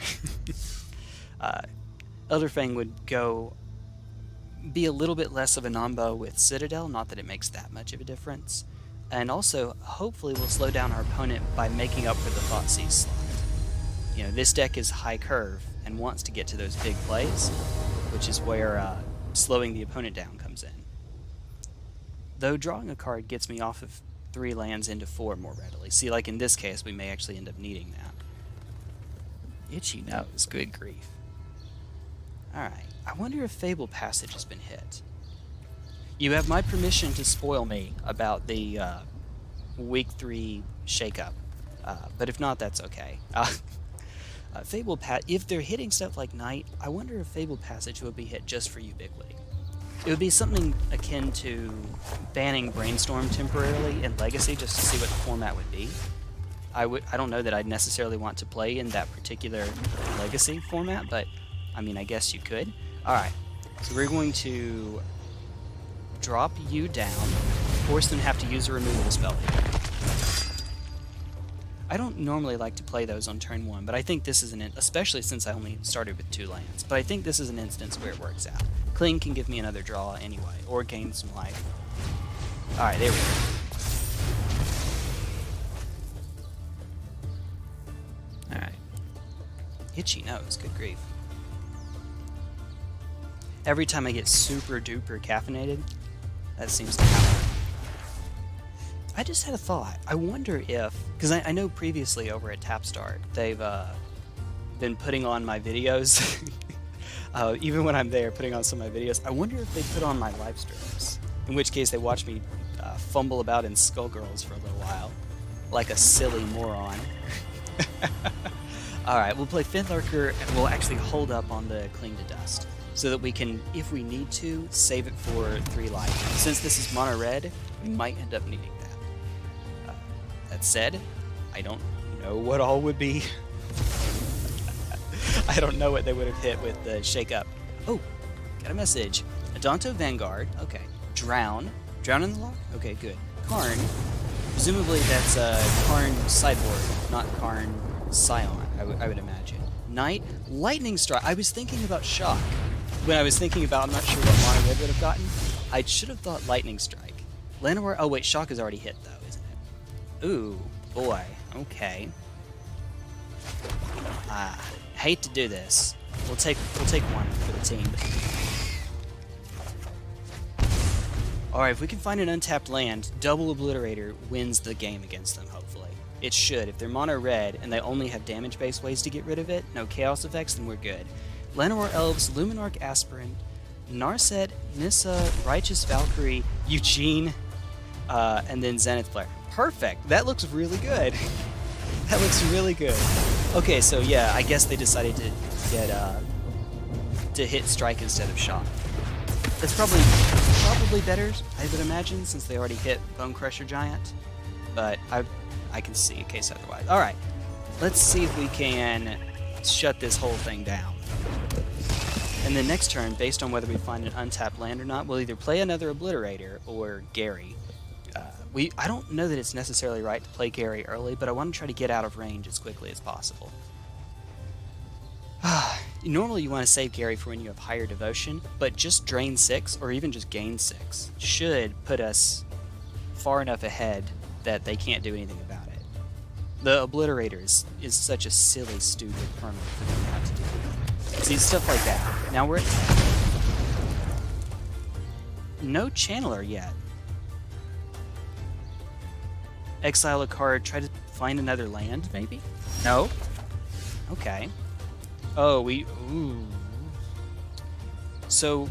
Elderfang would be a little bit less of a nombo with Citadel, not that it makes that much of a difference. And also, hopefully we'll slow down our opponent by making up for the Thoughtseize slot. You know, this deck is high curve and wants to get to those big plays, which is where slowing the opponent down comes in. Though drawing a card gets me off of 3 lands into 4 more readily. See, like in this case, we may actually end up needing that. Itchy nose, good grief. Alright, I wonder if Fable Passage has been hit. You have my permission to spoil me about the Week 3 shakeup, but if not, that's okay. If they're hitting stuff like Knight, I wonder if Fable Passage would be hit just for Ubiquity. It would be something akin to banning Brainstorm temporarily in Legacy just to see what the format would be. I don't know that I'd necessarily want to play in that particular Legacy format, but I mean, I guess you could. Alright, so we're going to drop you down, force them to have to use a removal spell here. I don't normally like to play those on turn 1, but I think this is especially since I only started with 2 lands, but I think this is an instance where it works out. Cling can give me another draw anyway, or gain some life. Alright, there we go. Alright. Itchy nose, good grief. Every time I get super duper caffeinated, that seems to happen. I just had a thought. I wonder if, because I know previously over at Tapstart, they've been putting on my videos. Even when I'm there putting on some of my videos, I wonder if they put on my live streams. In which case they watch me fumble about in Skullgirls for a little while. Like a silly moron. Alright, we'll play Finlurker and we'll actually hold up on the Cling to Dust. So that we can, if we need to, save it for 3 life. Since this is mono red, we might end up needing that. That said, I don't know what all would be. I don't know what they would have hit with the shake up. Oh, got a message. Adonto Vanguard, okay. Drown. Drown in the lock? Okay, good. Karn. Presumably that's Karn sideboard, not Karn Scion, I would imagine. Knight. Lightning Strike. I was thinking about Shock. When I was thinking about, I'm not sure what mono red would have gotten. I should have thought Lightning Strike. Llanowar, oh wait, Shock is already hit though, isn't it? Ooh, boy, okay. Hate to do this. We'll take 1 for the team. Alright, if we can find an untapped land, Double Obliterator wins the game against them, hopefully. It should. If they're mono red and they only have damage-based ways to get rid of it, no chaos effects, then we're good. Llanowar Elves, Luminarch Aspirant, Narset, Nissa, Righteous Valkyrie, Eugene, and then Zenith Flare. Perfect! That looks really good. That looks really good. Okay, so yeah, I guess they decided to get to hit Strike instead of Shock. That's probably better, I would imagine, since they already hit Bone Crusher Giant. But I can see a case otherwise. Alright, let's see if we can shut this whole thing down. And then next turn, based on whether we find an untapped land or not, we'll either play another Obliterator or Gary. I don't know that it's necessarily right to play Gary early, but I want to try to get out of range as quickly as possible. Normally you want to save Gary for when you have higher devotion, but just drain 6 or even just gain 6 should put us far enough ahead that they can't do anything about it. The Obliterator is such a silly, stupid permanent for them to have to do. See, stuff like that. Now we're at 10. No Channeler yet. Exile a card, try to find another land, maybe? No? Okay. Oh, ooh. So,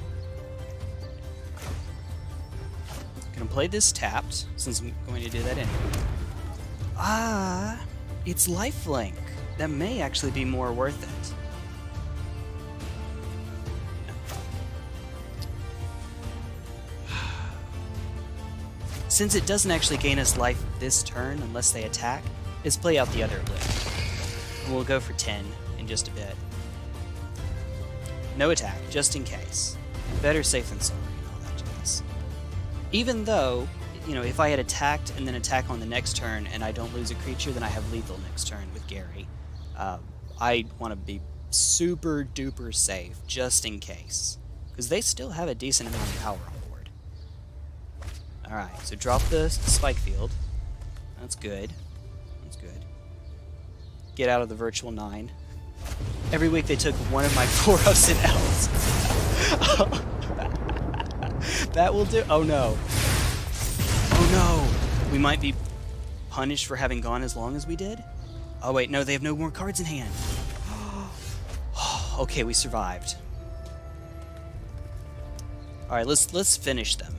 gonna play this tapped, since I'm going to do that anyway. It's lifelink. That may actually be more worth it. Since it doesn't actually gain us life this turn unless they attack, let's play out the other list. And we'll go for 10 in just a bit. No attack, just in case. Better safe than sorry and all that jazz. Even though, you know, if I had attacked and then attack on the next turn and I don't lose a creature, then I have lethal next turn with Gary. I want to be super duper safe just in case, because they still have a decent amount of power on board. Alright, so drop the spike field. That's good. That's good. Get out of the virtual 9. Every week they took one of my 4-ups and L's. That will do. Oh no. Oh no. We might be punished for having gone as long as we did? Oh wait, no, they have no more cards in hand. Okay, we survived. Alright, let's finish them.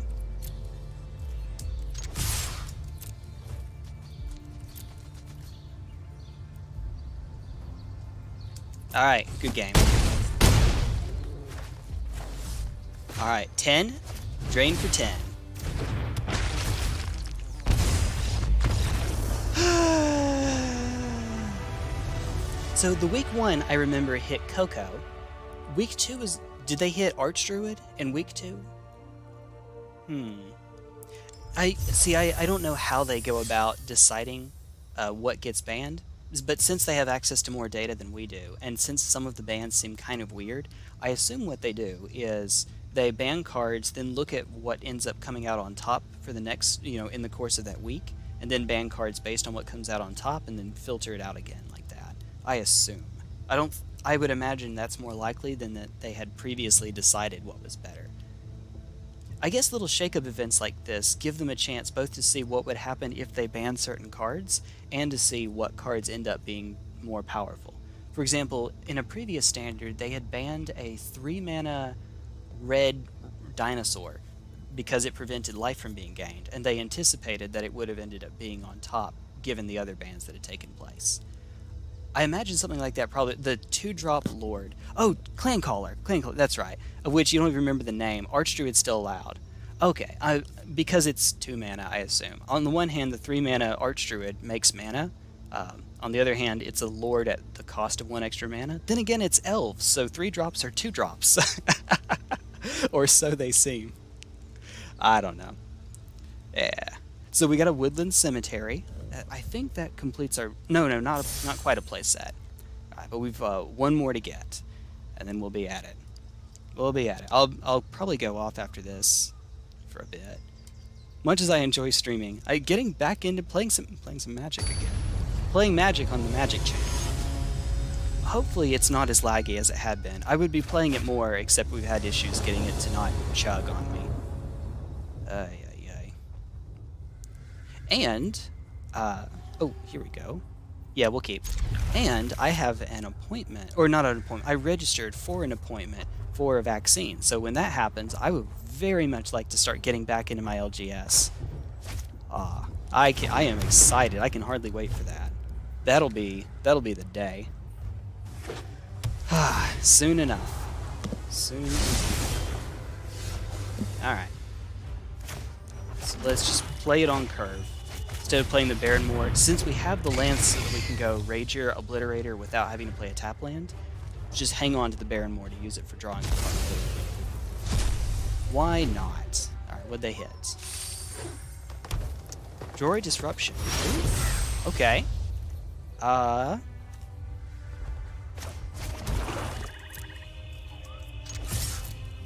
Alright, good game. Alright, 10. Drain for 10. So the week 1, I remember, hit Coco. Week 2 was... Did they hit Archdruid in week 2? I don't know how they go about deciding what gets banned. But since they have access to more data than we do, and since some of the bans seem kind of weird, I assume what they do is they ban cards, then look at what ends up coming out on top for the next, you know, in the course of that week, and then ban cards based on what comes out on top, and then filter it out again like that. I assume. I would imagine that's more likely than that they had previously decided what was better. I guess little shake-up events like this give them a chance both to see what would happen if they banned certain cards, and to see what cards end up being more powerful. For example, in a previous standard, they had banned a 3-mana red dinosaur because it prevented life from being gained, and they anticipated that it would have ended up being on top, given the other bans that had taken place. I imagine something like that probably... The 2-drop Lord. Oh, Clan Caller, that's right. Of which you don't even remember the name. Archdruid's still allowed. Okay, because it's 2 mana, I assume. On the one hand, the 3-mana Archdruid makes mana. On the other hand, it's a Lord at the cost of 1 extra mana. Then again, it's elves, so 3 drops are 2 drops. Or so they seem. I don't know. Yeah. So we got a Woodland Cemetery. I think that completes our... No, not quite a play set. Alright, but we've one more to get. And then we'll be at it. I'll probably go off after this for a bit. Much as I enjoy streaming, getting back into playing some Magic again. Playing Magic on the Magic channel. Hopefully it's not as laggy as it had been. I would be playing it more, except we've had issues getting it to not chug on me. And... oh, here we go. Yeah, we'll keep. And I have an appointment, or not an appointment, I registered for an appointment for a vaccine. So when that happens, I would very much like to start getting back into my LGS. I am excited. I can hardly wait for that. That'll be the day. Soon enough. Soon enough. Alright. So let's just play it on curve. Instead of playing the Baron more, since we have the lands so that we can go Rager, Obliterator without having to play a tap land, just hang on to the Baron more to use it for drawing the card. Why not? Alright, what'd they hit? Drory Disruption. Ooh. Okay.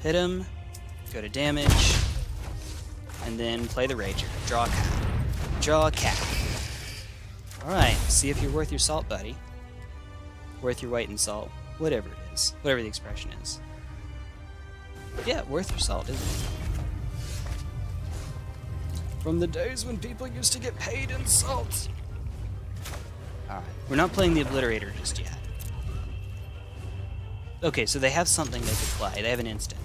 Hit him, go to damage, and then play the Rager. Draw a card. Draw a cat. Alright, see if you're worth your salt, buddy. Worth your weight in salt. Whatever it is. Whatever the expression is. Yeah, worth your salt, isn't it? From the days when people used to get paid in salt. Alright, we're not playing the Obliterator just yet. Okay, so they have something they could play. They have an instant.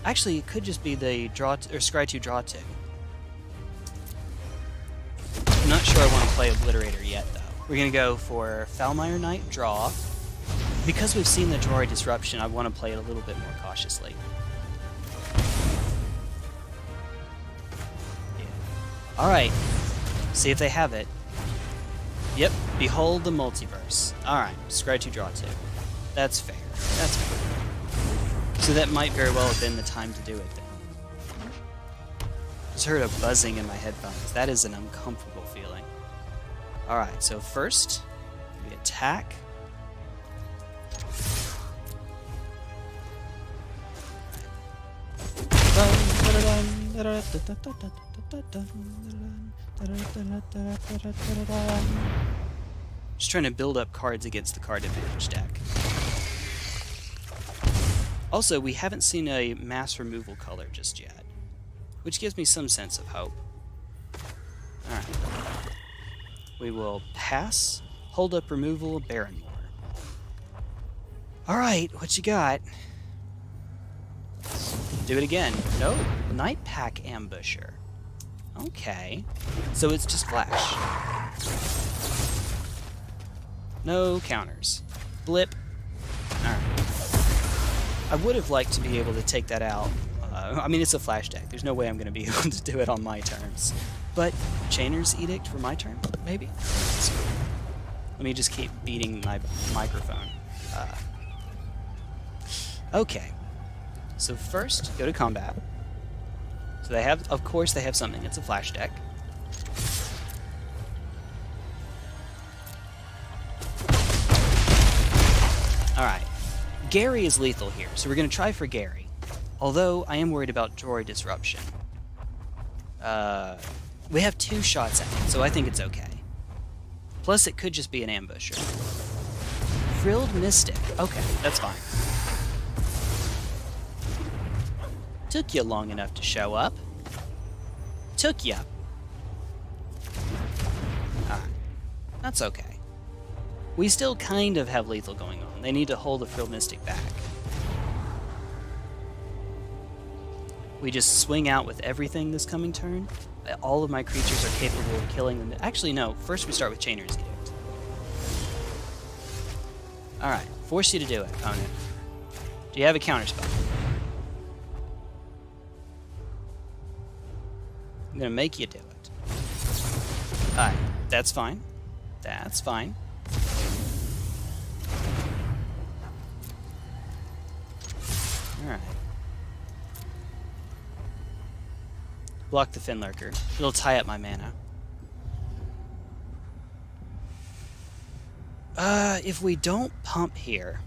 Actually, it could just be the Scry 2, Draw 2. I'm not sure I want to play Obliterator yet, though. We're going to go for Foulmire Knight, draw. Because we've seen the Drory Disruption, I want to play it a little bit more cautiously. Yeah. Alright. See if they have it. Yep. Behold the multiverse. Alright. Scry 2, draw 2. That's fair. That's fair. So that might very well have been the time to do it, then. Just heard a buzzing in my headphones. That is an uncomfortable feeling. Alright, so first, we attack. Just trying to build up cards against the card advantage deck. Also, we haven't seen a mass removal color just yet, which gives me some sense of hope. Alright. We will pass, hold up removal, Barrenmore. Alright, what you got? Do it again. No, Night Pack Ambusher. Okay. So it's just flash. No counters. Blip. Alright. I would have liked to be able to take that out. I mean, it's a flash deck. There's no way I'm going to be able to do it on my terms. But Chainer's Edict for my turn? Maybe? Let me just keep beating my microphone. Okay. So first, go to combat. So they have, of course, they have something. It's a flash deck. Alright. Gary is lethal here, so we're going to try for Gary. Although, I am worried about Droid Disruption. We have 2 shots at it, so I think it's okay. Plus, it could just be an ambusher. Frilled Mystic. Okay, that's fine. Took you long enough to show up. Took ya. Alright. That's okay. We still kind of have lethal going on. They need to hold the Frilled Mystic back. We just swing out with everything this coming turn. All of my creatures are capable of killing them. Actually, no. First we start with Chainer's Edict. Alright. Force you to do it, opponent. Do you have a counterspell? I'm gonna make you do it. Alright. That's fine. That's fine. Alright. Block the Finlurker. It'll tie up my mana. If we don't pump here,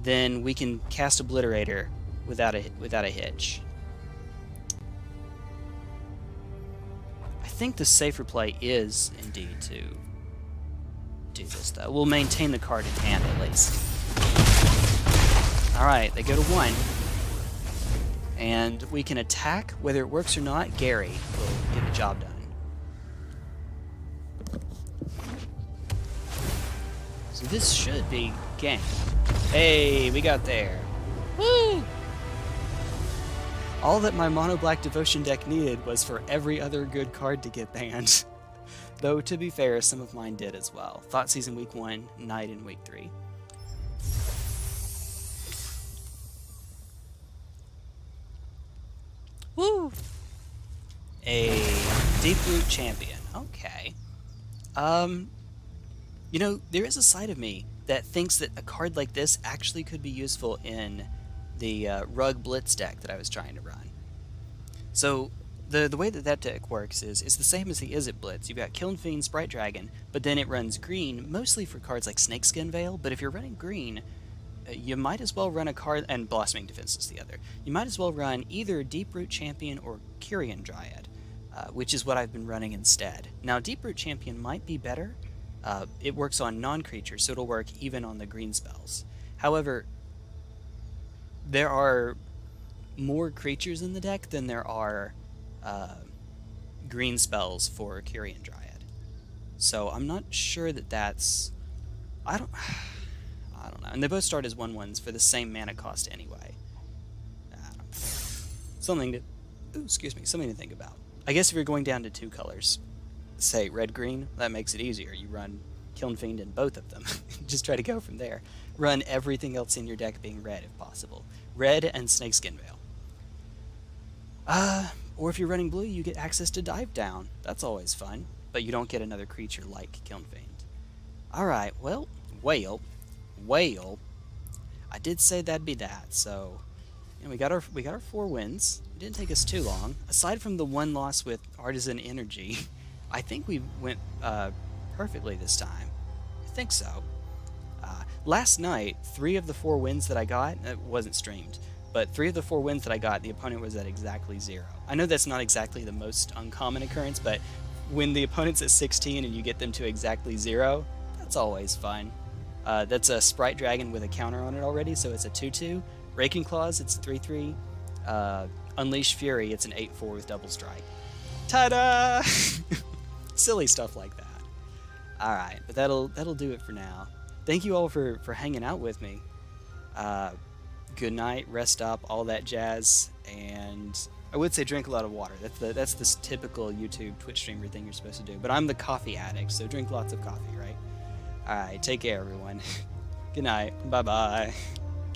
then we can cast Obliterator without a hitch. I think the safer play is indeed to do this, though. We'll maintain the card in hand at least. Alright, they go to 1. And we can attack. Whether it works or not, Gary will get the job done. So this should be game. Hey, we got there. Woo! All that my mono black devotion deck needed was for every other good card to get banned. Though, to be fair, some of mine did as well. Thought Season Week 1, Night in Week 3. Woo! A Deep-Root Champion. Okay. You know, there is a side of me that thinks that a card like this actually could be useful in the Rug Blitz deck that I was trying to run. So, the way that deck works is it's the same as the Izzet Blitz. You've got Kiln Fiend, Sprite Dragon, but then it runs green, mostly for cards like Snakeskin Veil, but if you're running green, you might as well run a card, and Blossoming Defense is the other. You might as well run either Deep-Root Champion or Kyrian Dryad, which is what I've been running instead. Now, Deep-Root Champion might be better. It works on non-creatures, so it'll work even on the green spells. However, there are more creatures in the deck than there are green spells for Kyrian Dryad. So I'm not sure that that's... I don't know. And they both start as 1/1s for the same mana cost anyway. I don't know. Something to think about. I guess if you're going down to 2 colors, say red-green, that makes it easier. You run Kiln Fiend in both of them. Just try to go from there. Run everything else in your deck being red if possible. Red and Snakeskin Veil. Or if you're running blue, you get access to Dive Down. That's always fun, but you don't get another creature like Kiln Fiend. Alright, well, Whale. I did say that'd be that, so And we got our 4 wins. It didn't take us too long. Aside from the one loss with Artisan Energy, I think we went perfectly this time. I think so. Last night, 3 of the 4 wins that I got, it wasn't streamed, but 3 of the 4 wins that I got, the opponent was at exactly 0. I know that's not exactly the most uncommon occurrence, but when the opponent's at 16 and you get them to exactly 0, that's always fun. That's a Sprite Dragon with a counter on it already, so it's a 2-2. Raking Claws, it's a 3-3. Unleash Fury, it's an 8-4 with double strike. Ta-da! Silly stuff like that. Alright, but that'll do it for now. Thank you all for hanging out with me. Good night, rest up, all that jazz, and I would say drink a lot of water. That's the typical YouTube Twitch streamer thing you're supposed to do. But I'm the coffee addict, so drink lots of coffee, right? Alright, take care everyone. Good night. Bye-bye.